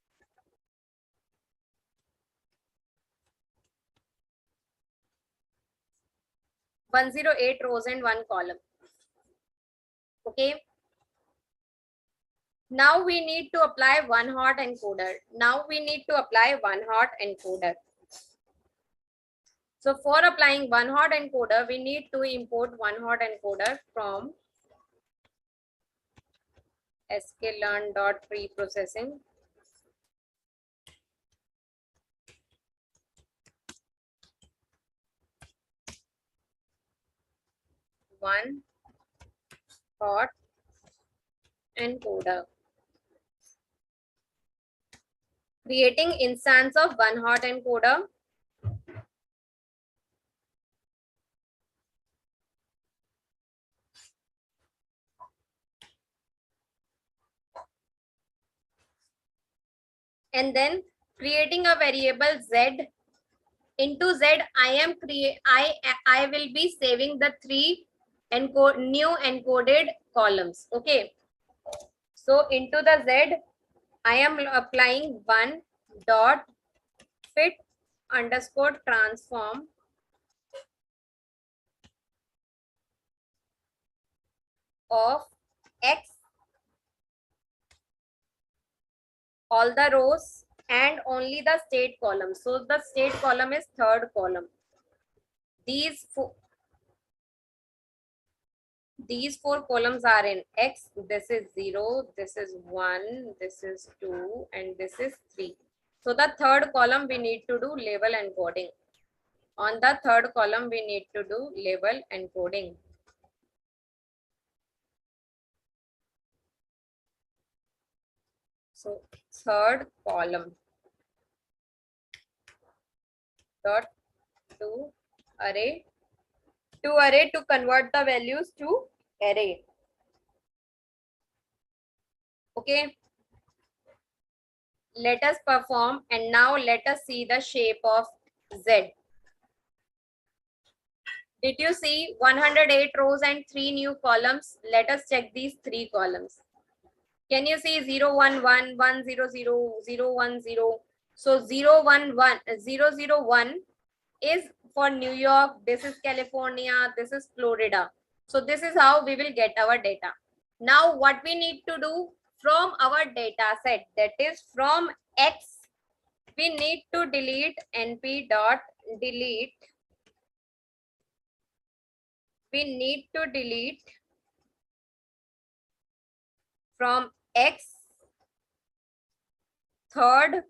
108 rows and 1 column. Okay. Now we need to apply one hot encoder. So for applying one hot encoder, we need to import one hot encoder from sklearn.preprocessing. One hot encoder. Creating instance of one hot encoder. And then creating a variable Z. Into Z, I will be saving the 3 new encoded columns. Okay. So into the Z, I am applying 1 dot fit underscore transform of X, all the rows and only the state column. So the state column is third column. These four columns are in X. This is 0, this is 1, this is 2, and this is 3. So the third column we need to do label encoding. On the third column we need to do label encoding. So third column dot to array to convert the values to array. Okay, let us perform, and now let us see the shape of Z. Did you see 108 rows and 3 new columns? Let us check these 3 columns. Can you see 0, 1, 1, 1, 0, 0, 0, 1, 0? So 0, 1, 1, 0, 0, 1 is for New York. This is California. This is Florida. So this is how we will get our data. Now what we need to do from our data set, that is from X, we need to delete np dot delete. We need to delete from X third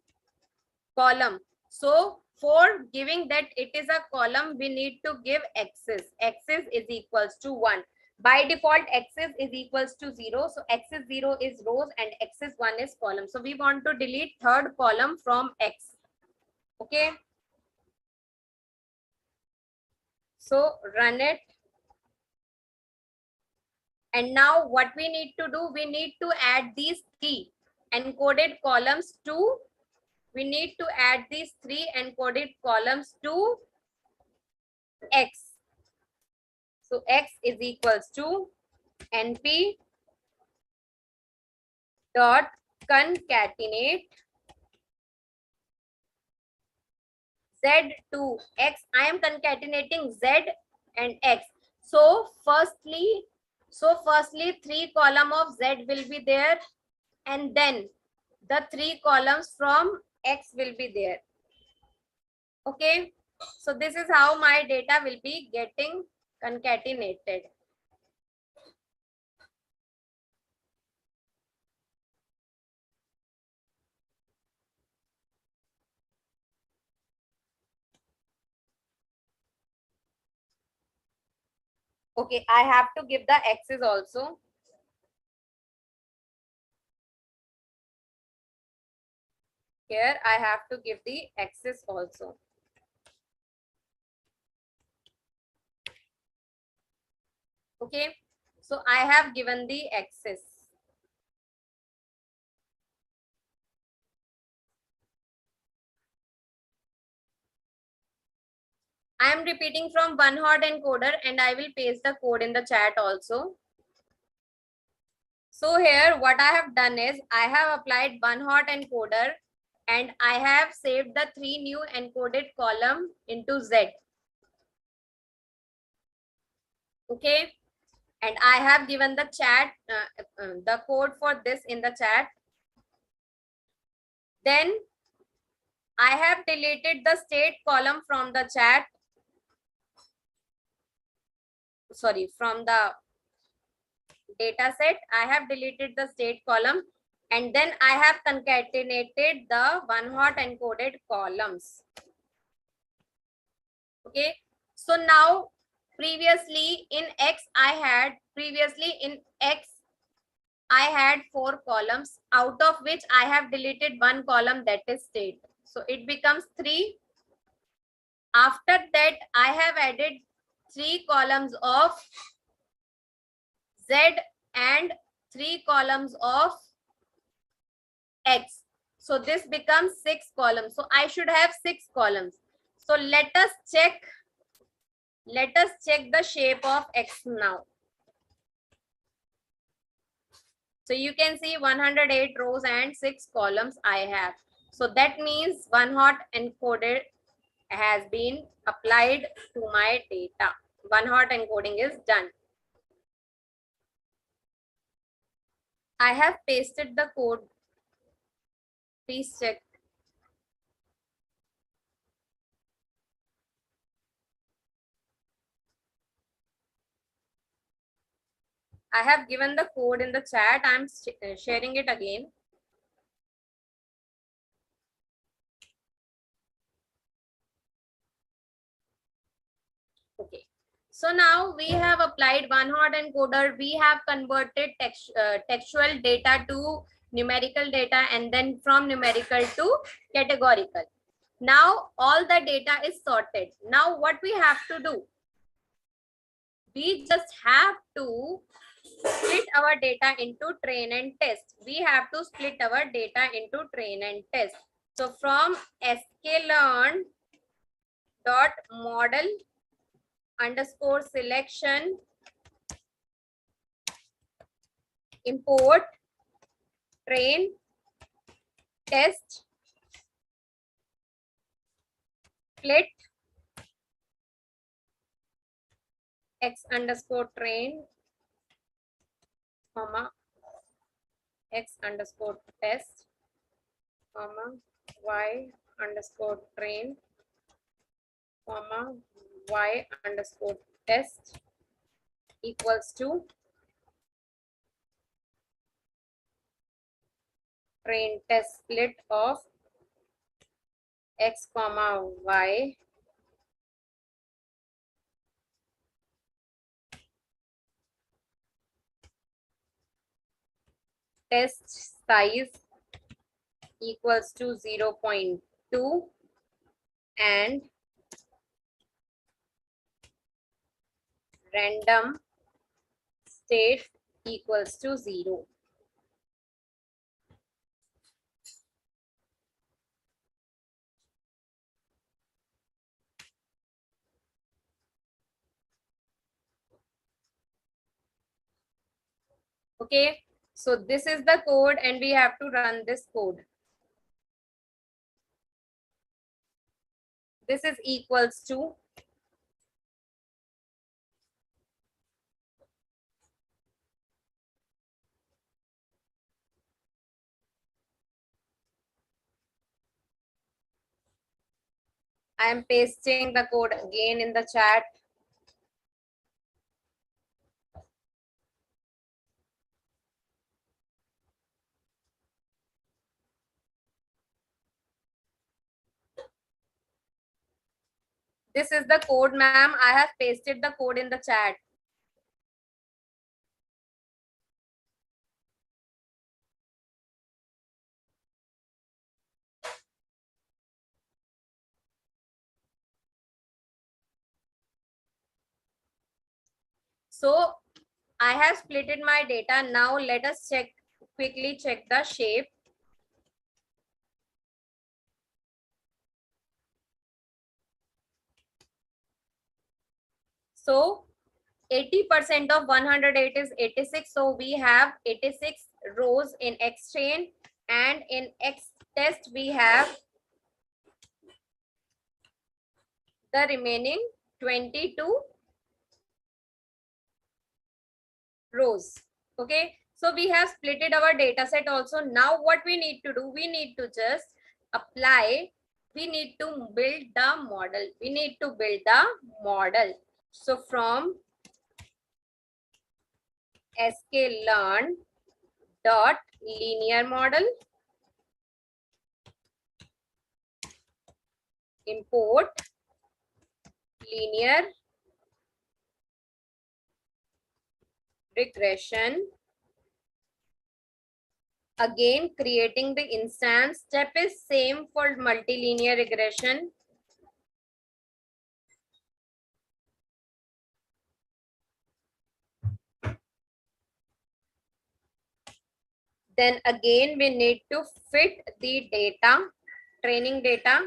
column. So for giving that it is a column, we need to give axis. Axis is equals to 1. By default, axis is equals to 0. So axis 0 is rows and axis 1 is column. So we want to delete third column from X. Okay. So run it. And now what we need to do, we need to add these 3 encoded columns to, we need to add these 3 encoded columns to X. So X is equals to np dot concatenate Z to X. I am concatenating Z and X. So firstly 3 column of Z will be there, and then the 3 columns from X will be there. Okay. So this is how my data will be getting concatenated. Okay, I have to give the axis also. Here I have to give the axis also. Okay, so I have given the axis. I am repeating from one hot encoder, and I will paste the code in the chat also. So here what I have done is I have applied one hot encoder and I have saved the 3 new encoded column into Z. Okay, and I have given the chat the code for this in the chat. Then I have deleted the state column from the chat. Sorry, from the data set, I have deleted the state column, and then I have concatenated the one hot encoded columns. Okay, so now previously in X I had 4 columns, out of which I have deleted 1 column, that is state. So it becomes 3. After that I have added 3 columns of Z and 3 columns of X. So this becomes 6 columns. So I should have 6 columns. So let us check the shape of X now. So you can see 108 rows and 6 columns I have. So that means one hot encoded has been applied to my data. One hot encoding is done. I have pasted the code. Please check. I have given the code in the chat. I'm sharing it again. Okay. So now we have applied one hot encoder. We have converted textual data to numerical data, and then from numerical to categorical. Now all the data is sorted. Now what we have to do? We just have to split our data into train and test. We have to split our data into train and test. So from sklearn dot model underscore selection import train test split x underscore train comma x underscore test comma y underscore train comma y underscore test equals to train test split of x comma y test size equals to 0.2 and random state equals to 0. Okay, so this is the code and we have to run this code. This is equals to I am pasting the code again in the chat. This is the code, ma'am. I have pasted the code in the chat. So I have splitted my data. Now let us quickly check the shape. So 80% of 108 is 86. So we have 86 rows in X chain, and in X test we have the remaining 22 rows. Okay, so we have splitted our data set also. Now what we need to do, we need to just apply, we need to build the model. We need to build the model. So from sklearn dot linear model import linear regression. Again, creating the instance. Step is same for multilinear regression. Then again, we need to fit the data, training data.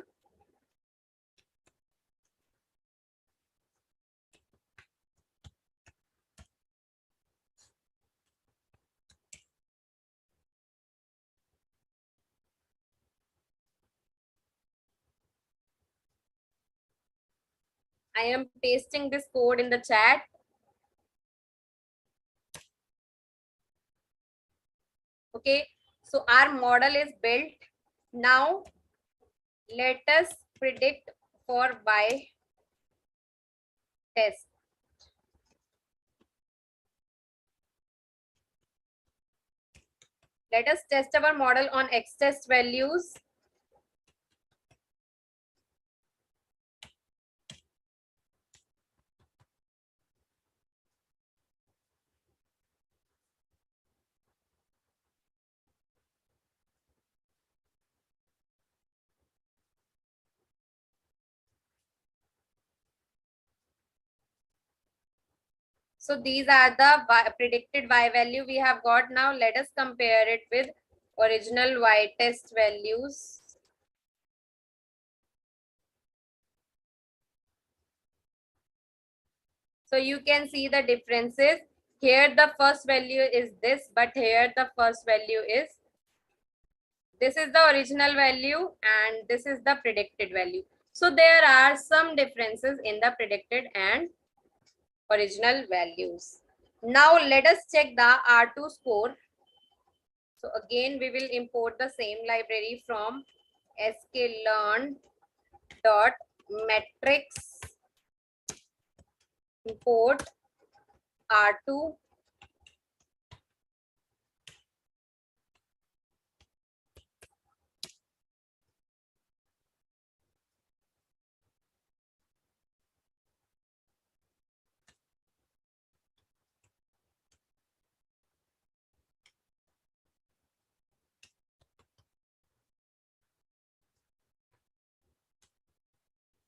I am pasting this code in the chat. Okay, so our model is built. Now let us predict for Y test. Let us test our model on X test values. So these are the predicted Y value we have got. Now let us compare it with original Y test values. So you can see the differences. Here the first value is this, but here the first value is, this is the original value and this is the predicted value. So there are some differences in the predicted and original values. Now let us check the R2 score. So again, we will import the same library from sklearn.metrics import R2.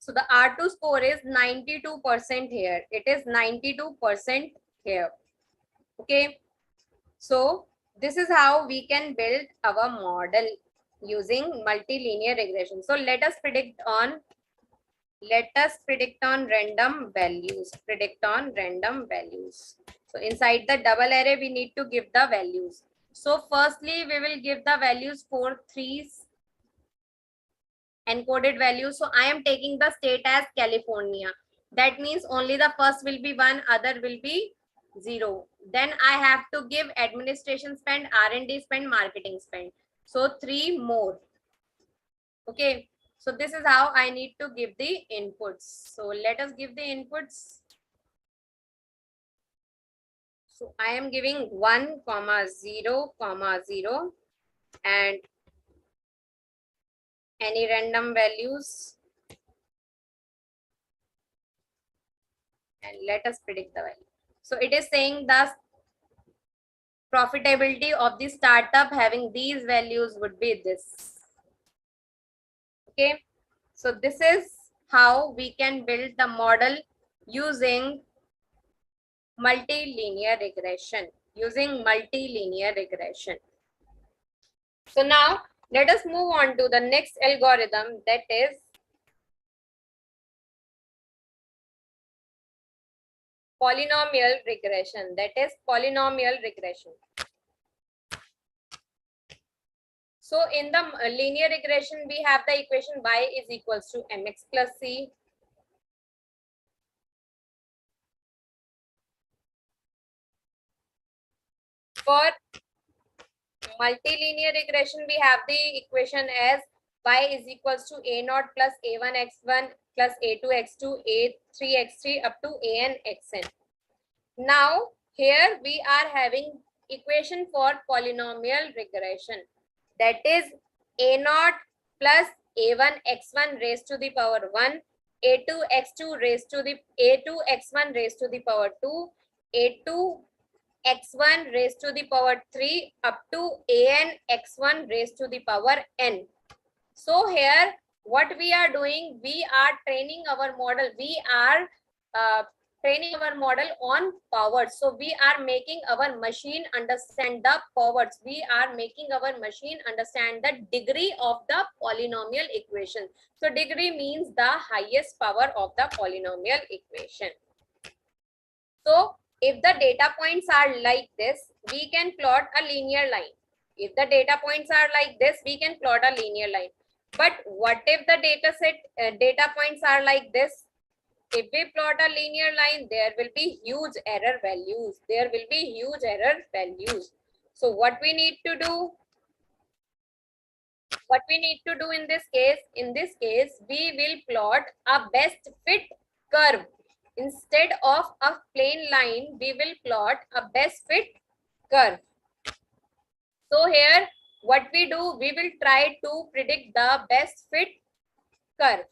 So the R2 score is 92% here. It is 92% here. Okay. So this is how we can build our model using multilinear regression. So let us predict on random values. Predict on random values. So inside the double array, we need to give the values. So firstly, we will give the values for 3's encoded values. So I am taking the state as California. That means only the first will be 1, other will be 0. Then I have to give administration spend, R&D spend, marketing spend. So 3 more. Okay. So this is how I need to give the inputs. So let us give the inputs. So I am giving 1, 0, 0 and any random values. And let us predict the value. So it is saying the profitability of the startup having these values would be this. Okay. So this is how we can build the model using multilinear regression. So now let us move on to the next algorithm, that is polynomial regression. So in the linear regression, we have the equation y is equals to mx plus c. For multilinear regression, we have the equation as y is equals to a naught plus a1 x1 plus a2 x2 a3 x3 up to an xn. Now here we are having equation for polynomial regression, that is a naught plus a1 x1 raised to the power 1, a2 x2 raised to the a2 x1 raised to the power 2, a2 x1 raised to the power 3 up to an x1 raised to the power n. So here what we are doing, we are training our model. We are training our model on powers. So we are making our machine understand the powers. We are making our machine understand the degree of the polynomial equation. So degree means the highest power of the polynomial equation. So if the data points are like this, we can plot a linear line. If the data points are like this, we can plot a linear line. But what if the data points are like this? if we plot a linear line, there will be huge error values. There will be huge error values. So what we need to do? What we need to do in this case, we will plot a best fit curve. Instead of a plain line, we will plot a best fit curve. So here, what we do, we will try to predict the best fit curve.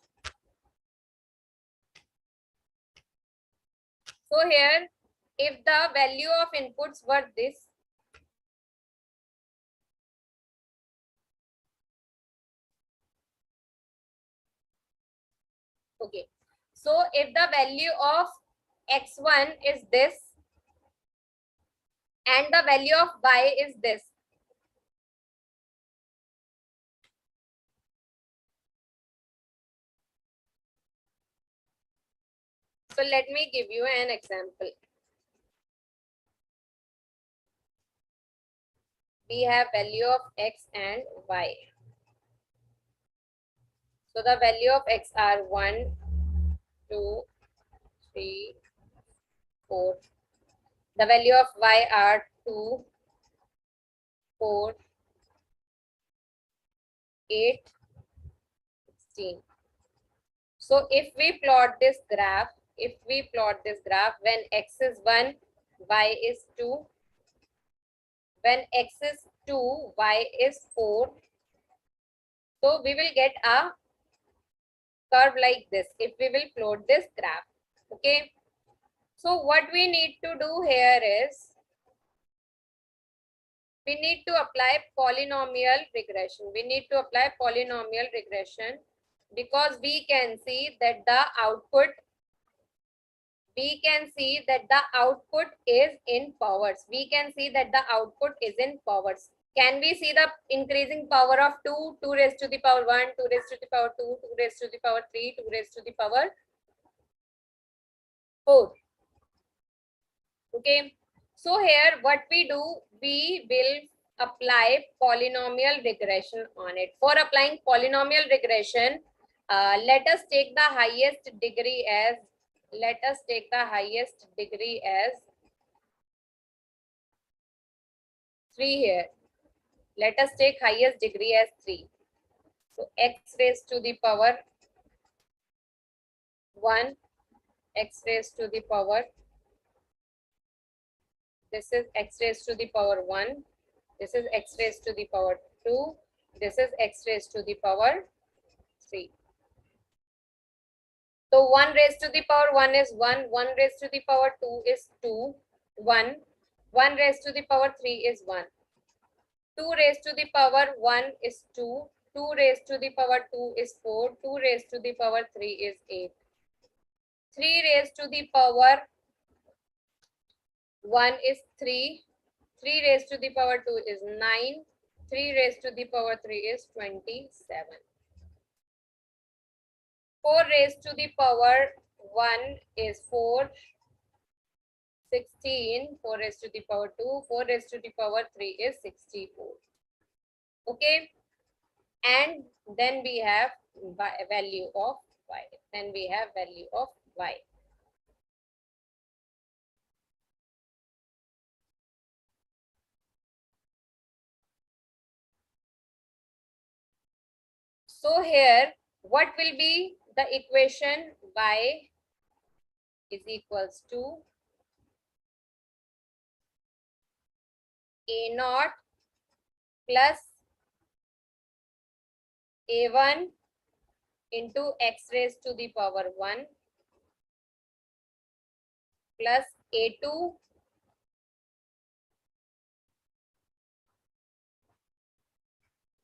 So here, if the value of inputs were this, okay. So if the value of x1 is this and the value of y is this, so let me give you an example. We have value of x and y. So the value of x are 1, 2, 3, 4. The value of y are 2, 4, 8, 16. So if we plot this graph, when x is 1, y is 2, when x is 2, y is 4, so we will get a curve like this if we will plot this graph. Okay. So what we need to do here is, we need to apply polynomial regression. We need to apply polynomial regression because we can see that the output is in powers. We can see that the output is in powers. Can we see the increasing power of 2, 2 raised to the power 1, 2 raised to the power 2, 2 raised to the power 3, 2 raised to the power 4. Okay. So here what we do, we will apply polynomial regression on it. For applying polynomial regression, let us take the highest degree as 3 here. Let us take highest degree as 3. So x raised to the power 1, x raised to the power, this is x raised to the power 1, this is x raised to the power 2, this is x raised to the power 3. So 1 raised to the power 1 is 1, 1 raised to the power 2 is 2, 1, 1 raised to the power 3 is 1. 2 raised to the power 1 is 2, 2 raised to the power 2 is 4, 2 raised to the power 3 is 8. 3 raised to the power 1 is 3, 3 raised to the power 2 is 9, 3 raised to the power 3 is 27. 4 raised to the power 1 is 4, 16, 4 raised to the power 2, 4 raised to the power 3 is 64. Okay. And then we have value of y. So here, what will be the equation? Y is equals to A naught plus A1 into x raised to the power 1 plus A2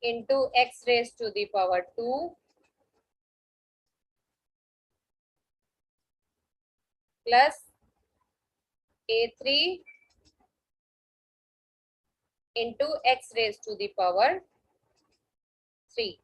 into x raised to the power 2 plus A3 into x raised to the power 3.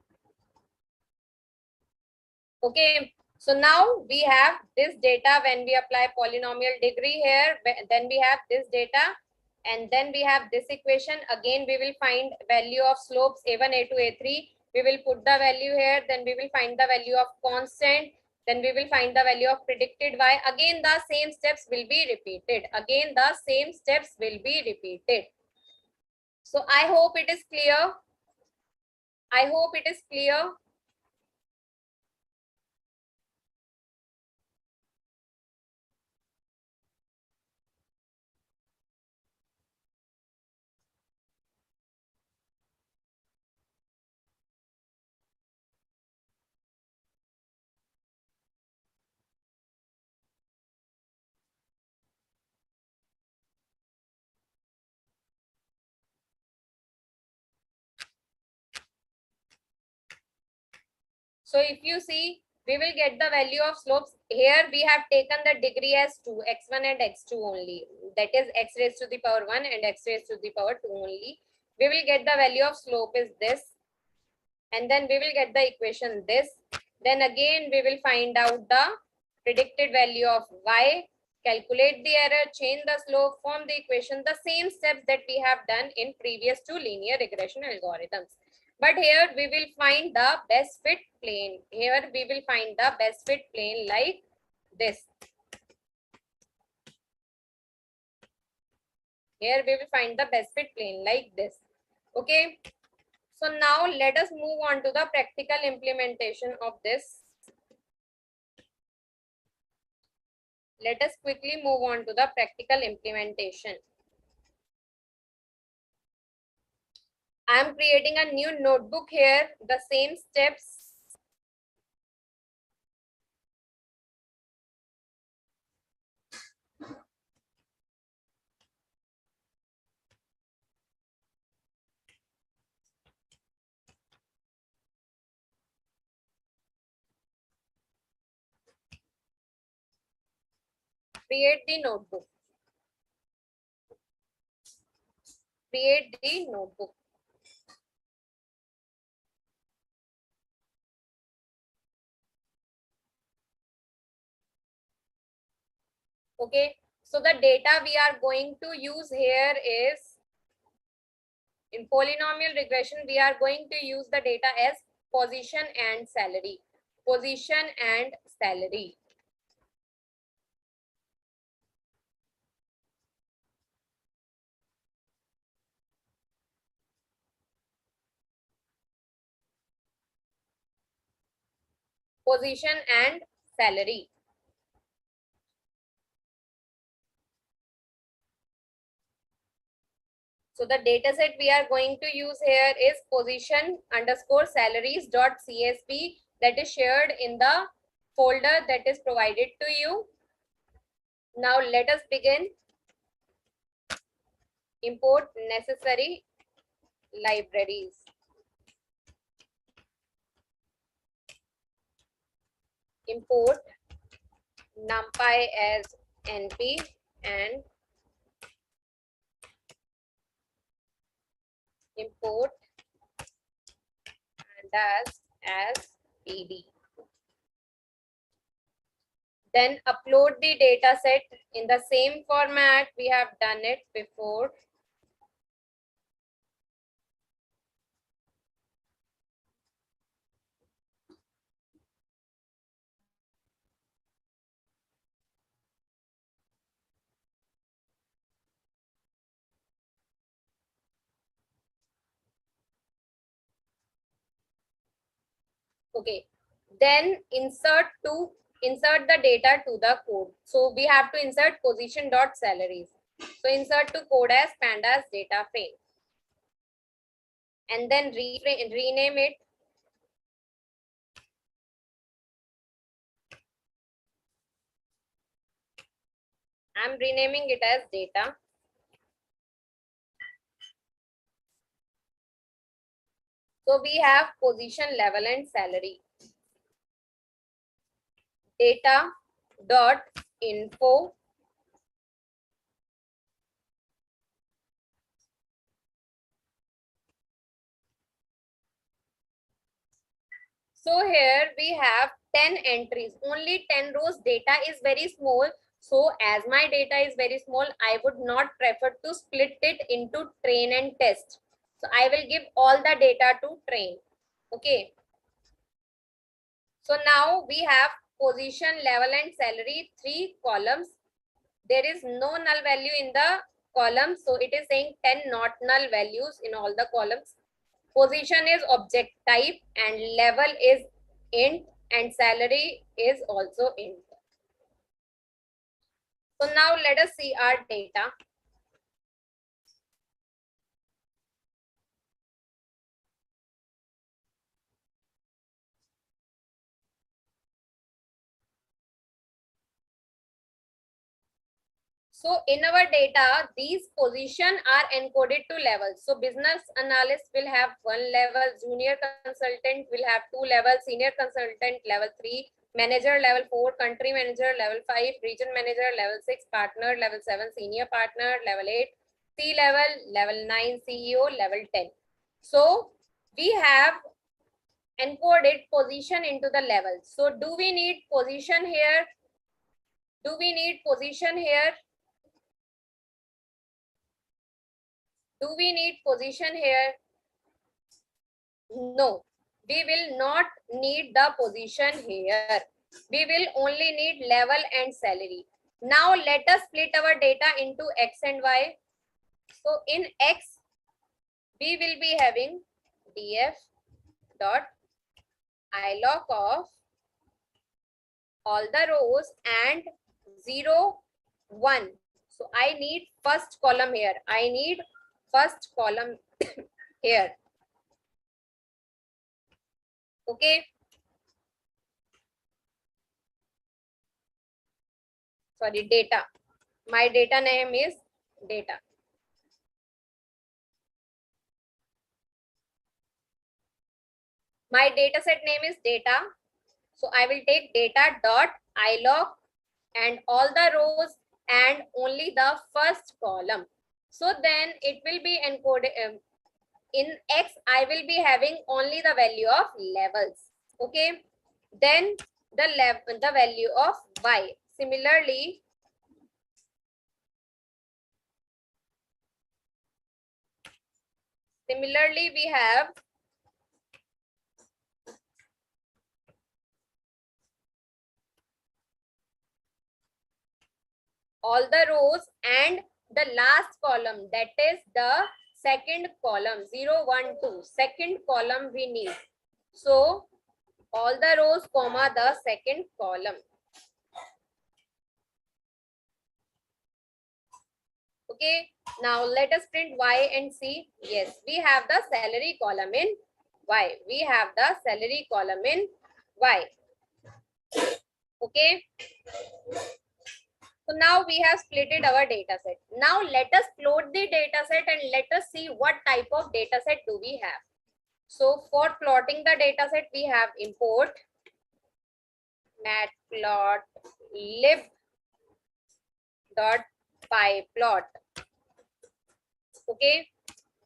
Okay, so now we have this data when we apply polynomial degree here, then we have this data, and then we have this equation. Again, we will find value of slopes A1, A2, A3. We will put the value here, then we will find the value of constant. Then we will find the value of predicted y. Again, the same steps will be repeated. Again, the same steps will be repeated. So I hope it is clear. I hope it is clear. So if you see, we will get the value of slopes. Here we have taken the degree as 2, x1 and x2 only. That is x raised to the power 1 and x raised to the power 2 only. We will get the value of slope is this. And then we will get the equation this. Then again we will find out the predicted value of y, calculate the error, change the slope, form the equation, the same steps that we have done in previous two linear regression algorithms. But here we will find the best fit plane. Here we will find the best fit plane like this. Here we will find the best fit plane like this. Okay. So now let us move on to the practical implementation of this. Let us quickly move on to the practical implementation. I am creating a new notebook here, the same steps. Create the notebook. Create the notebook. Okay, so the data we are going to use here is, in polynomial regression, we are going to use the data as position and salary. Position and salary. Position and salary. So the data set we are going to use here is position underscore salaries dot CSV, that is shared in the folder that is provided to you. Now let us begin. Import necessary libraries. Import numpy as np and import pandas as pd. Then upload the data set in the same format we have done it before. Okay, then insert the data to the code. So we have to insert position dot salaries. So insert to code as pandas data frame, and then rename it. I'm renaming it as data. So we have position, level, and salary. Data dot info So here we have 10 entries, only 10 rows. Data is very small. So as my data is very small, I would not prefer to split it into train and test. So I will give all the data to train. Okay. So now we have position, level and salary, 3 columns. There is no null value in the columns, so it is saying 10 not null values in all the columns. Position is object type and level is int and salary is also int. So now let us see our data. So in our data, these positions are encoded to levels. So business analyst will have 1 level, junior consultant will have 2 levels, senior consultant level 3, manager level 4, country manager level 5, region manager level 6, partner level 7, senior partner level 8, C level 9, CEO level 10. So we have encoded position into the levels. So do we need position here? Do we need position here? Do we need position here? No, we will not need the position here. We will only need level and salary. Now let us split our data into X and Y. So in X, we will be having df dot ilog of all the rows and 0, 1. So I need first column here. I need first column here. Okay. Sorry, data. My data name is data. My data set name is data. So I will take data dot ilog and all the rows and only the first column. So then it will be encoded in X. I will be having only the value of levels. Okay. Then the value of Y. Similarly, we have all the rows and the last column, that is the second column, 0, 1, 2. Second column we need. So all the rows comma the second column. Okay, now let us print Y and see. Yes, we have the salary column in Y. We have the salary column in Y. Okay. So now we have splitted our data set. Now let us plot the data set and let us see what type of data set do we have. So for plotting the data set, we have import matplotlib dot pyplot. Okay,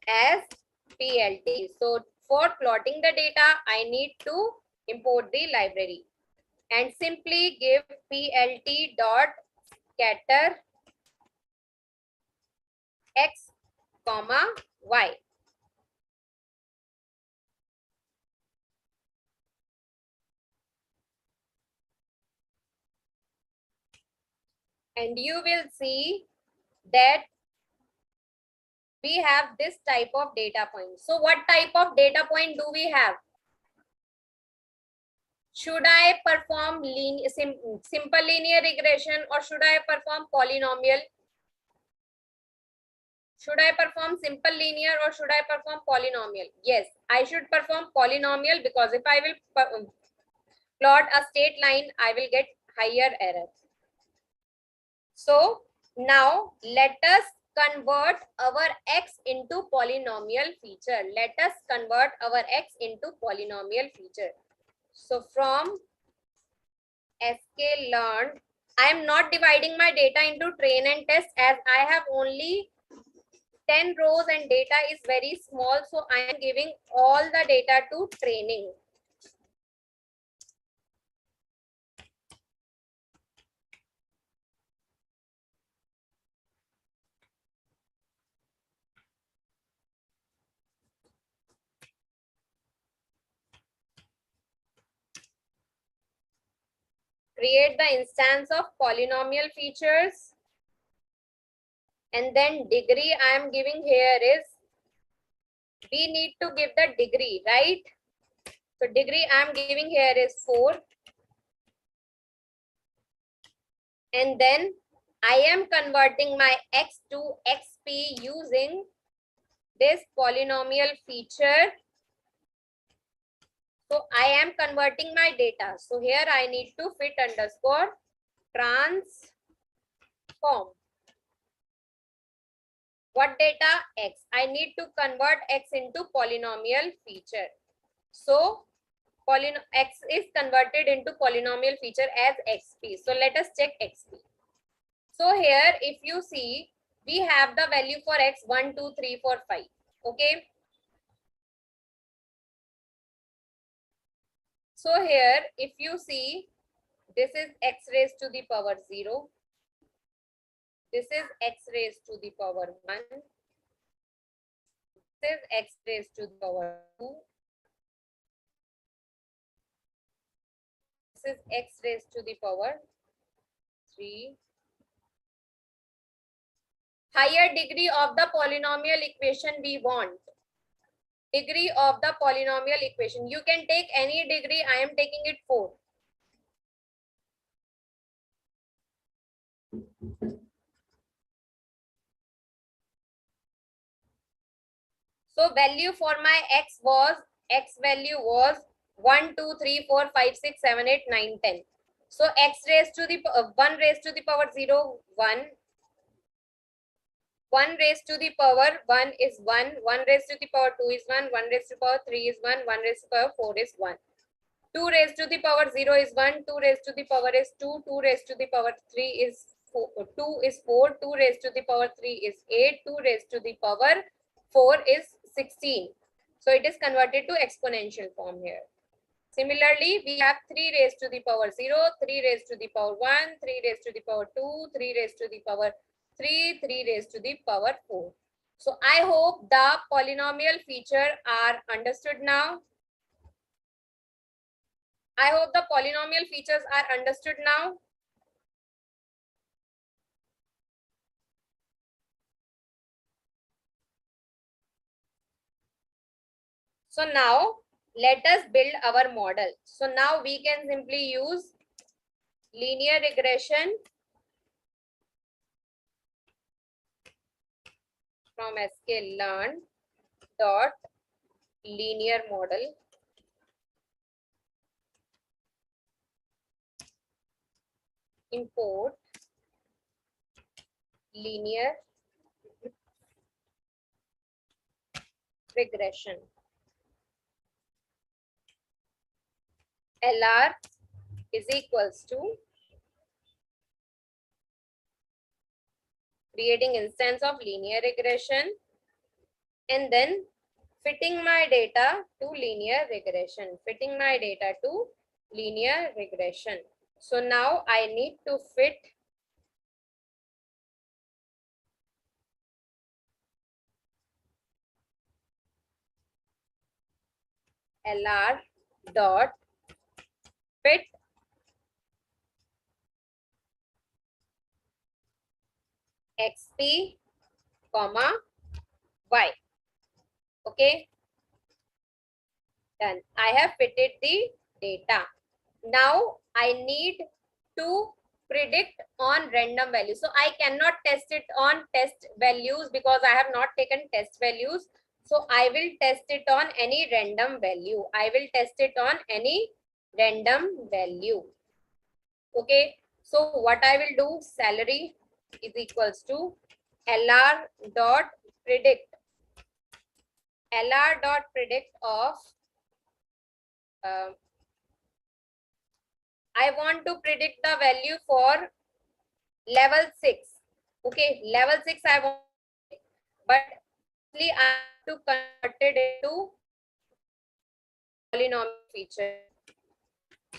as plt. So for plotting the data, I need to import the library and simply give plt dot scatter x comma y. And you will see that we have this type of data point. So what type of data point do we have? Should I perform simple linear regression or should I perform polynomial? Should I perform simple linear or should I perform polynomial? Yes, I should perform polynomial because if I will plot a straight line, I will get higher error. So now let us convert our x into polynomial feature. Let us convert our x into polynomial feature. So from sklearn, I am not dividing my data into train and test as I have only 10 rows and data is very small. So I am giving all the data to training. create the instance of polynomial features, and then degree I am giving here is, we need to give the degree, right? So degree I am giving here is 4, and then I am converting my x to xp using this polynomial feature. So I am converting my data. So here I need to fit underscore transform. What data? X. I need to convert x into polynomial feature. So x is converted into polynomial feature as xp. So let us check xp. So here if you see, we have the value for x 1, 2, 3, 4, 5. Okay. So here if you see, this is x raised to the power 0. This is x raised to the power 1. This is x raised to the power 2. This is x raised to the power 3. Higher degree of the polynomial equation we want. Degree of the polynomial equation. You can take any degree. I am taking it 4. So value for my x value was 1, 2, 3, 4, 5, 6, 7, 8, 9, 10. So x raised to the 1 raised to the power 0, 1. 1 raised to the power 1 is 1. 1 raised to the power 2 is 1. 1 raised to the power 3 is 1. 1 raised to the power 4 is 1. 2 raised to the power 0 is 1. 2 raised to the power is 2. 2 raised to the power 3 is 4. 2 is 4. 2 raised to the power 3 is 8. 2 raised to the power 4 is 16. So it is converted to exponential form here. Similarly, we have 3 raised to the power 0, 3 raised to the power 1, 3 raised to the power 2, 3 raised to the power 3, 3 raised to the power 4. So I hope the polynomial feature are understood now. I hope the polynomial features are understood now. So now let us build our model. So now we can simply use linear regression from sklearn dot linear model. Import linear regression. LR is equals to creating instance of linear regression and then fitting my data to linear regression. Fitting my data to linear regression. So now I need to fit LR dot fit XP comma Y. Okay, done. I have fitted the data. Now I need to predict on random values. So I cannot test it on test values because I have not taken test values. So I will test it on any random value. I will test it on any random value. Okay. So what I will do, salary is equals to LR dot predict. LR dot predict of I want to predict the value for level 6. Okay, level 6 I want, but I have to convert it into polynomial feature.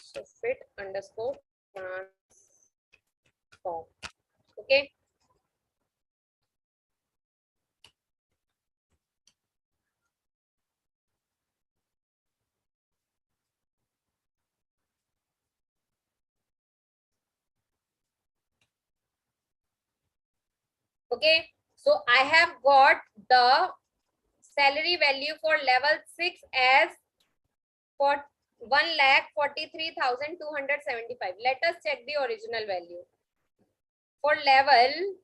So fit underscore transform. Okay. Okay, so I have got the salary value for level 6 as for 1,43,275. Let us check the original value. For level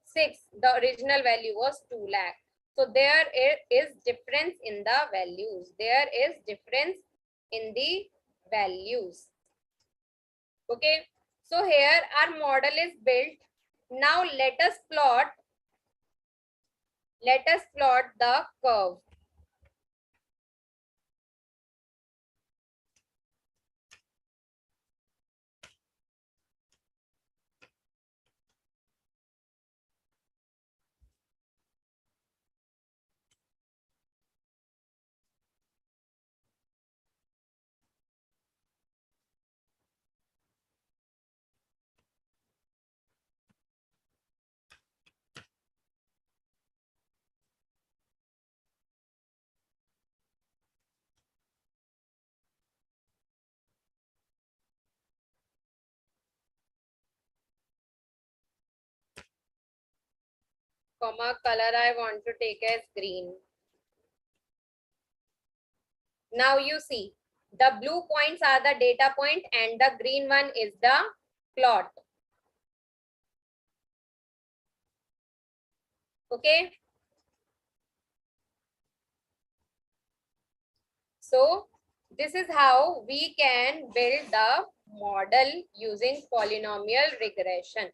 6, the original value was 2 lakh. So there is difference in the values. There is difference in the values. Okay, so here our model is built. Now let us plot the curve. Comma color I want to take as green. Now you see the blue points are the data point and the green one is the plot. Okay. So this is how we can build the model using polynomial regression.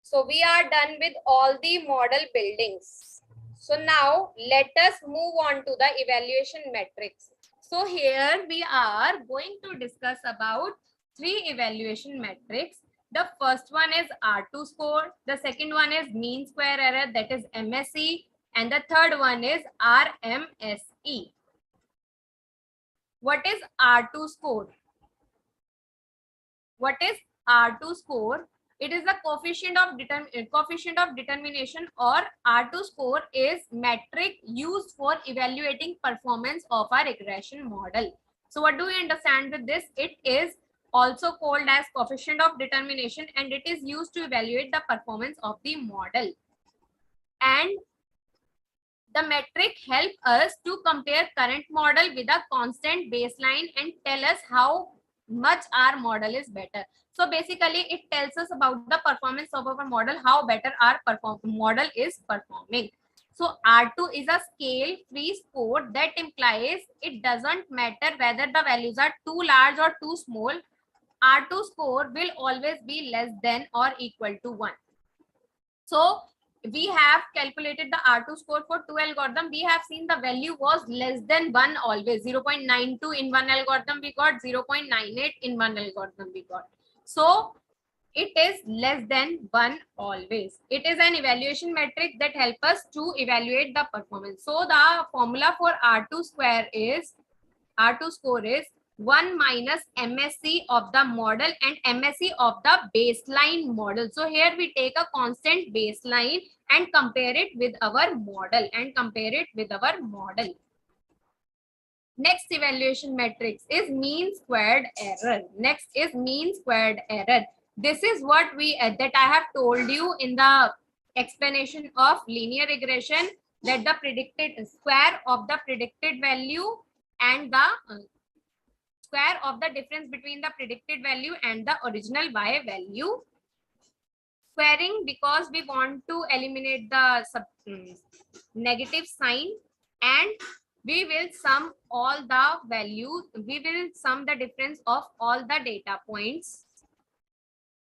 So we are done with all the model buildings. So now let us move on to the evaluation metrics. So here we are going to discuss about 3 evaluation metrics. The first one is R2 score. The second one is mean square error, that is MSE. And the third one is RMSE. What is R2 score? What is R2 score? It is the coefficient of determination, or R2 score is metric used for evaluating performance of a regression model. So what do we understand with this? It is also called as coefficient of determination and it is used to evaluate the performance of the model. And the metric help us to compare current model with a constant baseline and tell us how much our model is better. So basically it tells us about the performance of our model, how better our model is performing. So R2 is a scale free score that implies it doesn't matter whether the values are too large or too small. R2 score will always be less than or equal to 1. So we have calculated the R2 score for 2 algorithm. We have seen the value was less than 1 always. 0.92 in one algorithm we got, 0.98 in one algorithm we got. So it is less than 1 always. It is an evaluation metric that helps us to evaluate the performance. So the formula for R2 score is 1 minus MSE of the model and MSE of the baseline model. So here we take a constant baseline and compare it with our model Next evaluation matrix is mean squared error. This is what we that I have told you in the explanation of linear regression, that the predicted square of the predicted value and the square of the difference between the predicted value and the original y value. Squaring because we want to eliminate the negative sign, and we will sum all the values. We will sum the difference of all the data points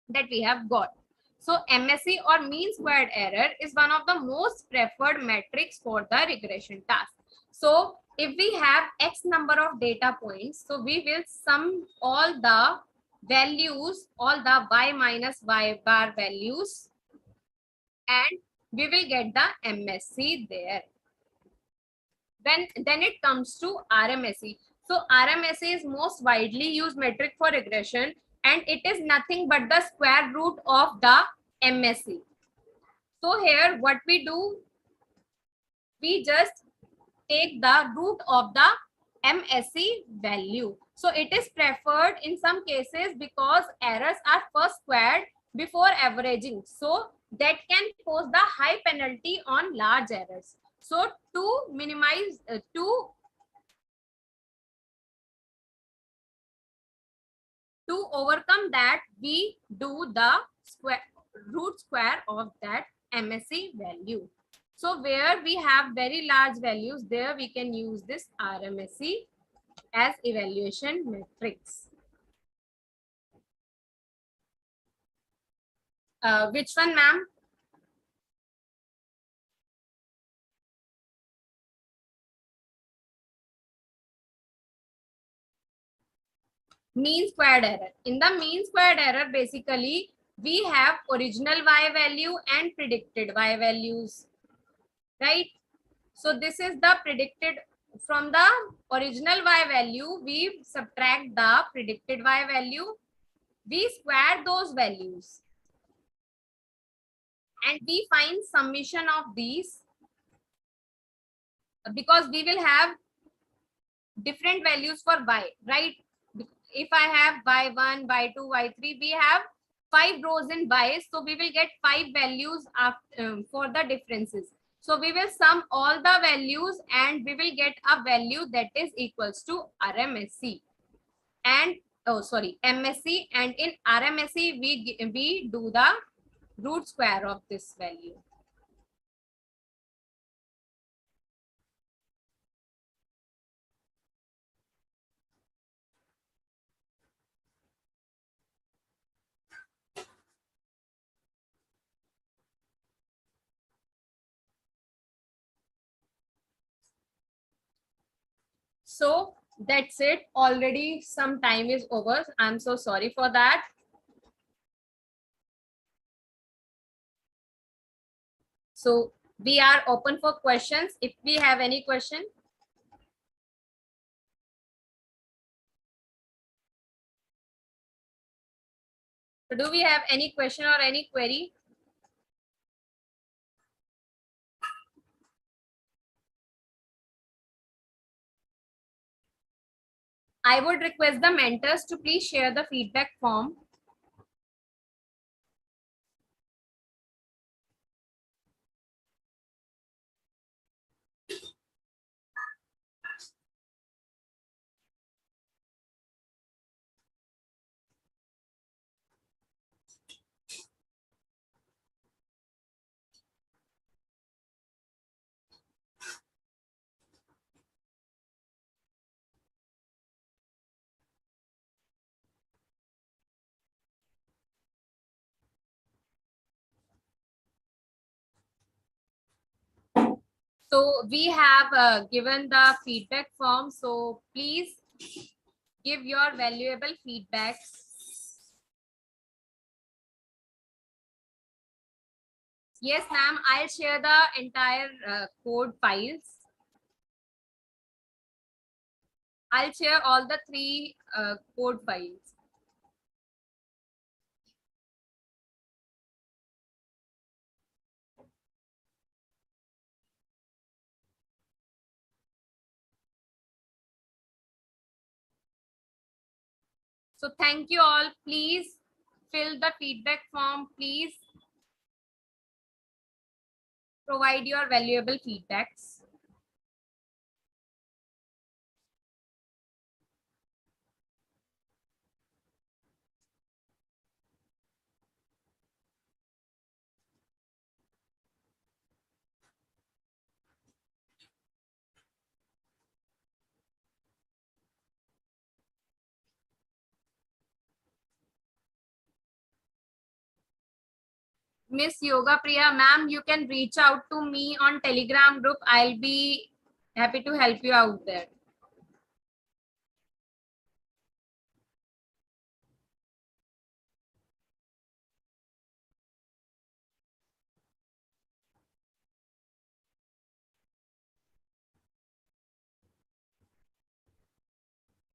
that we have got. So MSE or mean squared error is one of the most preferred metrics for the regression task. So if we have X number of data points, so we will sum all the values, all the y minus y bar values, and we will get the MSE there. Then it comes to RMSE. So RMSE is most widely used metric for regression, and it is nothing but the square root of the MSE. So here what we do, we just take the root of the MSE value. So it is preferred in some cases because errors are first squared before averaging. So that can pose the high penalty on large errors. So to minimize, to overcome that, we do the root square of that MSE value. So where we have very large values, there we can use this RMSE as evaluation matrix. Which one, ma'am? Mean squared error. In the mean squared error, basically we have original y value and predicted y values, right? So this is the predicted. From the original y value, we subtract the predicted y value, we square those values, and we find summation of these, because we will have different values for y, right? If I have y1, y2, y3, we have 5 rows in y, so we will get 5 values after, for the differences. So we will sum all the values and we will get a value that is equals to RMSE and MSE, and in RMSE we do the root square of this value. So that's it. Already some time is over. I'm so sorry for that. So we are open for questions. If we have any question. So do we have any question or any query? I would request the mentors to please share the feedback form. So we have given the feedback form. So please give your valuable feedbacks. Yes, ma'am, I'll share the entire code files. I'll share all the 3 code files. So thank you all. Please fill the feedback form. Please provide your valuable feedbacks. Miss Yoga Priya, ma'am, you can reach out to me on Telegram group. I'll be happy to help you out there.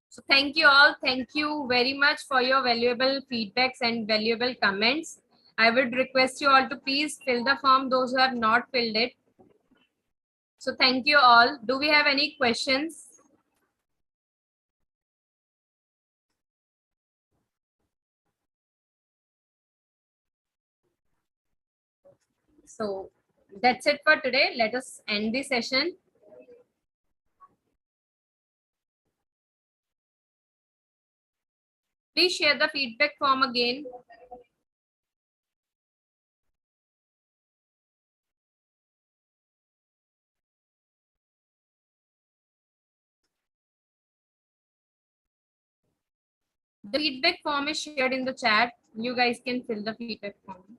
So thank you all. Thank you very much for your valuable feedbacks and valuable comments. I would request you all to please fill the form, those who have not filled it. So thank you all. Do we have any questions? So that's it for today. Let us end the session. Please share the feedback form again. The feedback form is shared in the chat. You guys can fill the feedback form.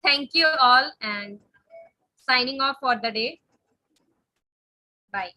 Thank you all and signing off for the day. Bye.